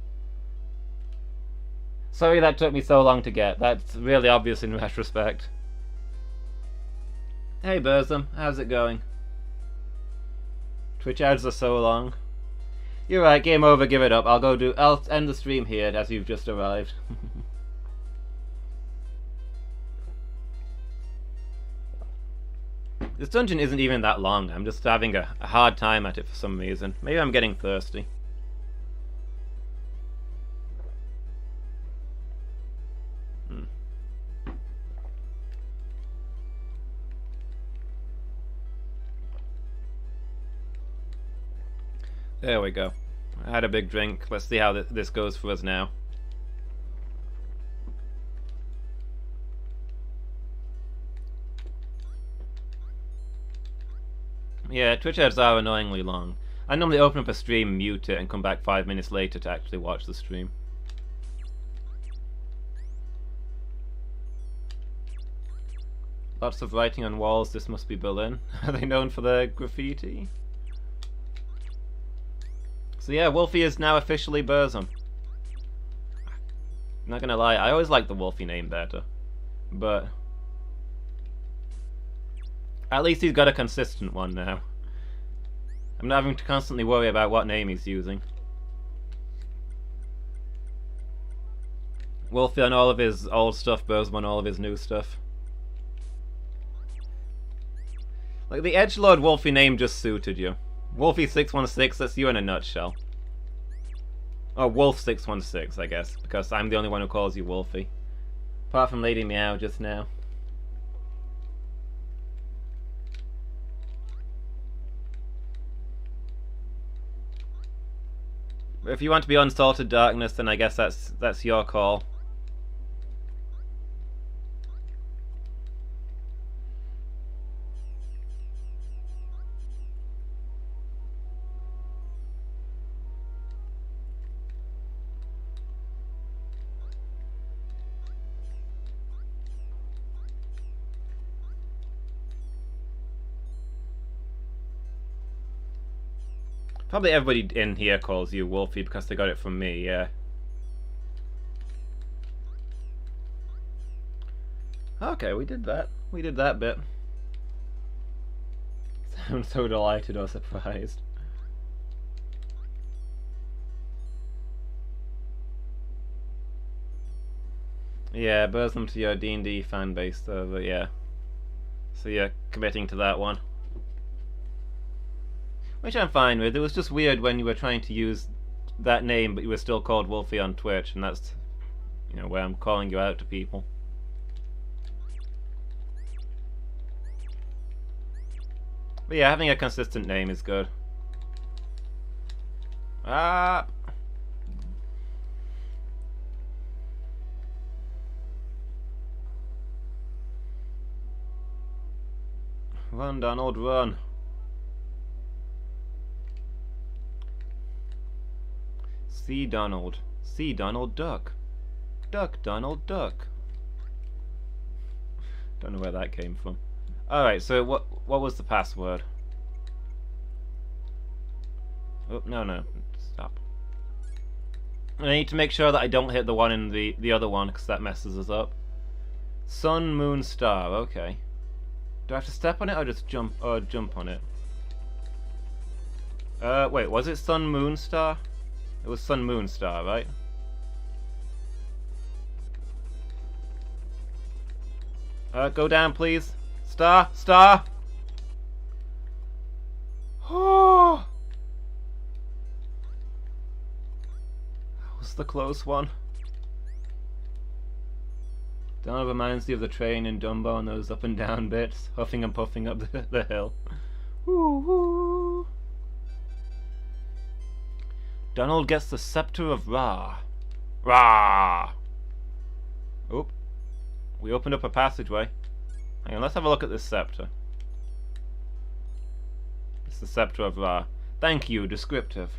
Sorry that took me so long to get. That's really obvious in retrospect. Hey Burzum, how's it going? Twitch ads are so long. You're right, game over, give it up. I'll end the stream here as you've just arrived. This dungeon isn't even that long. I'm just having a hard time at it for some reason. Maybe I'm getting thirsty. There we go. I had a big drink. Let's see how this goes for us now. Yeah, Twitch ads are annoyingly long. I normally open up a stream, mute it, and come back 5 minutes later to actually watch the stream. Lots of writing on walls. This must be Berlin. Are they known for their graffiti? So yeah, Wolfie is now officially Burzum. Not gonna lie, I always liked the Wolfie name better. But at least he's got a consistent one now. I'm not having to constantly worry about what name he's using. Wolfie on all of his old stuff, Burzum on all of his new stuff. Like, the edgelord Wolfie name just suited you. Wolfie616, that's you in a nutshell. Oh, Wolf616, I guess, because I'm the only one who calls you Wolfie. Apart from Lady Meow just now. If you want to be Unsalted Darkness, then I guess that's your call. Probably everybody in here calls you Wolfie because they got it from me, yeah. Okay, we did that. We did that bit. I'm so delighted or surprised. Yeah, Burzum to your D&D fanbase server, yeah. So you're committing to that one. Which I'm fine with. It was just weird when you were trying to use that name, but you were still called Wolfie on Twitch, and that's, you know, where I'm calling you out to people. But yeah, having a consistent name is good. Ah! Run, Donald, run. See Donald. See Donald Duck. Duck, Donald, Duck. Don't know where that came from. Alright, so what was the password? Oh, no. Stop. I need to make sure that I don't hit the one in the other one, because that messes us up. Sun, moon, star. Okay. Do I have to step on it or just jump on it? Wait, was it sun, moon, star? It was sun, moon, star, right? Go down, please. Star! Star! Oh! That was the close one. Donald reminds you of the train in Dumbo and those up and down bits, huffing and puffing up the hill. Woo-hoo! Donald gets the Scepter of Ra. Ra! Oop. We opened up a passageway. Hang on, let's have a look at this scepter. It's the Scepter of Ra. Thank you, descriptive.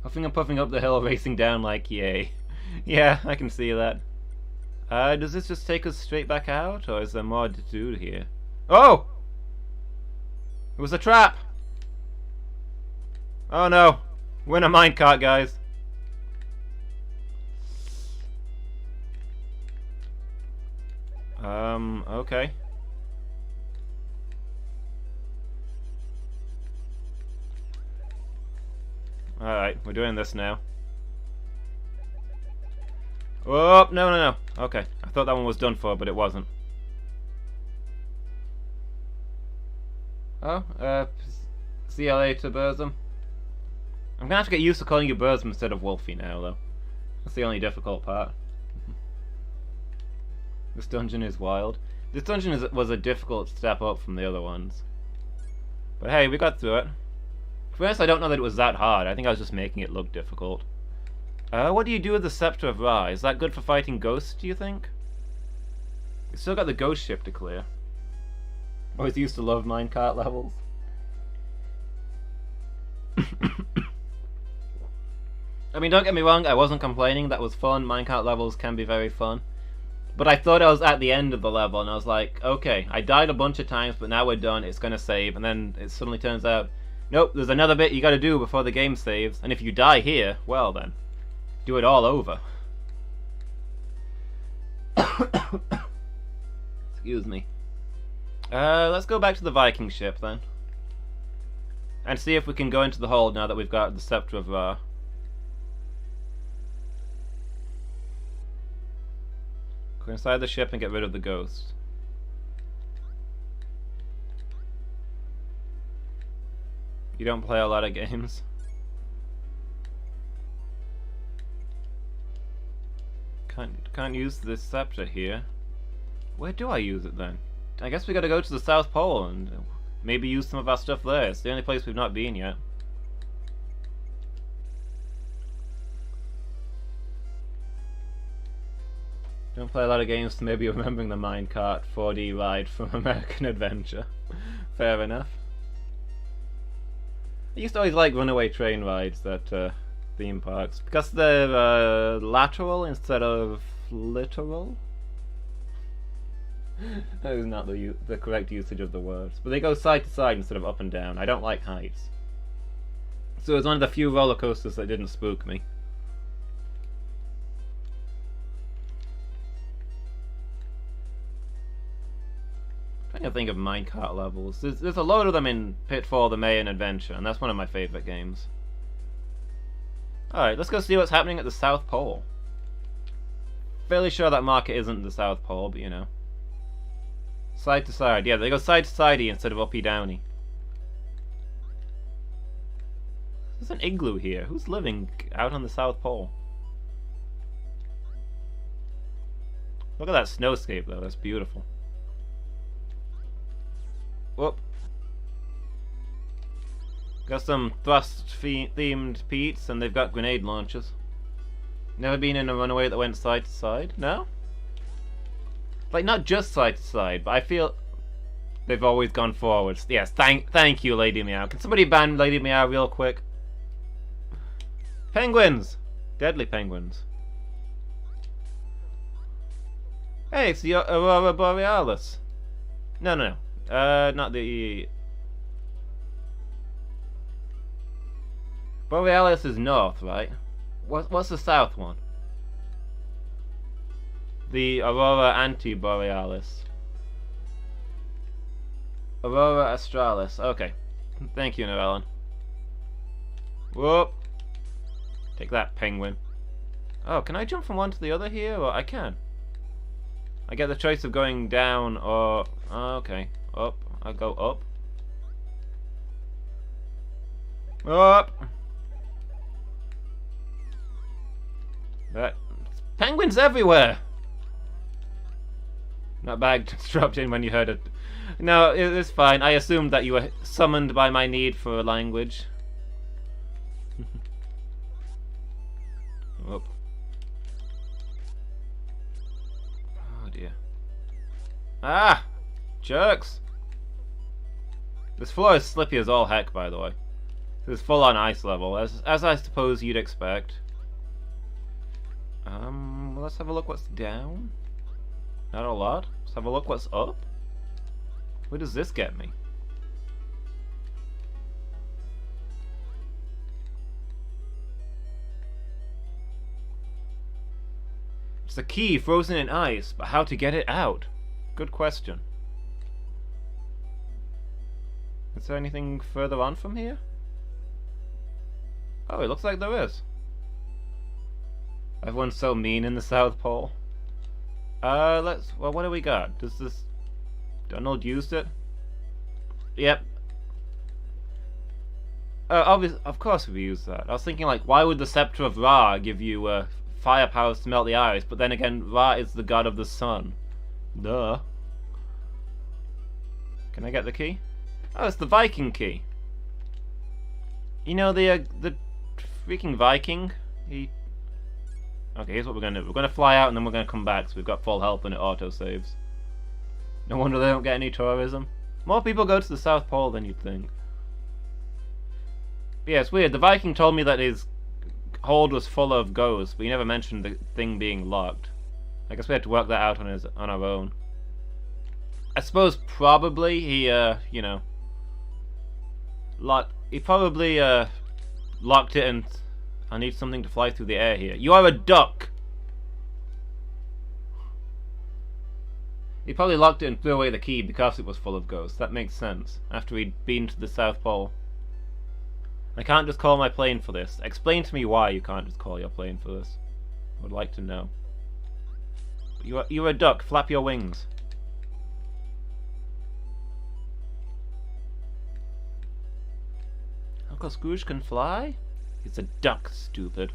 Huffing and puffing up the hill, racing down like yay. Yeah, I can see that. Does this just take us straight back out, or is there more to do here? Oh! It was a trap! Oh no! We're in a minecart, guys. Okay. Alright, we're doing this now. Oh, no. Okay, I thought that one was done for, but it wasn't. Oh, see you later, Burzum. I'm gonna have to get used to calling you Burzum instead of Wolfie now, though. That's the only difficult part. This dungeon is wild. This dungeon was a difficult step up from the other ones. But hey, we got through it. To be honest, I don't know that it was that hard. I think I was just making it look difficult. What do you do with the Scepter of Ra? Is that good for fighting ghosts, do you think? We still got the ghost ship to clear. Always used to love minecart levels. I mean, don't get me wrong, I wasn't complaining. That was fun. Minecart levels can be very fun. But I thought I was at the end of the level, and I was like, okay, I died a bunch of times, but now we're done, it's gonna save. And then it suddenly turns out, nope, there's another bit you gotta do before the game saves. And if you die here, well then, do it all over. Excuse me. Let's go back to the Viking ship then. And see if we can go into the hold now that we've got the Scepter of Ra. Go inside the ship and get rid of the ghost. You don't play a lot of games. Can't use this scepter here. Where do I use it then? I guess we gotta go to the South Pole and maybe use some of our stuff there. It's the only place we've not been yet. Don't play a lot of games to maybe remembering the minecart 4D ride from American Adventure. Fair enough. I used to always like runaway train rides at theme parks because they're lateral instead of literal. That is not the correct usage of the words, but they go side to side instead of up and down. I don't like heights, so it's one of the few roller coasters that didn't spook me. I'm trying to think of minecart levels. There's a load of them in Pitfall: The Mayan Adventure, and that's one of my favorite games. Alright, let's go see what's happening at the South Pole. Fairly sure that market isn't the South Pole, but you know. Side to side. Yeah, they go side to sidey instead of uppy downy. There's an igloo here. Who's living out on the South Pole? Look at that snowscape though, that's beautiful. Whoop. Got some thrust-themed Pete's, and they've got grenade launchers. Never been in a runaway that went side to side? No? Like, not just side to side, but I feel they've always gone forwards. Yes, thank you, Lady Meow. Can somebody ban Lady Meow real quick? Penguins! Deadly penguins. Hey, it's the Aurora Borealis. No. Not the... Borealis is north, right? What's the south one? The Aurora Anti-Borealis. Aurora Australis. Okay. Thank you, Noellen. Whoop. Take that, penguin. Oh, can I jump from one to the other here? Or I can. I get the choice of going down or... Oh, okay. Up. I go up. Up! Penguins everywhere! Not bad disrupting when you heard it. No, it's fine. I assumed that you were summoned by my need for a language. Whoop. Oh dear. Ah! Jerks! This floor is slippy as all heck, by the way. This is full on ice level, as I suppose you'd expect. Let's have a look what's down. Not a lot. Let's have a look what's up. Where does this get me? It's a key frozen in ice, but how to get it out? Good question. Is there anything further on from here? Oh, it looks like there is. Everyone's so mean in the South Pole. Well, what do we got? Does this... Donald used it? Yep. Of course we used that. I was thinking, like, why would the Scepter of Ra give you, fire powers to melt the ice, but then again, Ra is the god of the sun. Duh. Can I get the key? Oh, it's the Viking key. You know, the freaking Viking? Okay, here's what we're gonna do. We're gonna fly out and then we're gonna come back, so we've got full health and it auto-saves. No wonder they don't get any tourism. More people go to the South Pole than you'd think. But yeah, it's weird. The Viking told me that his hold was full of ghosts, but he never mentioned the thing being locked. I guess we had to work that out on our own. I suppose probably he, you know... He probably, locked it and... I need something to fly through the air here. You are a duck! He probably locked it and threw away the key because it was full of ghosts. That makes sense. After he'd been to the South Pole. I can't just call my plane for this. Explain to me why you can't just call your plane for this. I would like to know. You're a duck. Flap your wings. Uncle Scrooge can fly? He's a duck, stupid.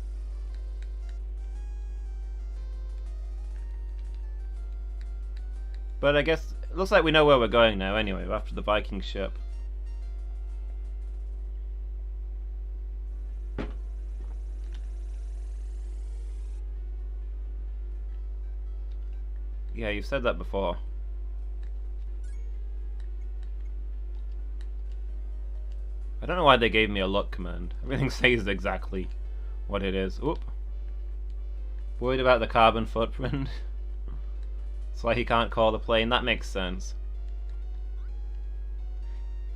But I guess it looks like we know where we're going now anyway. We're after the Viking ship. Yeah, you've said that before. I don't know why they gave me a look command. Everything says exactly what it is. Oop. Worried about the carbon footprint. That's why he can't call the plane. That makes sense.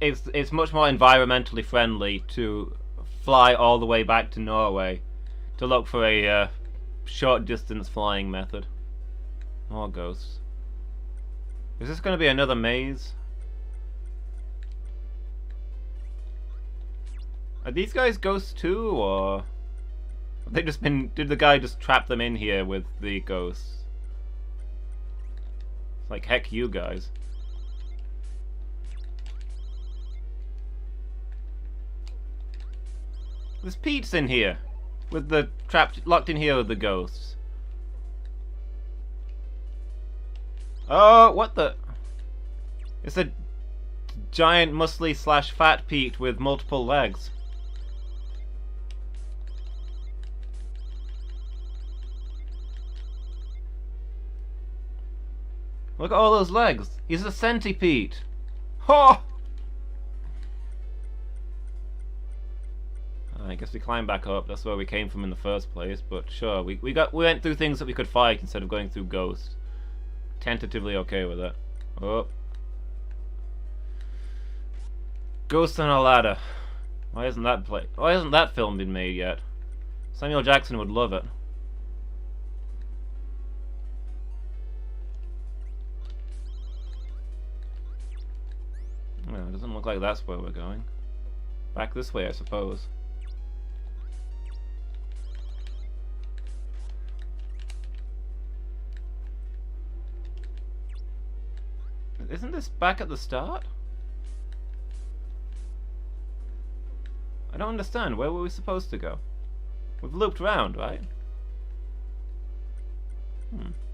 It's much more environmentally friendly to fly all the way back to Norway to look for a short distance flying method. More ghosts. Is this going to be another maze? Are these guys ghosts too, or have they just been? Did the guy just trap them in here with the ghosts? It's like, heck you guys. There's Pete's in here with the locked in here with the ghosts. Oh, what the? It's a giant muscly / fat Pete with multiple legs. Look at all those legs. He's a centipede. Ha! I guess we climb back up. That's where we came from in the first place. But sure, we went through things that we could fight instead of going through ghosts. Tentatively okay with it. Oh. Ghosts on a Ladder. Why hasn't that film been made yet? Samuel Jackson would love it. No, it doesn't look like that's where we're going. Back this way, I suppose. Isn't this back at the start? I don't understand. Where were we supposed to go? We've looped around, right?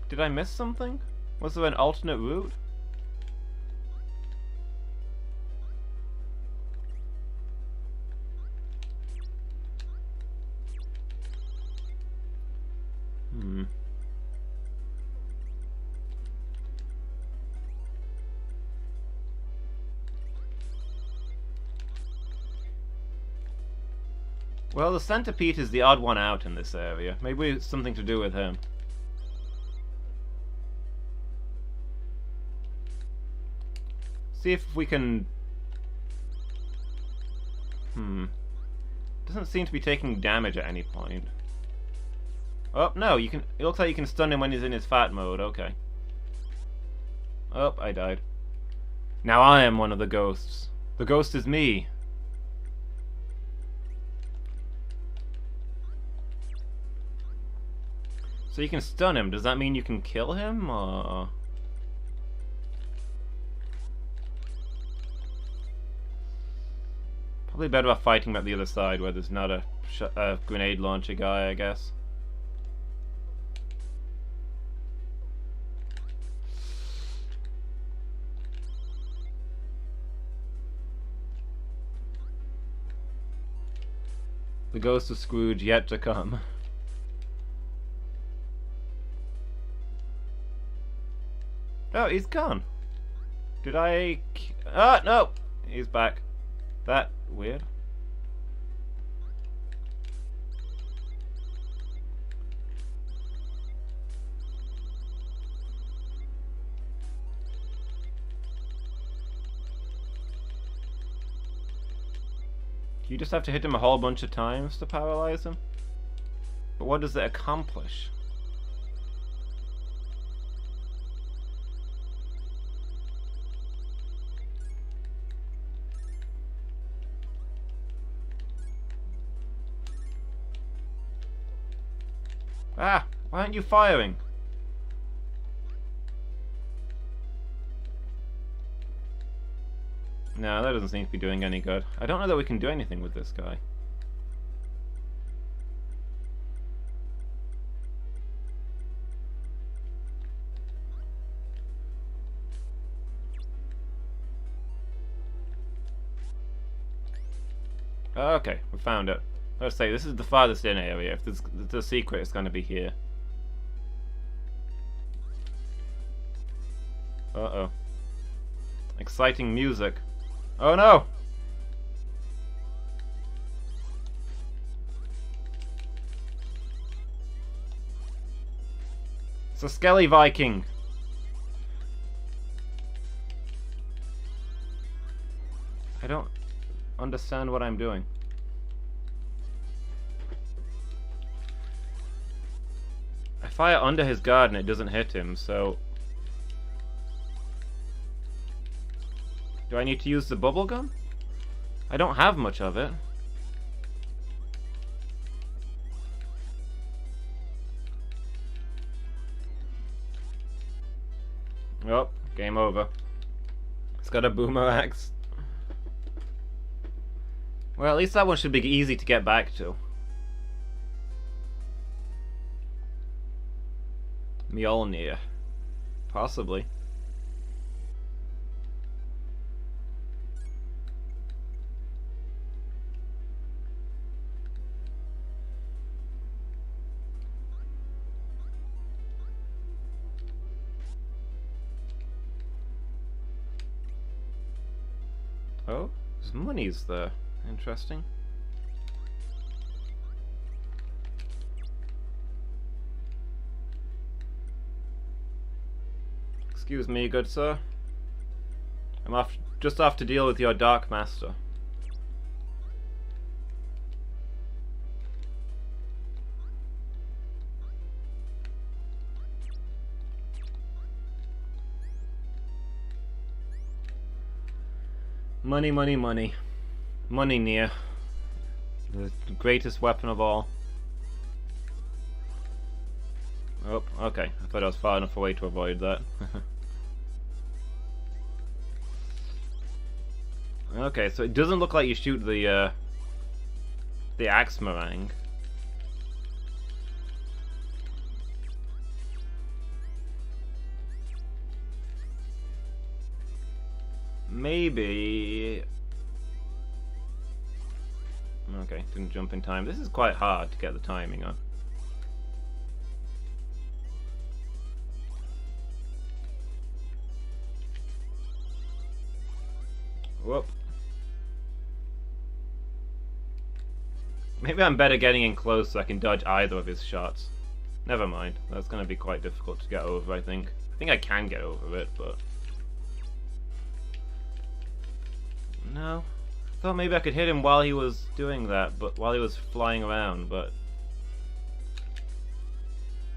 Did I miss something? Was there an alternate route? Well, the centipede is the odd one out in this area. Maybe it's something to do with him. See if we can... Doesn't seem to be taking damage at any point. Oh, no, you can... It looks like you can stun him when he's in his fat mode. Okay. Oh, I died. Now I am one of the ghosts. The ghost is me. So you can stun him. Does that mean you can kill him, or...? Probably better off fighting him at the other side, where there's not a grenade launcher guy, I guess. The ghost of Scrooge yet to come. Oh, he's gone. Did I... Ah, no! He's back. That weird. You just have to hit him a whole bunch of times to paralyze him? But what does it accomplish? Ah! Why aren't you firing? No, that doesn't seem to be doing any good. I don't know that we can do anything with this guy. Okay, we found it. Let's say this is the farthest in area. If there's a secret, it's going to be here. Uh-oh. Exciting music. Oh no! It's a Skelly Viking! I don't understand what I'm doing. I fire under his guard and it doesn't hit him, so... Do I need to use the bubble gun? I don't have much of it. Oh, game over. It's got a boomerang. Well, at least that one should be easy to get back to. Mjolnir. Possibly. Oh, there's monies there. Interesting. Excuse me, good sir. I'm just off to deal with your Dark Master. Money, money, money. Money near. The greatest weapon of all. Oh, okay. I thought I was far enough away to avoid that. Okay, so it doesn't look like you shoot the axe meringue. Maybe... Okay, didn't jump in time. This is quite hard to get the timing on. Whoop. Maybe I'm better getting in close so I can dodge either of his shots. Never mind. That's going to be quite difficult to get over, I think. I think I can get over it, but... No. I thought maybe I could hit him while he was doing that, but while he was flying around, but...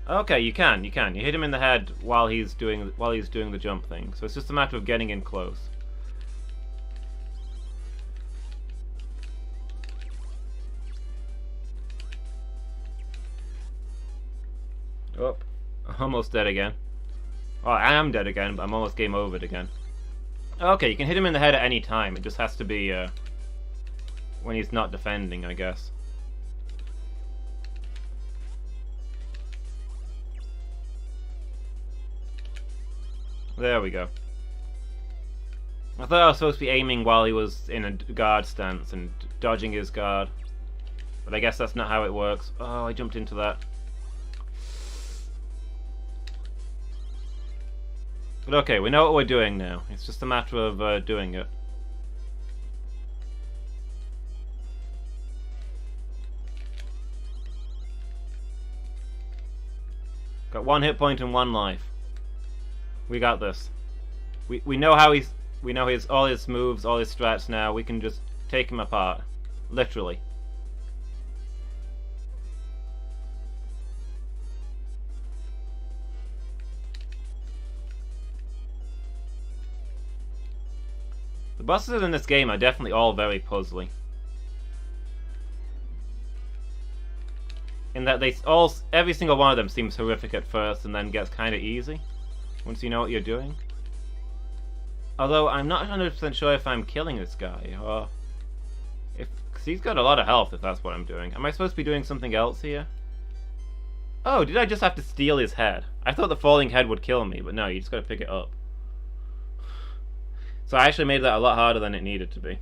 Okay, you can. You hit him in the head while he's doing the jump thing. So it's just a matter of getting in close. Oh, almost dead again. Oh, I am dead again, but I'm almost game overed again. Okay, you can hit him in the head at any time. It just has to be when he's not defending, I guess. There we go. I thought I was supposed to be aiming while he was in a guard stance and dodging his guard. But I guess that's not how it works. Oh, I jumped into that. But okay, we know what we're doing now. It's just a matter of doing it. Got 1 hit point and 1 life. We got this. We know how he's... We know all his moves, all his strats now. We can just take him apart. Literally. The bosses in this game are definitely all very puzzly. In that every single one of them seems horrific at first and then gets kind of easy once you know what you're doing. Although I'm not 100% sure if I'm killing this guy or cause he's got a lot of health if that's what I'm doing. Am I supposed to be doing something else here? Oh, did I just have to steal his head? I thought the falling head would kill me, but no, you just gotta pick it up. So I actually made that a lot harder than it needed to be.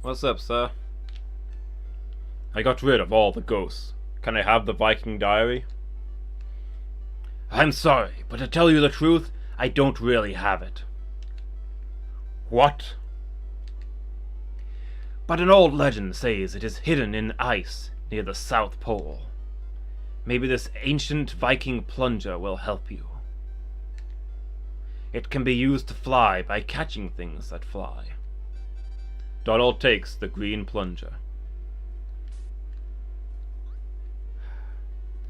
What's up, sir? I got rid of all the ghosts. Can I have the Viking diary? I'm sorry, but to tell you the truth, I don't really have it. What? But an old legend says it is hidden in ice near the South Pole. Maybe this ancient Viking plunger will help you. It can be used to fly by catching things that fly. Donald takes the green plunger.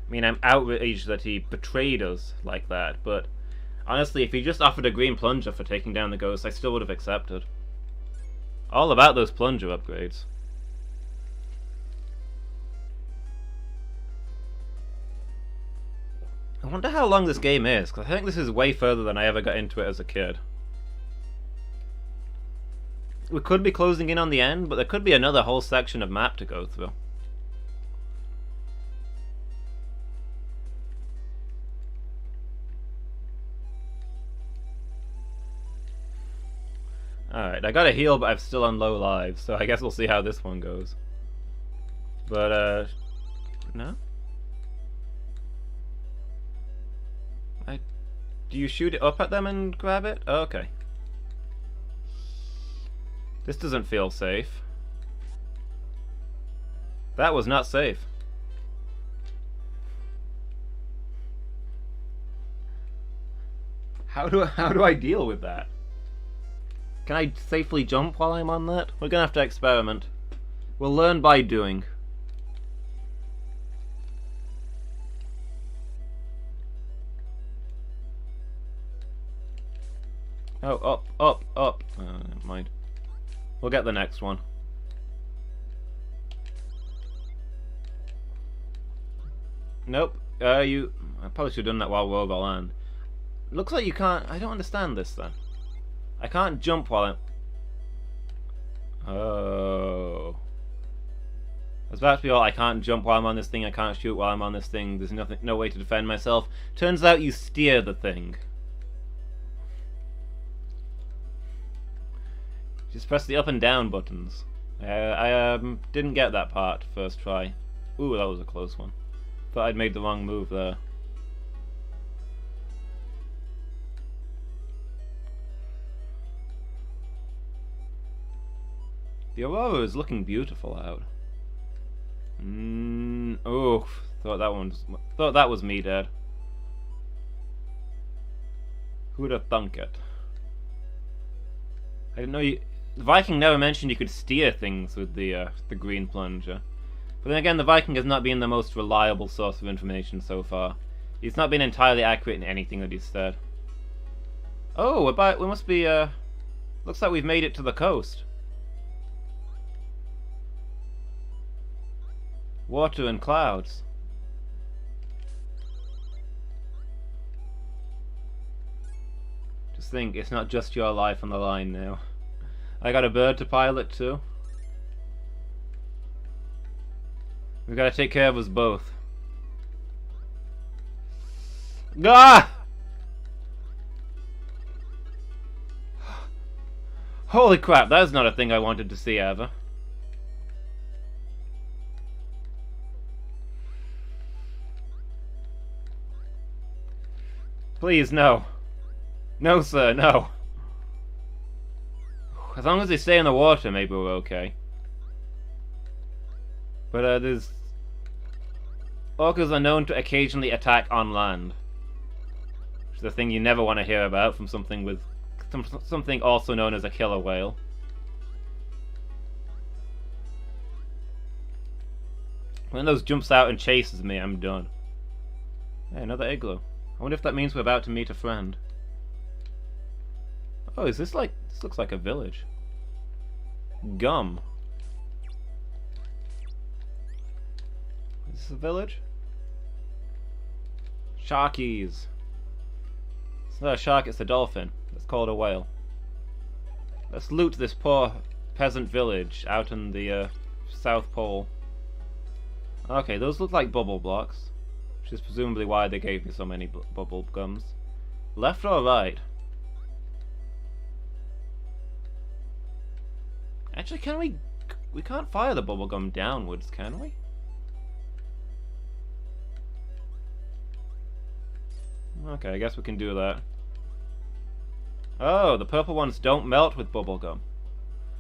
I mean, I'm outraged that he betrayed us like that, but honestly, if he just offered a green plunger for taking down the ghost, I still would have accepted. All about those plunger upgrades. I wonder how long this game is, because I think this is way further than I ever got into it as a kid. We could be closing in on the end, but there could be another whole section of map to go through. Alright, I got a heal, but I'm still on low lives, so I guess we'll see how this one goes. But, no? Do you shoot it up at them and grab it? Oh, okay. This doesn't feel safe. That was not safe. How do I deal with that? Can I safely jump while I'm on that? We're gonna have to experiment. We'll learn by doing. Oh, up, up, up. Never mind. We'll get the next one. Nope. I probably should have done that while we're over land. Looks like you can't... I don't understand this then. I can't jump while I'm... Oh. I was about to be all, I can't jump while I'm on this thing, I can't shoot while I'm on this thing, there's no way to defend myself. Turns out you steer the thing. Just press the up and down buttons. I didn't get that part first try. Ooh, that was a close one. Thought I'd made the wrong move there. The aurora is looking beautiful out. Oh, thought that was me dead. Who'd have thunk it? I didn't know you. The Viking never mentioned you could steer things with the green plunger. But then again, the Viking has not been the most reliable source of information so far. He's not been entirely accurate in anything that he's said. Oh, we must be, looks like we've made it to the coast. Water and clouds. Just think, it's not just your life on the line now. I got a bird to pilot too. We gotta take care of us both. Ah! Holy crap, that's not a thing I wanted to see ever. Please, no. No, sir, no. As long as they stay in the water, maybe we're okay. But, there's... Orcas are known to occasionally attack on land. Which is a thing you never want to hear about from something with... something also known as a killer whale. When those jumps out and chases me, I'm done. Hey, another igloo. I wonder if that means we're about to meet a friend. Oh, is this like... this looks like a village. Gum. Is this a village? Sharkies. It's not a shark, it's a dolphin. It's called a whale. Let's loot this poor peasant village out in the South Pole. Okay, those look like bubble blocks, which is presumably why they gave me so many bubble gums. Left or right? Actually, can we... we can't fire the bubblegum downwards, can we? Okay, I guess we can do that. Oh, the purple ones don't melt with bubblegum.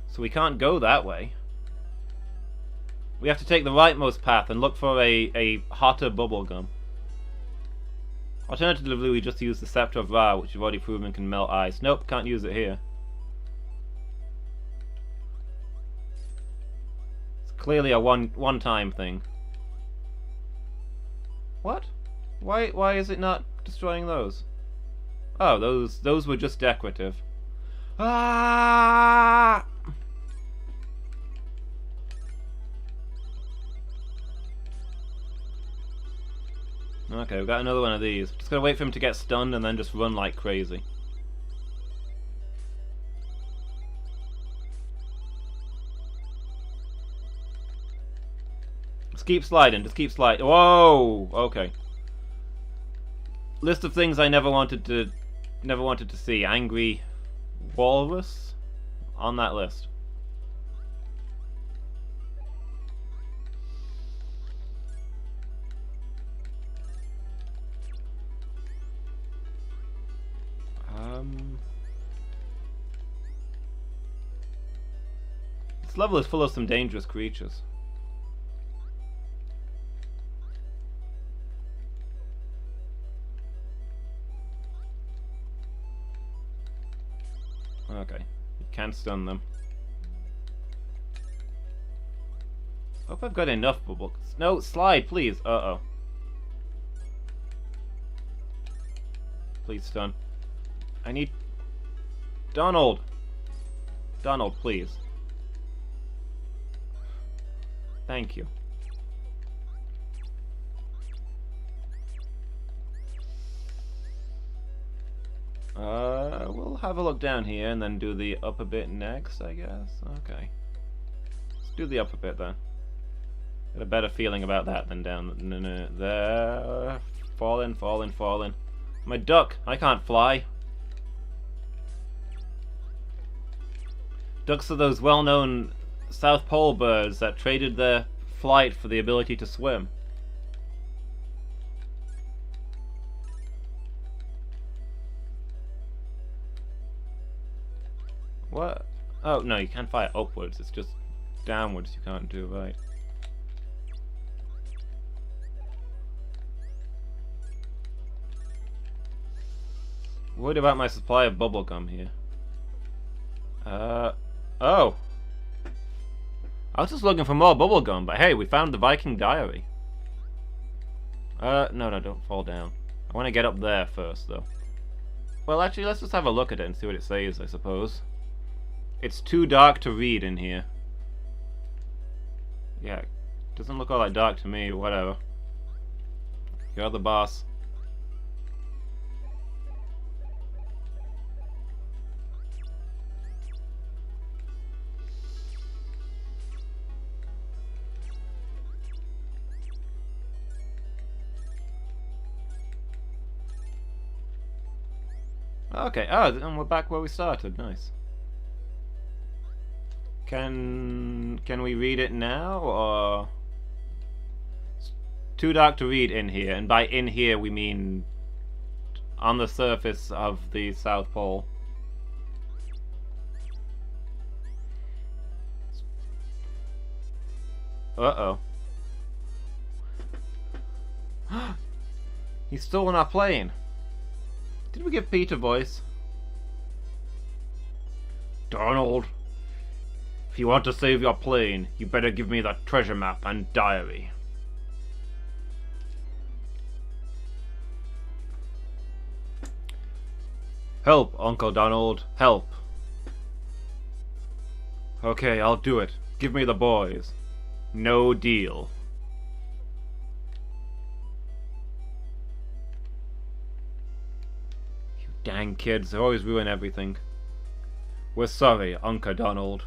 So we can't go that way. We have to take the rightmost path and look for a hotter bubblegum. Alternatively, we just use the Scepter of Ra, which you've already proven can melt ice. Nope, can't use it here. It's clearly a one-time thing. What? Why is it not destroying those? Oh, those were just decorative. Ah! Okay, we've got another one of these. Just gotta wait for him to get stunned and then just run like crazy. Just keep sliding, just keep sliding. Whoa! Okay. List of things I never wanted to see. Angry walrus on that list. This level is full of some dangerous creatures. Okay, you can't stun them. Hope I've got enough bubbles. No, slide, please. Uh-oh. Please stun. I need... Donald! Donald, please. Thank you. We'll have a look down here and then do the upper bit next, I guess. Okay. Let's do the upper bit then. Got a better feeling about that than down there. Falling, falling, falling. My duck! I can't fly. Ducks are those well-known South Pole birds that traded their flight for the ability to swim. What? Oh, no, you can't fly upwards. It's just downwards you can't do, right. Worried about my supply of bubblegum here. Oh! I was just looking for more bubblegum, but hey, we found the Viking diary. No, don't fall down. I want to get up there first, though. Well, actually, let's just have a look at it and see what it says, I suppose. It's too dark to read in here. Yeah, Doesn't look all that dark to me, whatever. You're the boss. Okay, oh, and we're back where we started, nice. Can we read it now, or... It's too dark to read in here, and by in here we mean on the surface of the South Pole. Uh-oh. He's stolen our plane. Did we give Pete a voice? Donald, if you want to save your plane, you better give me that treasure map and diary. Help, Uncle Donald, help. Okay, I'll do it. Give me the boys. No deal. You dang kids, they always ruin everything. We're sorry, Uncle Donald.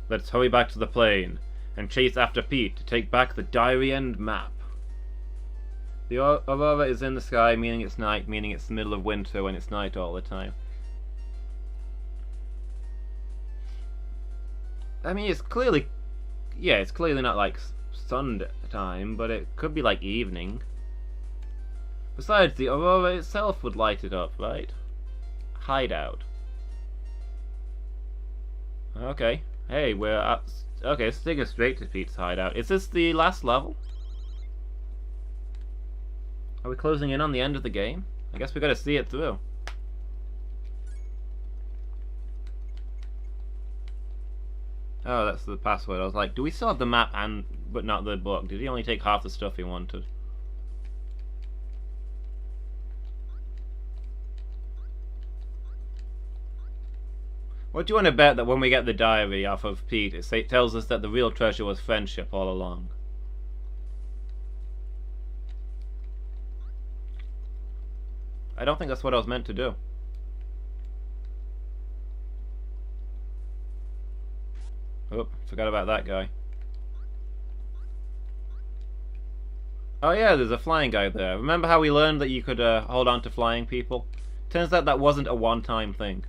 Let's hurry back to the plane and chase after Pete to take back the diary and map. The aurora is in the sky, meaning it's night, meaning it's the middle of winter when it's night all the time. I mean, it's clearly... Yeah, it's clearly not like sun time, but it could be like evening. Besides, the aurora itself would light it up, right? Hideout. Okay. Hey, we're at... Okay, let's take us straight to Pete's hideout. Is this the last level? Are we closing in on the end of the game? I guess we gotta see it through. Oh, that's the password. I was like, do we still have the map and but not the book? Did he only take half the stuff he wanted? What do you want to bet that when we get the diary off of Pete, it tells us that the real treasure was friendship all along? I don't think that's what I was meant to do. Oh, forgot about that guy. Oh yeah, there's a flying guy there. Remember how we learned that you could hold on to flying people? Turns out that wasn't a one-time thing.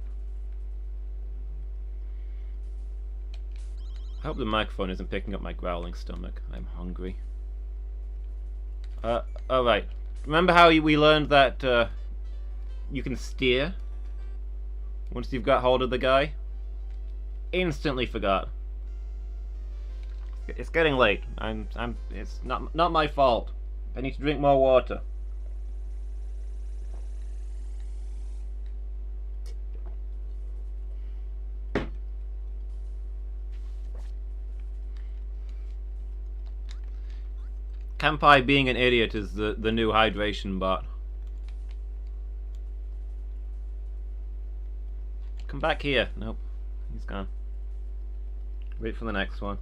I hope the microphone isn't picking up my growling stomach. I'm hungry. Alright. Remember how we learned that you can steer once you've got hold of the guy? Instantly forgot. It's getting late. It's not my fault. I need to drink more water. Kampai being an idiot is the new hydration bot. Come back here. Nope. He's gone. Wait for the next one.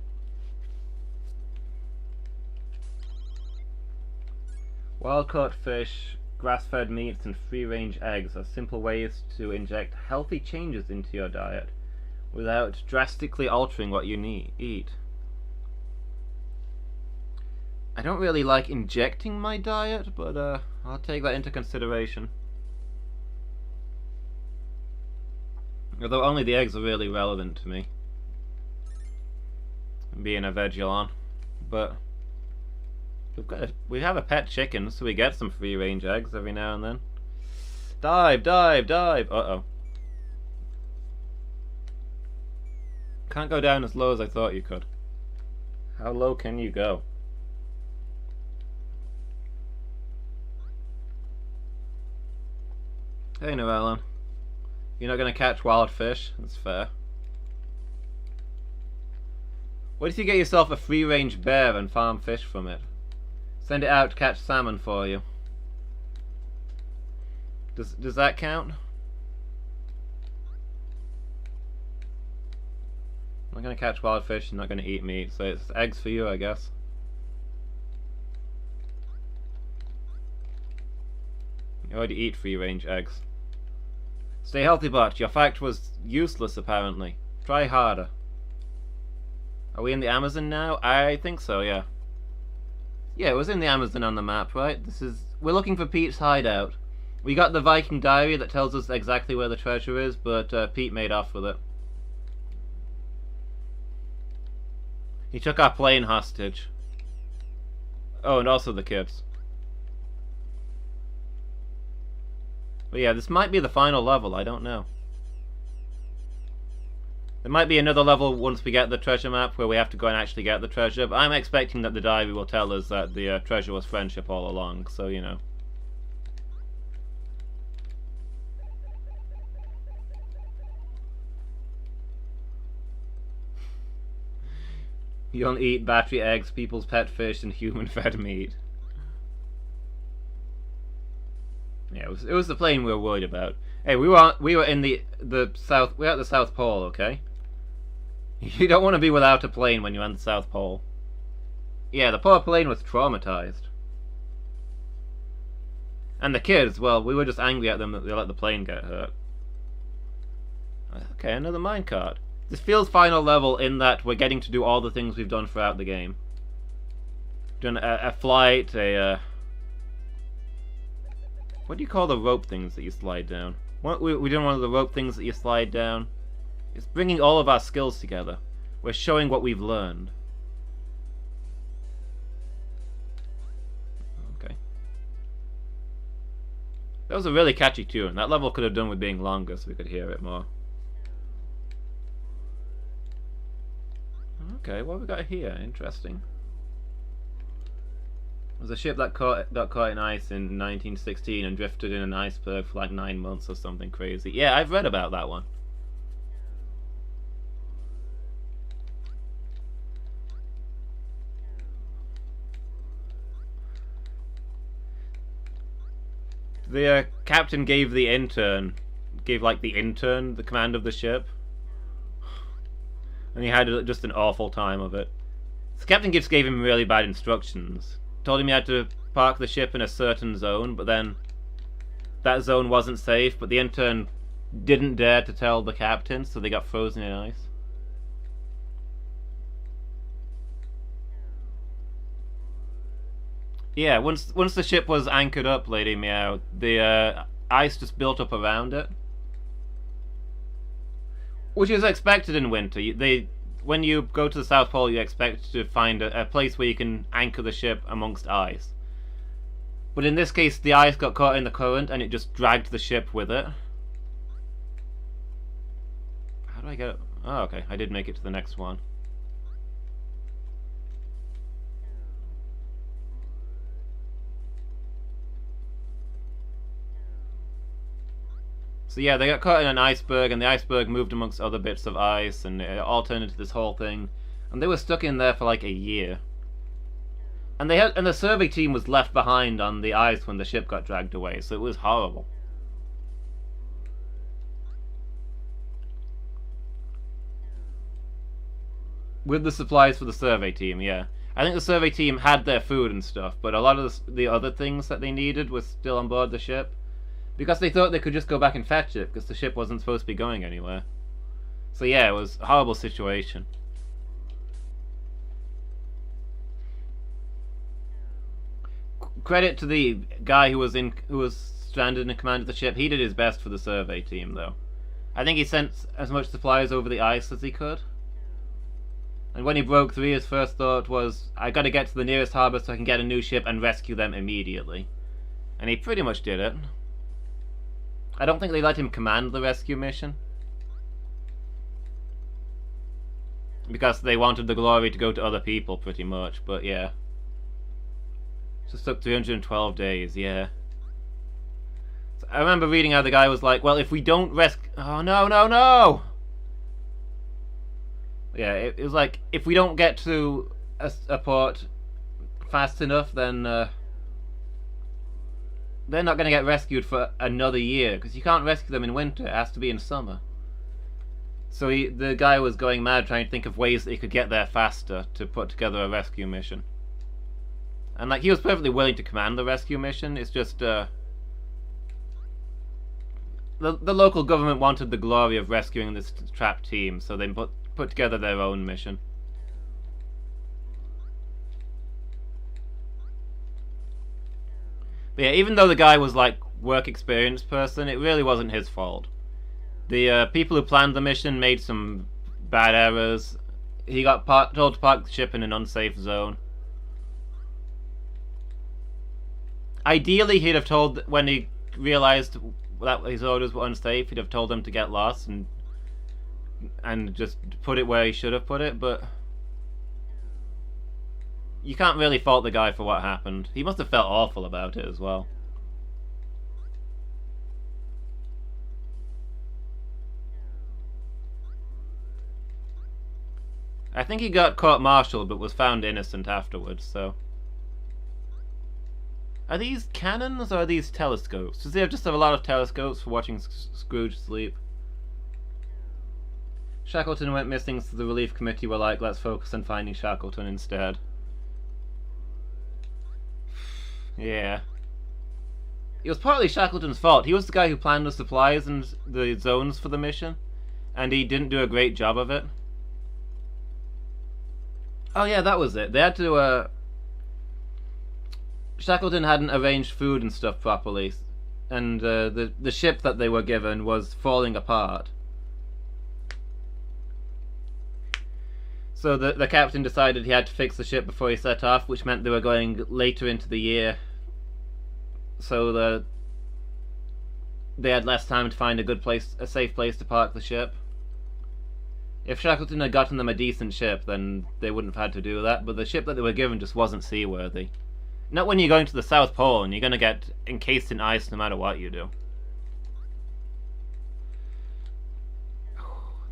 Wild-caught fish, grass-fed meats, and free-range eggs are simple ways to inject healthy changes into your diet without drastically altering what you eat. I don't really like injecting my diet, but I'll take that into consideration. Although only the eggs are really relevant to me, being a Vegilon. But we have a pet chicken, so we get some free-range eggs every now and then. Dive, dive, dive! Uh-oh. Can't go down as low as I thought you could. How low can you go? Hey, Noellen. You're not gonna catch wild fish? That's fair. What if you get yourself a free-range bear and farm fish from it? Send it out to catch salmon for you. Does that count? not gonna catch wild fish, you're not gonna eat meat, so it's eggs for you, I guess. You already eat free-range eggs. Stay healthy, bot. Your fact was useless, apparently. Try harder. Are we in the Amazon now? I think so, yeah. Yeah, it was in the Amazon on the map, right? We're looking for Pete's hideout. We got the Viking diary that tells us exactly where the treasure is, but Pete made off with it. He took our plane hostage. Oh, and also the kids. But yeah, this might be the final level, I don't know. There might be another level once we get the treasure map where we have to go and actually get the treasure, but I'm expecting that the diary will tell us that the treasure was friendship all along, so you know. You don't eat battery eggs, people's pet fish, and human-fed meat. Yeah, it was the plane we were worried about. Hey, we were in the south. We're at the South Pole, okay? You don't want to be without a plane when you're on the South Pole. Yeah, the poor plane was traumatized. And the kids, well, we were just angry at them that they let the plane get hurt. Okay, another minecart. This feels final level in that we're getting to do all the things we've done throughout the game. Done a flight, what do you call the rope things that you slide down? We're doing one of the rope things that you slide down. It's bringing all of our skills together. We're showing what we've learned. Okay. That was a really catchy tune. That level could have done with being longer so we could hear it more. Okay, what have we got here? Interesting. There's a ship that got caught in ice in 1916 and drifted in an iceberg for like 9 months or something crazy. Yeah, I've read about that one. The captain gave the intern the command of the ship. And he had just an awful time of it. The captain just gave him really bad instructions. Told him he had to park the ship in a certain zone, but then that zone wasn't safe, but the intern didn't dare to tell the captain, so they got frozen in ice. Yeah, once the ship was anchored up, Lady Meow, the ice just built up around it. Which is expected in winter. When you go to the South Pole, you expect to find a place where you can anchor the ship amongst ice. But in this case, the ice got caught in the current and it just dragged the ship with it. How do I get it? Oh, okay. I did make it to the next one. So yeah, they got caught in an iceberg, and the iceberg moved amongst other bits of ice, and it all turned into this whole thing. And they were stuck in there for like a year. And the survey team was left behind on the ice when the ship got dragged away, so it was horrible. With the supplies for the survey team, yeah. I think the survey team had their food and stuff, but a lot of the other things that they needed was still on board the ship. Because they thought they could just go back and fetch it, because the ship wasn't supposed to be going anywhere. So yeah, it was a horrible situation. Credit to the guy who was stranded in command of the ship. He did his best for the survey team, though. I think he sent as much supplies over the ice as he could. And when he broke through, his first thought was, I gotta get to the nearest harbour so I can get a new ship and rescue them immediately. And he pretty much did it. I don't think they let him command the rescue mission. Because they wanted the glory to go to other people, pretty much, but yeah. Just took 312 days, yeah. So I remember reading how the guy was like, well, if we don't rescue... Oh, no, no, no! Yeah, it was like, if we don't get to a port fast enough, then... they're not going to get rescued for another year, because you can't rescue them in winter, it has to be in summer. So the guy was going mad trying to think of ways that he could get there faster to put together a rescue mission. And like he was perfectly willing to command the rescue mission. It's just the local government wanted the glory of rescuing this trapped team, so they put together their own mission. But yeah, even though the guy was like work experienced person, it really wasn't his fault. The people who planned the mission made some bad errors. He got told to park the ship in an unsafe zone. Ideally, he'd have told, when he realized that his orders were unsafe, he'd have told them to get lost and just put it where he should have put it, but you can't really fault the guy for what happened. He must have felt awful about it as well. I think he got court-martialed but was found innocent afterwards, so... Are these cannons or are these telescopes? Does he just have a lot of telescopes for watching Scrooge sleep? Shackleton went missing, so the relief committee were like, let's focus on finding Shackleton instead. Yeah. It was partly Shackleton's fault. He was the guy who planned the supplies and the zones for the mission, and he didn't do a great job of it. Oh yeah, that was it. They had to, Shackleton hadn't arranged food and stuff properly, and the ship that they were given was falling apart. So the captain decided he had to fix the ship before he set off, which meant they were going later into the year. So they had less time to find a safe place to park the ship. If Shackleton had gotten them a decent ship, then they wouldn't have had to do that, but the ship that they were given just wasn't seaworthy. Not when you're going to the South Pole and you're going to get encased in ice no matter what you do.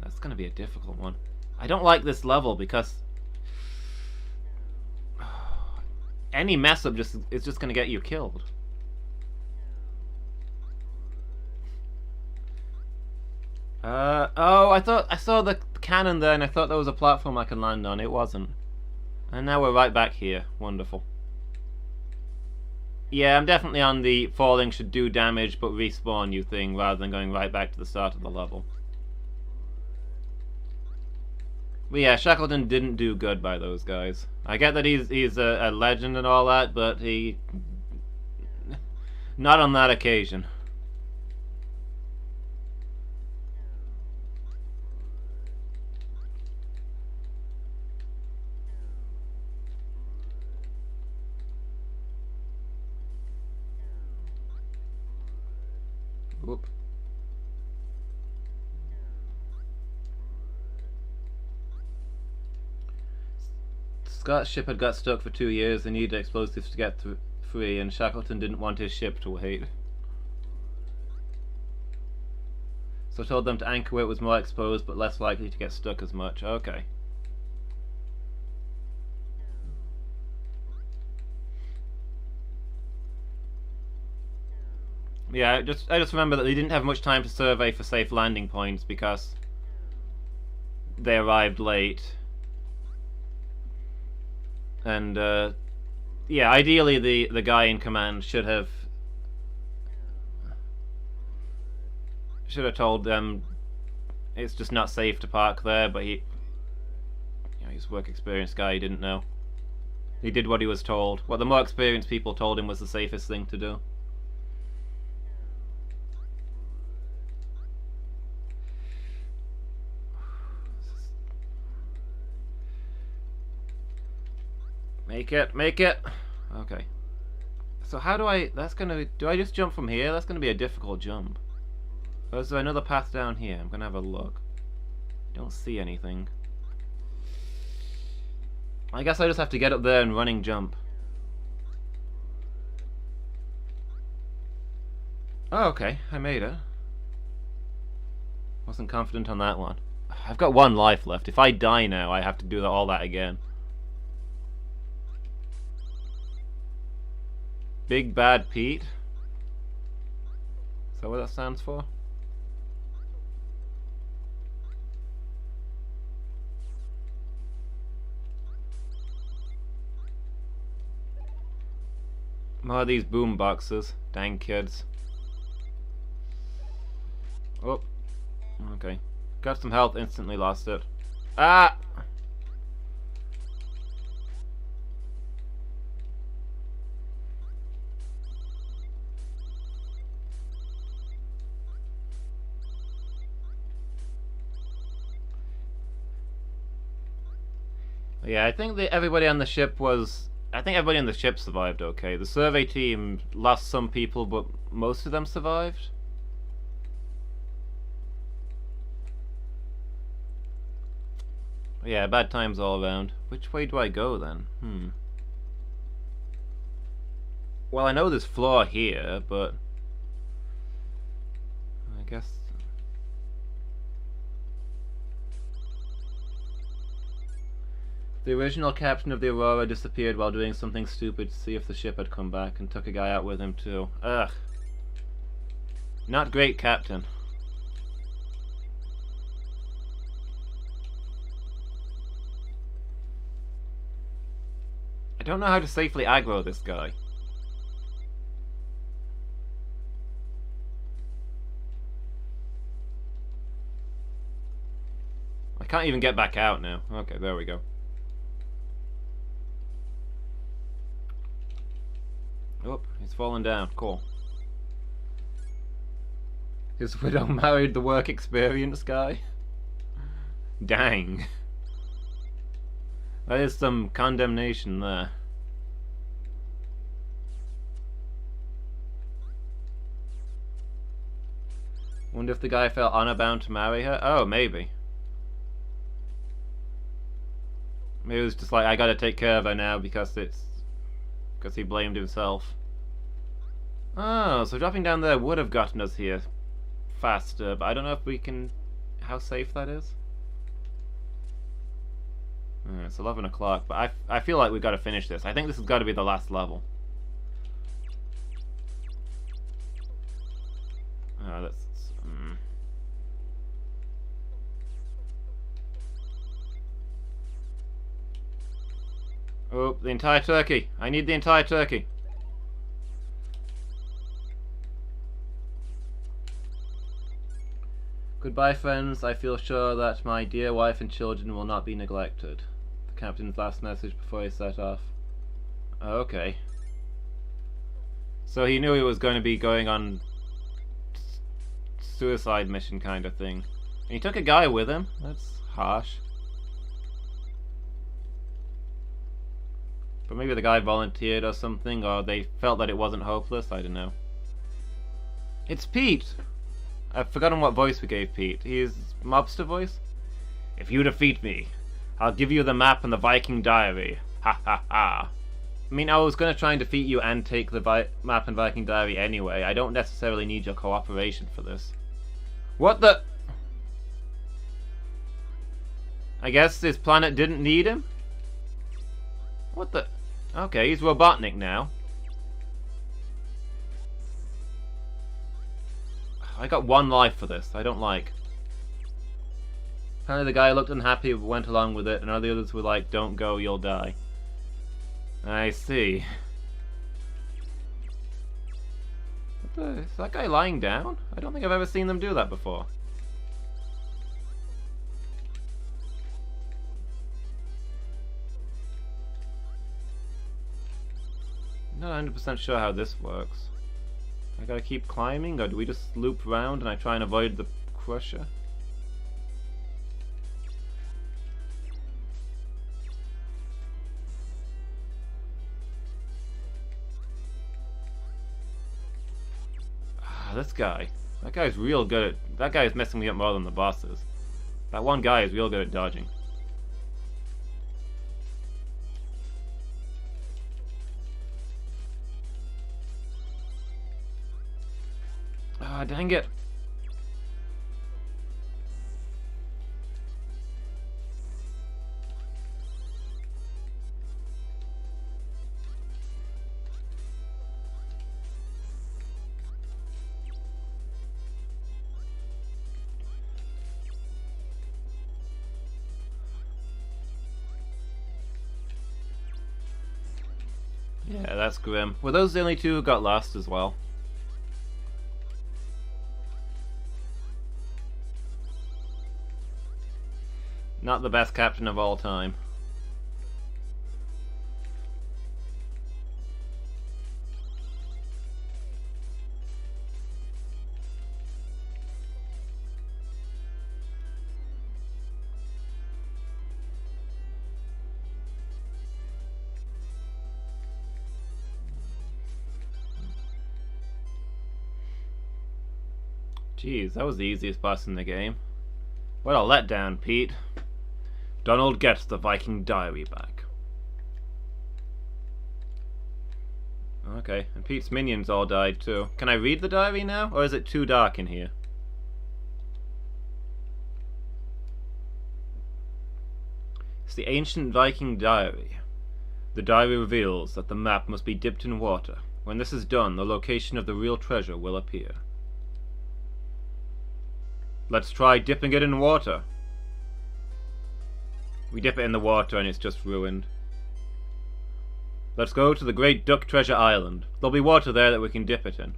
That's going to be a difficult one. I don't like this level because any mess up is just going to get you killed. Oh, I saw the cannon there and I thought there was a platform I could land on. It wasn't. And now we're right back here. Wonderful. Yeah, I'm definitely on the falling should do damage but respawn you thing rather than going right back to the start of the level. But yeah, Shackleton didn't do good by those guys. I get that he's a legend and all that, but he... not on that occasion. Whoop. Scott's ship had got stuck for 2 years and needed explosives to get free, and Shackleton didn't want his ship to wait. So told them to anchor where it was more exposed but less likely to get stuck as much. Okay. Yeah, I just remember that they didn't have much time to survey for safe landing points because they arrived late. And yeah, ideally the guy in command should have told them it's just not safe to park there, but he's a work experienced guy, he didn't know. He did what he was told. What the more experienced people told him was the safest thing to do. Make it, make it! Okay. So how do I... do I just jump from here? That's gonna be a difficult jump. Or is there another path down here? I'm gonna have a look. Don't see anything. I guess I just have to get up there and running jump. Oh, okay. I made it. Wasn't confident on that one. I've got 1 life left. If I die now, I have to do all that again. Big Bad Pete? Is that what that stands for? More of these boom boxes. Dang kids. Oh. Okay. Got some health, instantly lost it. Ah! Yeah, I think that everybody on the ship was... I think everybody on the ship survived okay. The survey team lost some people, but most of them survived. Yeah, bad times all around. Which way do I go then? Well, I know there's floor here, but... I guess... The original captain of the Aurora disappeared while doing something stupid to see if the ship had come back, and took a guy out with him too. Ugh. Not great, Captain. I don't know how to safely aggro this guy. I can't even get back out now. Okay, there we go. Oh, he's fallen down. Cool. His widow married the work experience guy? Dang. That is some condemnation there. Wonder if the guy felt honor-bound to marry her? Oh, maybe. Maybe it was just like, I gotta take care of her now because it's... because he blamed himself. Oh, so dropping down there would have gotten us here faster, but I don't know if we can... how safe that is? It's 11 o'clock, but I feel like we've got to finish this. I think this has got to be the last level. Oh, that's... Oh, the entire turkey. I need the entire turkey. Goodbye, friends. I feel sure that my dear wife and children will not be neglected. The captain's last message before he set off. Okay. So he knew he was going to be going on suicide mission kind of thing. And he took a guy with him. That's harsh. But maybe the guy volunteered or something, or they felt that it wasn't hopeless, I don't know. It's Pete! I've forgotten what voice we gave Pete. He's mobster voice? If you defeat me, I'll give you the map and the Viking diary. Ha ha ha. I mean, I was going to try and defeat you and take the map and Viking diary anyway. I don't necessarily need your cooperation for this. What the... I guess this planet didn't need him? What the... Okay, he's Robotnik now. I got one life for this. I don't like. Apparently the guy looked unhappy but went along with it, and all the others were like, don't go, you'll die. I see. What the... Is that guy lying down? I don't think I've ever seen them do that before. Not 100% sure how this works. I gotta keep climbing, or do we just loop round and I try and avoid the crusher? Ah, this guy. That guy's real good at... That guy is messing me up more than the bosses. That one guy is real good at dodging. Ah, dang it. Yeah, that's grim. Were those the only two who got lost as well? Not the best captain of all time. Jeez, that was the easiest boss in the game. What a letdown, Pete. Donald gets the Viking diary back. Okay, and Pete's minions all died too. Can I read the diary now, or is it too dark in here? It's the ancient Viking diary. The diary reveals that the map must be dipped in water. When this is done, the location of the real treasure will appear. Let's try dipping it in water. We dip it in the water and it's just ruined. Let's go to the Great Duck Treasure Island. There'll be water there that we can dip it in.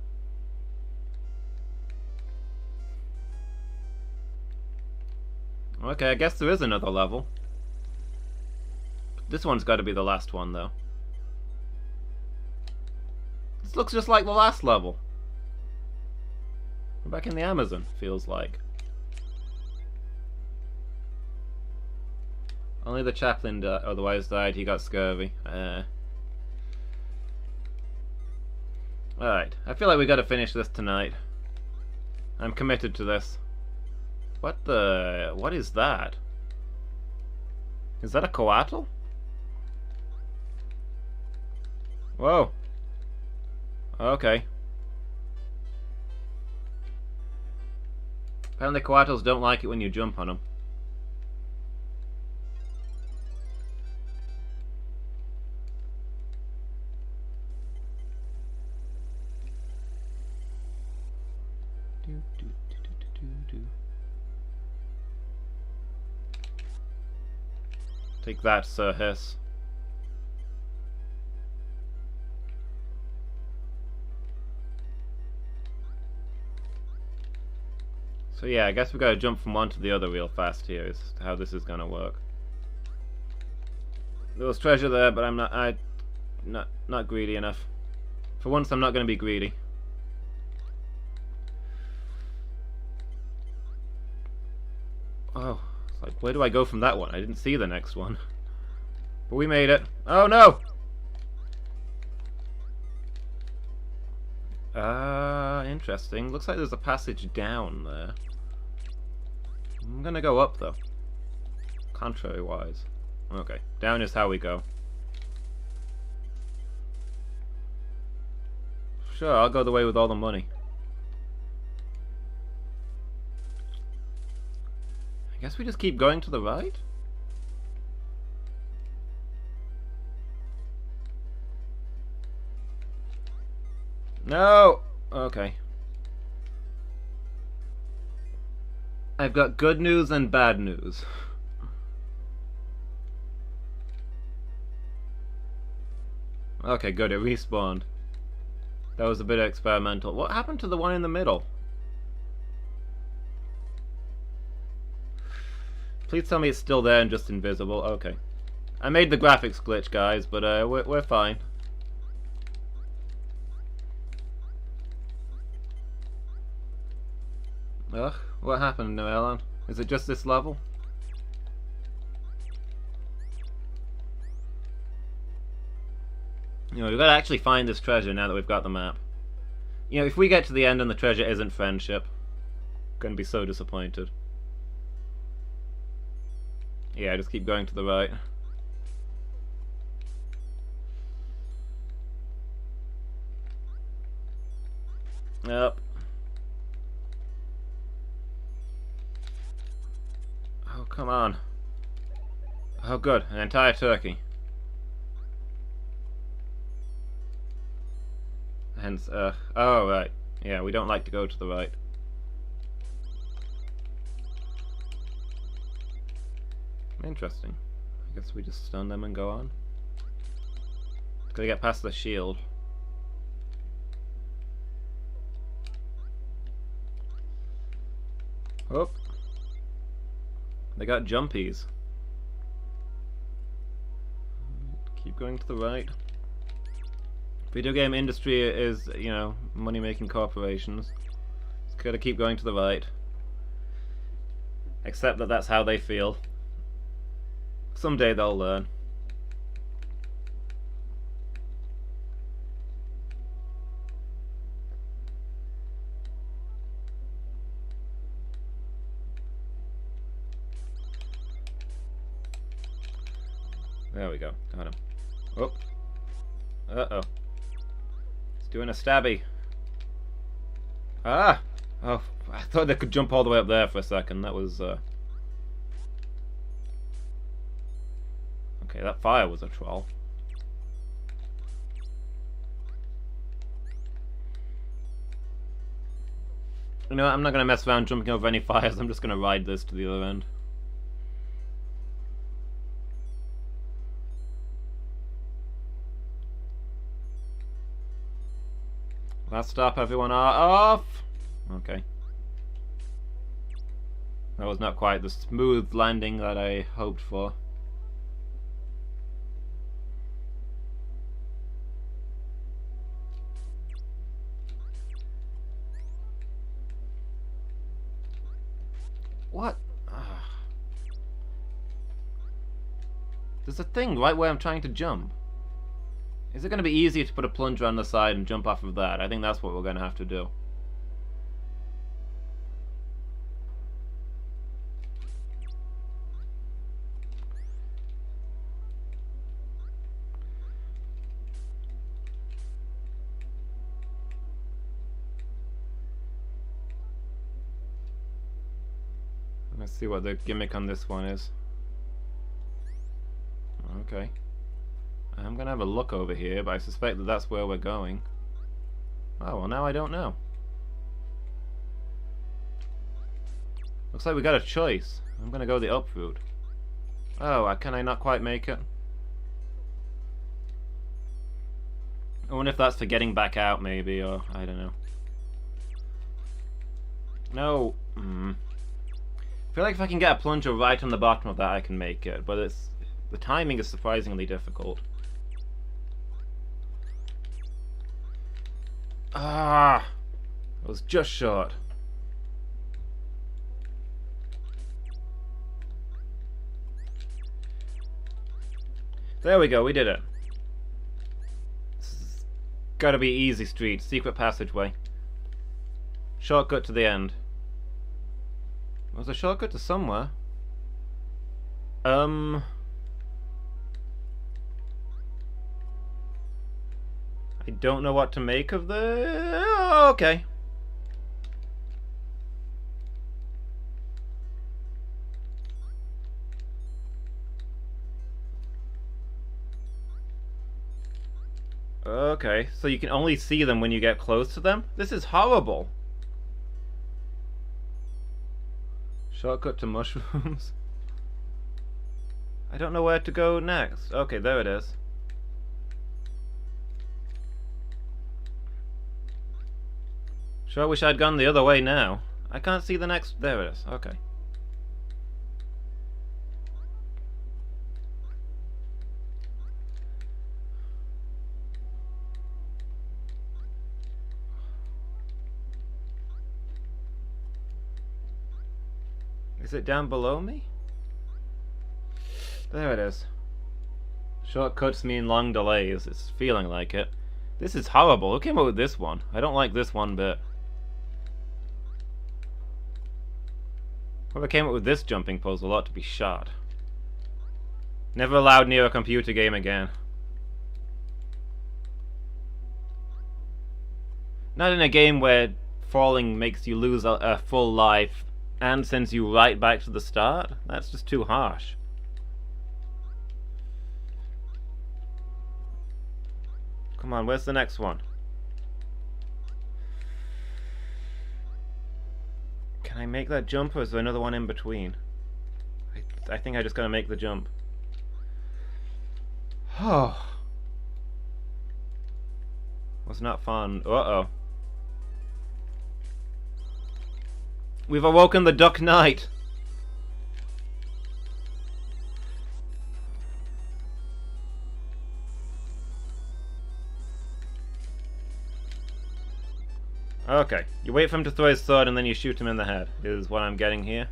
Okay, I guess there is another level. This one's got to be the last one, though. This looks just like the last level. We're back in the Amazon, feels like. Only the chaplain otherwise died, he got scurvy. Alright, I feel like we gotta finish this tonight. I'm committed to this. What is that? Is that a coatl? Whoa. Okay. Apparently coatls don't like it when you jump on them. Take that, Sir Hiss. So yeah, I guess we gotta jump from one to the other real fast here, is how this is gonna work. There was treasure there, but I'm not greedy enough. For once I'm not gonna be greedy. Oh, it's like, where do I go from that one? I didn't see the next one. But we made it. Oh no! Interesting. Looks like there's a passage down there. I'm gonna go up though. Contrary-wise. Okay, down is how we go. Sure, I'll go the way with all the money. I guess we just keep going to the right? No! Okay. I've got good news and bad news. Okay, good, it respawned. That was a bit experimental. What happened to the one in the middle? Please tell me it's still there and just invisible. Okay. I made the graphics glitch, guys, but we're fine. Ugh, what happened, Noelan? Is it just this level? You know, we've got to actually find this treasure now that we've got the map. You know, if we get to the end and the treasure isn't friendship, I'm gonna be so disappointed. Yeah, just keep going to the right. Yep. Oh, come on. Oh, good. An entire turkey. Hence, oh, right. Yeah, we don't like to go to the right. Interesting. I guess we just stun them and go on. gotta get past the shield. Oh. They got jumpies. Keep going to the right. Video game industry is, you know, money-making corporations. Just gotta keep going to the right. Except that that's how they feel. Someday they'll learn. There we go. Got him. Oh. Uh-oh. He's doing a stabby. Ah! Oh, I thought they could jump all the way up there for a second. That was, Okay, that fire was a troll. You know what? I'm not gonna mess around jumping over any fires. I'm just gonna ride this to the other end. Last stop, everyone are off! Okay. That was not quite the smooth landing that I hoped for. What? There's a thing right where I'm trying to jump. Is it going to be easier to put a plunger on the side and jump off of that? I think that's what we're going to have to do. Let's see what the gimmick on this one is. Okay. I'm gonna have a look over here, but I suspect that that's where we're going. Oh, well now I don't know. Looks like we got a choice. I'm gonna go the up route. Oh, can I not quite make it? I wonder if that's for getting back out, maybe, or I don't know. No. I feel like if I can get a plunger right on the bottom of that, I can make it, but the timing is surprisingly difficult. Ah! I was just short. There we go, we did it. This has gotta be easy street, secret passageway. Shortcut to the end. Was a shortcut to somewhere? I don't know what to make of the... Oh, okay. Okay, so you can only see them when you get close to them? This is horrible. Shortcut to mushrooms. I don't know where to go next. Okay, there it is. Sure wish I'd gone the other way now. I can't see the next... There it is. Okay. Is it down below me? There it is. Shortcuts mean long delays. It's feeling like it. This is horrible. Who came up with this one? I don't like this one bit. Whoever came up with this jumping puzzle ought to be shot. Never allowed near a computer game again. Not in a game where falling makes you lose a full life and sends you right back to the start. That's just too harsh. Come on, where's the next one? Can I make that jump, or is there another one in between? I think I just gotta make the jump. Oh. It's not fun. Uh-oh. We've awoken the Duck Knight! Okay. You wait for him to throw his sword and then you shoot him in the head, is what I'm getting here.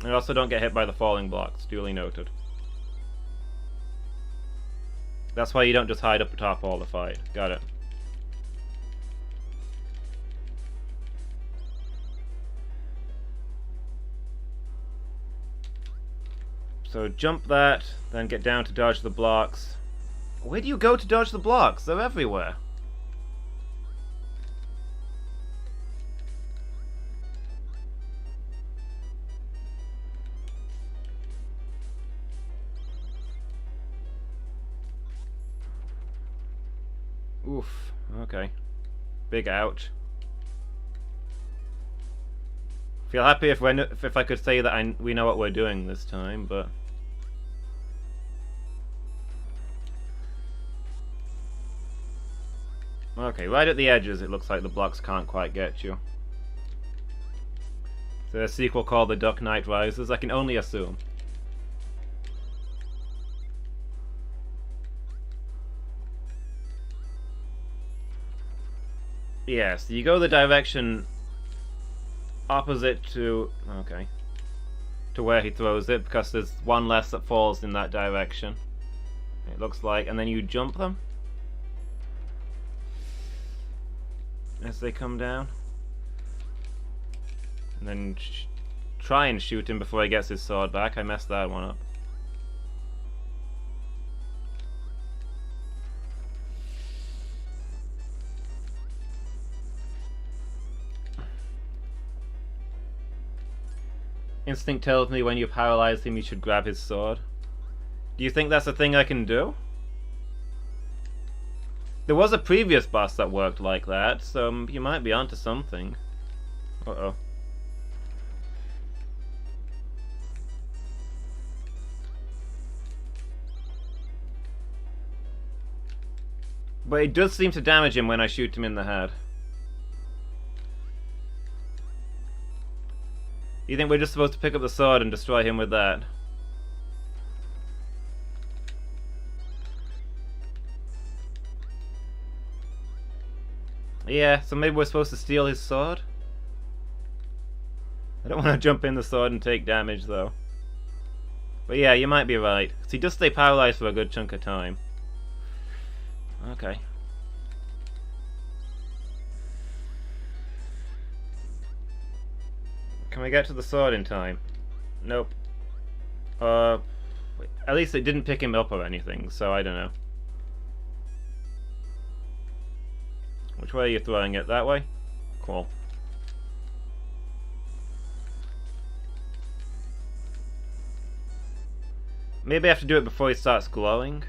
And also don't get hit by the falling blocks, duly noted. That's why you don't just hide up atop all the fight. Got it. So jump that, then get down to dodge the blocks. Where do you go to dodge the blocks? They're everywhere. Oof, okay. Big ouch. Feel happy if I could say that we know what we're doing this time, but... Okay, right at the edges it looks like the blocks can't quite get you. Is there a sequel called The Duck Knight Rises? I can only assume. Yes, you go the direction opposite to... okay. To where he throws it, because there's one less that falls in that direction. It looks like, and then you jump them as they come down. And then try and shoot him before he gets his sword back. I messed that one up. Instinct tells me when you paralyze him you should grab his sword. Do you think that's a thing I can do? There was a previous boss that worked like that, so you might be onto something. Uh-oh. But it does seem to damage him when I shoot him in the head. You think we're just supposed to pick up the sword and destroy him with that? Yeah, so maybe we're supposed to steal his sword? I don't want to jump in the sword and take damage, though. But yeah, you might be right. 'Cause he does stay paralyzed for a good chunk of time. Okay. Can we get to the sword in time? Nope. At least it didn't pick him up or anything, so I don't know. Which way are you throwing it? That way? Cool. Maybe I have to do it before he starts glowing.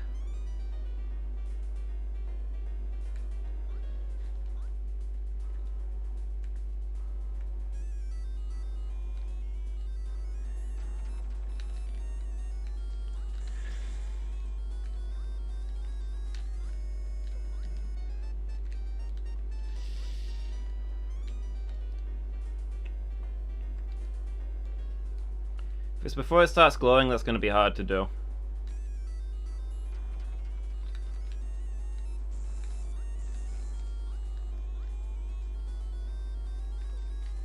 If it's before it starts glowing, that's going to be hard to do.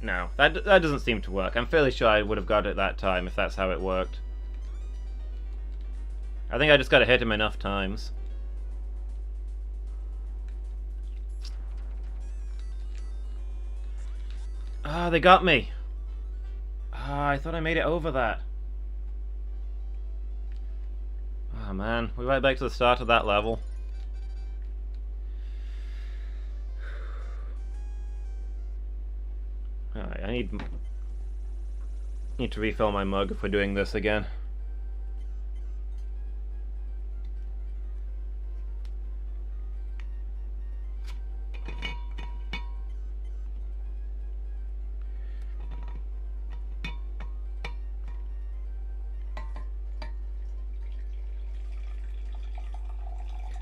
No, that doesn't seem to work. I'm fairly sure I would have got it that time if that's how it worked. I think I just got to hit him enough times. Ah, they got me. Ah, I thought I made it over that. Oh man, we're right back to the start of that level. Alright, I need to refill my mug if we're doing this again.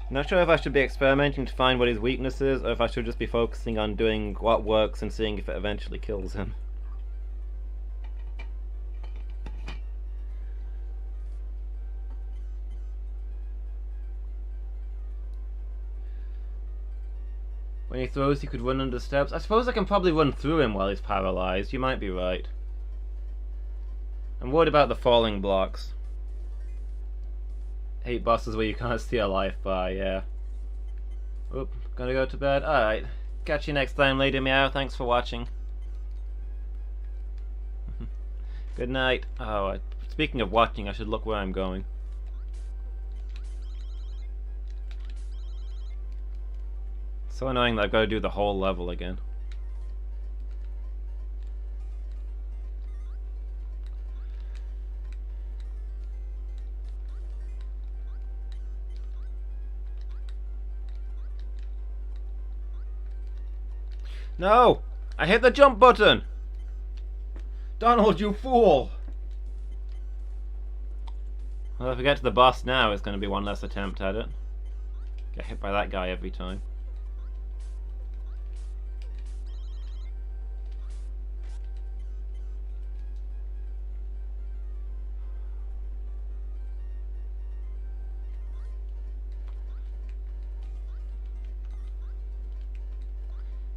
Not sure if I should be experimenting to find what his weakness is, or if I should just be focusing on doing what works and seeing if it eventually kills him. When he throws, he could run under steps. I suppose I can probably run through him while he's paralyzed. You might be right. I'm worried about the falling blocks. Hate bosses where you can't see a life bar, yeah. Oop, gonna go to bed. Alright. Catch you next time, Lady Meow. Thanks for watching. Good night. Oh, speaking of watching, I should look where I'm going. So annoying that I've got to do the whole level again. No! I hit the jump button! Donald, you fool! Well, if we get to the boss now, it's going to be one less attempt at it. Get hit by that guy every time.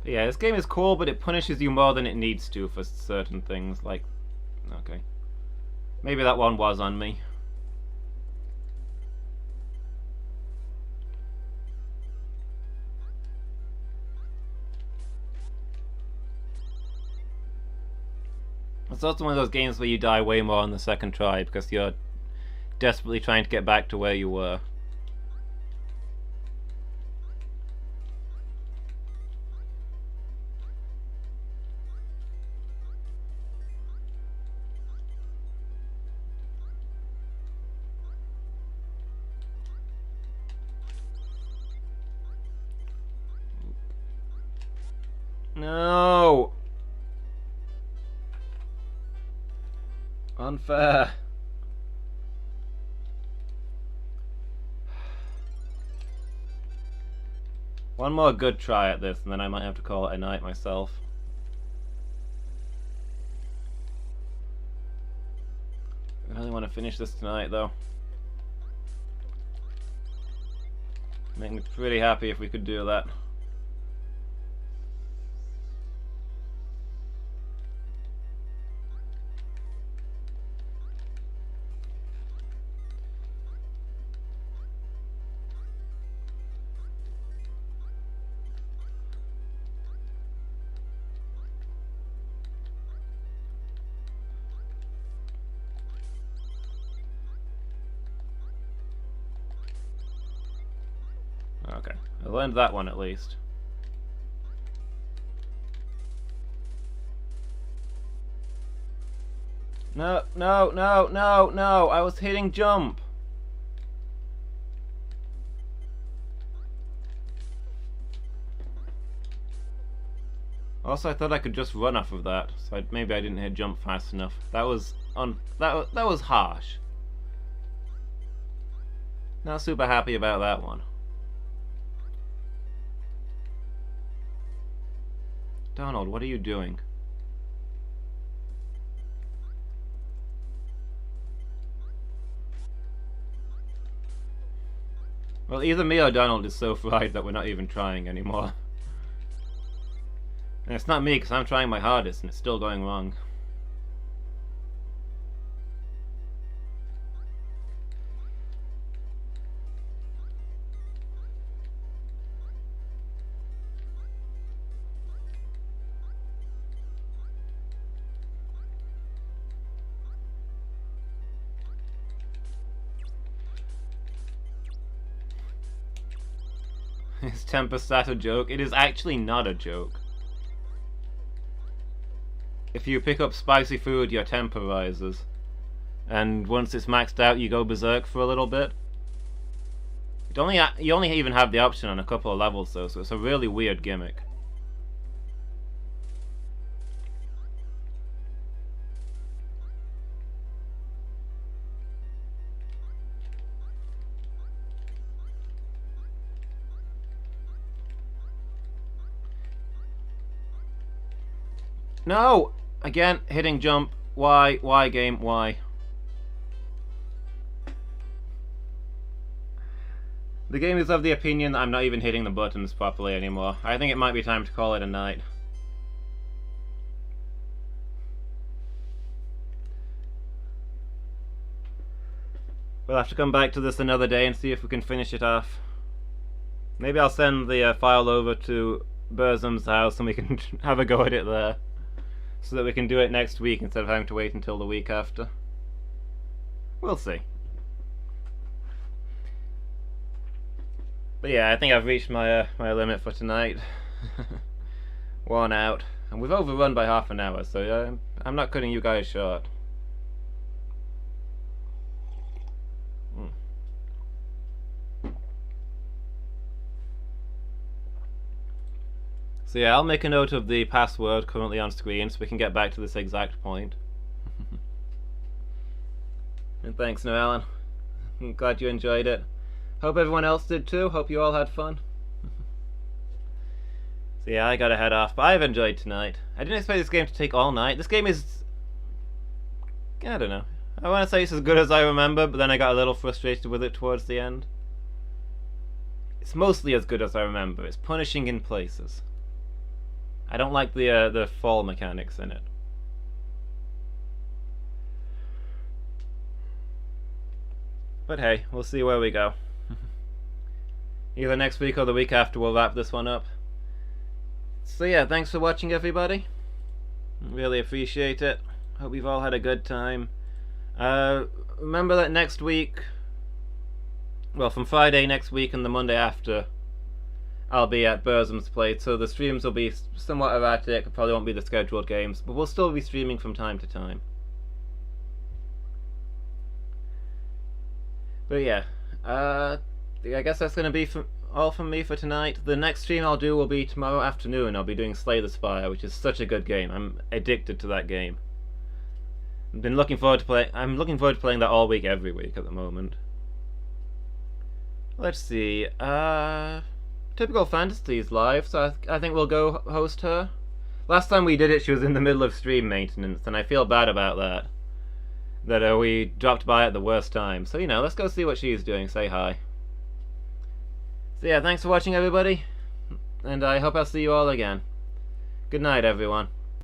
But yeah, this game is cool, but it punishes you more than it needs to for certain things, like... Okay. Maybe that one was on me. It's also one of those games where you die way more on the second try because you're desperately trying to get back to where you were. No! Unfair. One more good try at this and then I might have to call it a night myself. I really want to finish this tonight though. Make me pretty happy if we could do that. Okay, I learned that one at least. No, no, no, no, no! I was hitting jump! Also, I thought I could just run off of that, so maybe I didn't hit jump fast enough. That was that was harsh. Not super happy about that one. Donald, what are you doing? Well, either me or Donald is so fried that we're not even trying anymore. And it's not me, because I'm trying my hardest and it's still going wrong. Is Tempest a joke? It is actually not a joke. If you pick up spicy food, your temper rises. And once it's maxed out, you go berserk for a little bit. You only even have the option on a couple of levels though, so it's a really weird gimmick. No! Again, hitting jump. Why? Why, game? Why? The game is of the opinion that I'm not even hitting the buttons properly anymore. I think it might be time to call it a night. We'll have to come back to this another day and see if we can finish it off. Maybe I'll send the file over to Burzum's house and we can have a go at it there. So that we can do it next week instead of having to wait until the week after. We'll see. But yeah, I think I've reached my my limit for tonight. Worn out. And we've overrun by half an hour, so I'm not cutting you guys short. So yeah, I'll make a note of the password currently on screen so we can get back to this exact point. And thanks, Noellen. I'm glad you enjoyed it. Hope everyone else did too. Hope you all had fun. So yeah, I gotta head off, but I've enjoyed tonight. I didn't expect this game to take all night. This game is... I don't know. I want to say it's as good as I remember, but then I got a little frustrated with it towards the end. It's mostly as good as I remember. It's punishing in places. I don't like the fall mechanics in it. But hey, we'll see where we go. Either next week or the week after we'll wrap this one up. So yeah, thanks for watching everybody. Really appreciate it. Hope you've all had a good time. Remember that next week, well, from Friday next week and the Monday after, I'll be at Burzum's place, so the streams will be somewhat erratic. It probably won't be the scheduled games, but we'll still be streaming from time to time. But yeah, I guess that's going to be all from me for tonight. The next stream I'll do will be tomorrow afternoon. I'll be doing Slay the Spire, which is such a good game. I'm addicted to that game. I'm looking forward to playing that all week, every week at the moment. Let's see. Typical Fantasies live, so I think we'll go host her. Last time we did it, she was in the middle of stream maintenance, and I feel bad about that. That we dropped by at the worst time. So, you know, let's go see what she's doing, say hi. So yeah, thanks for watching everybody, and I hope I'll see you all again. Good night, everyone.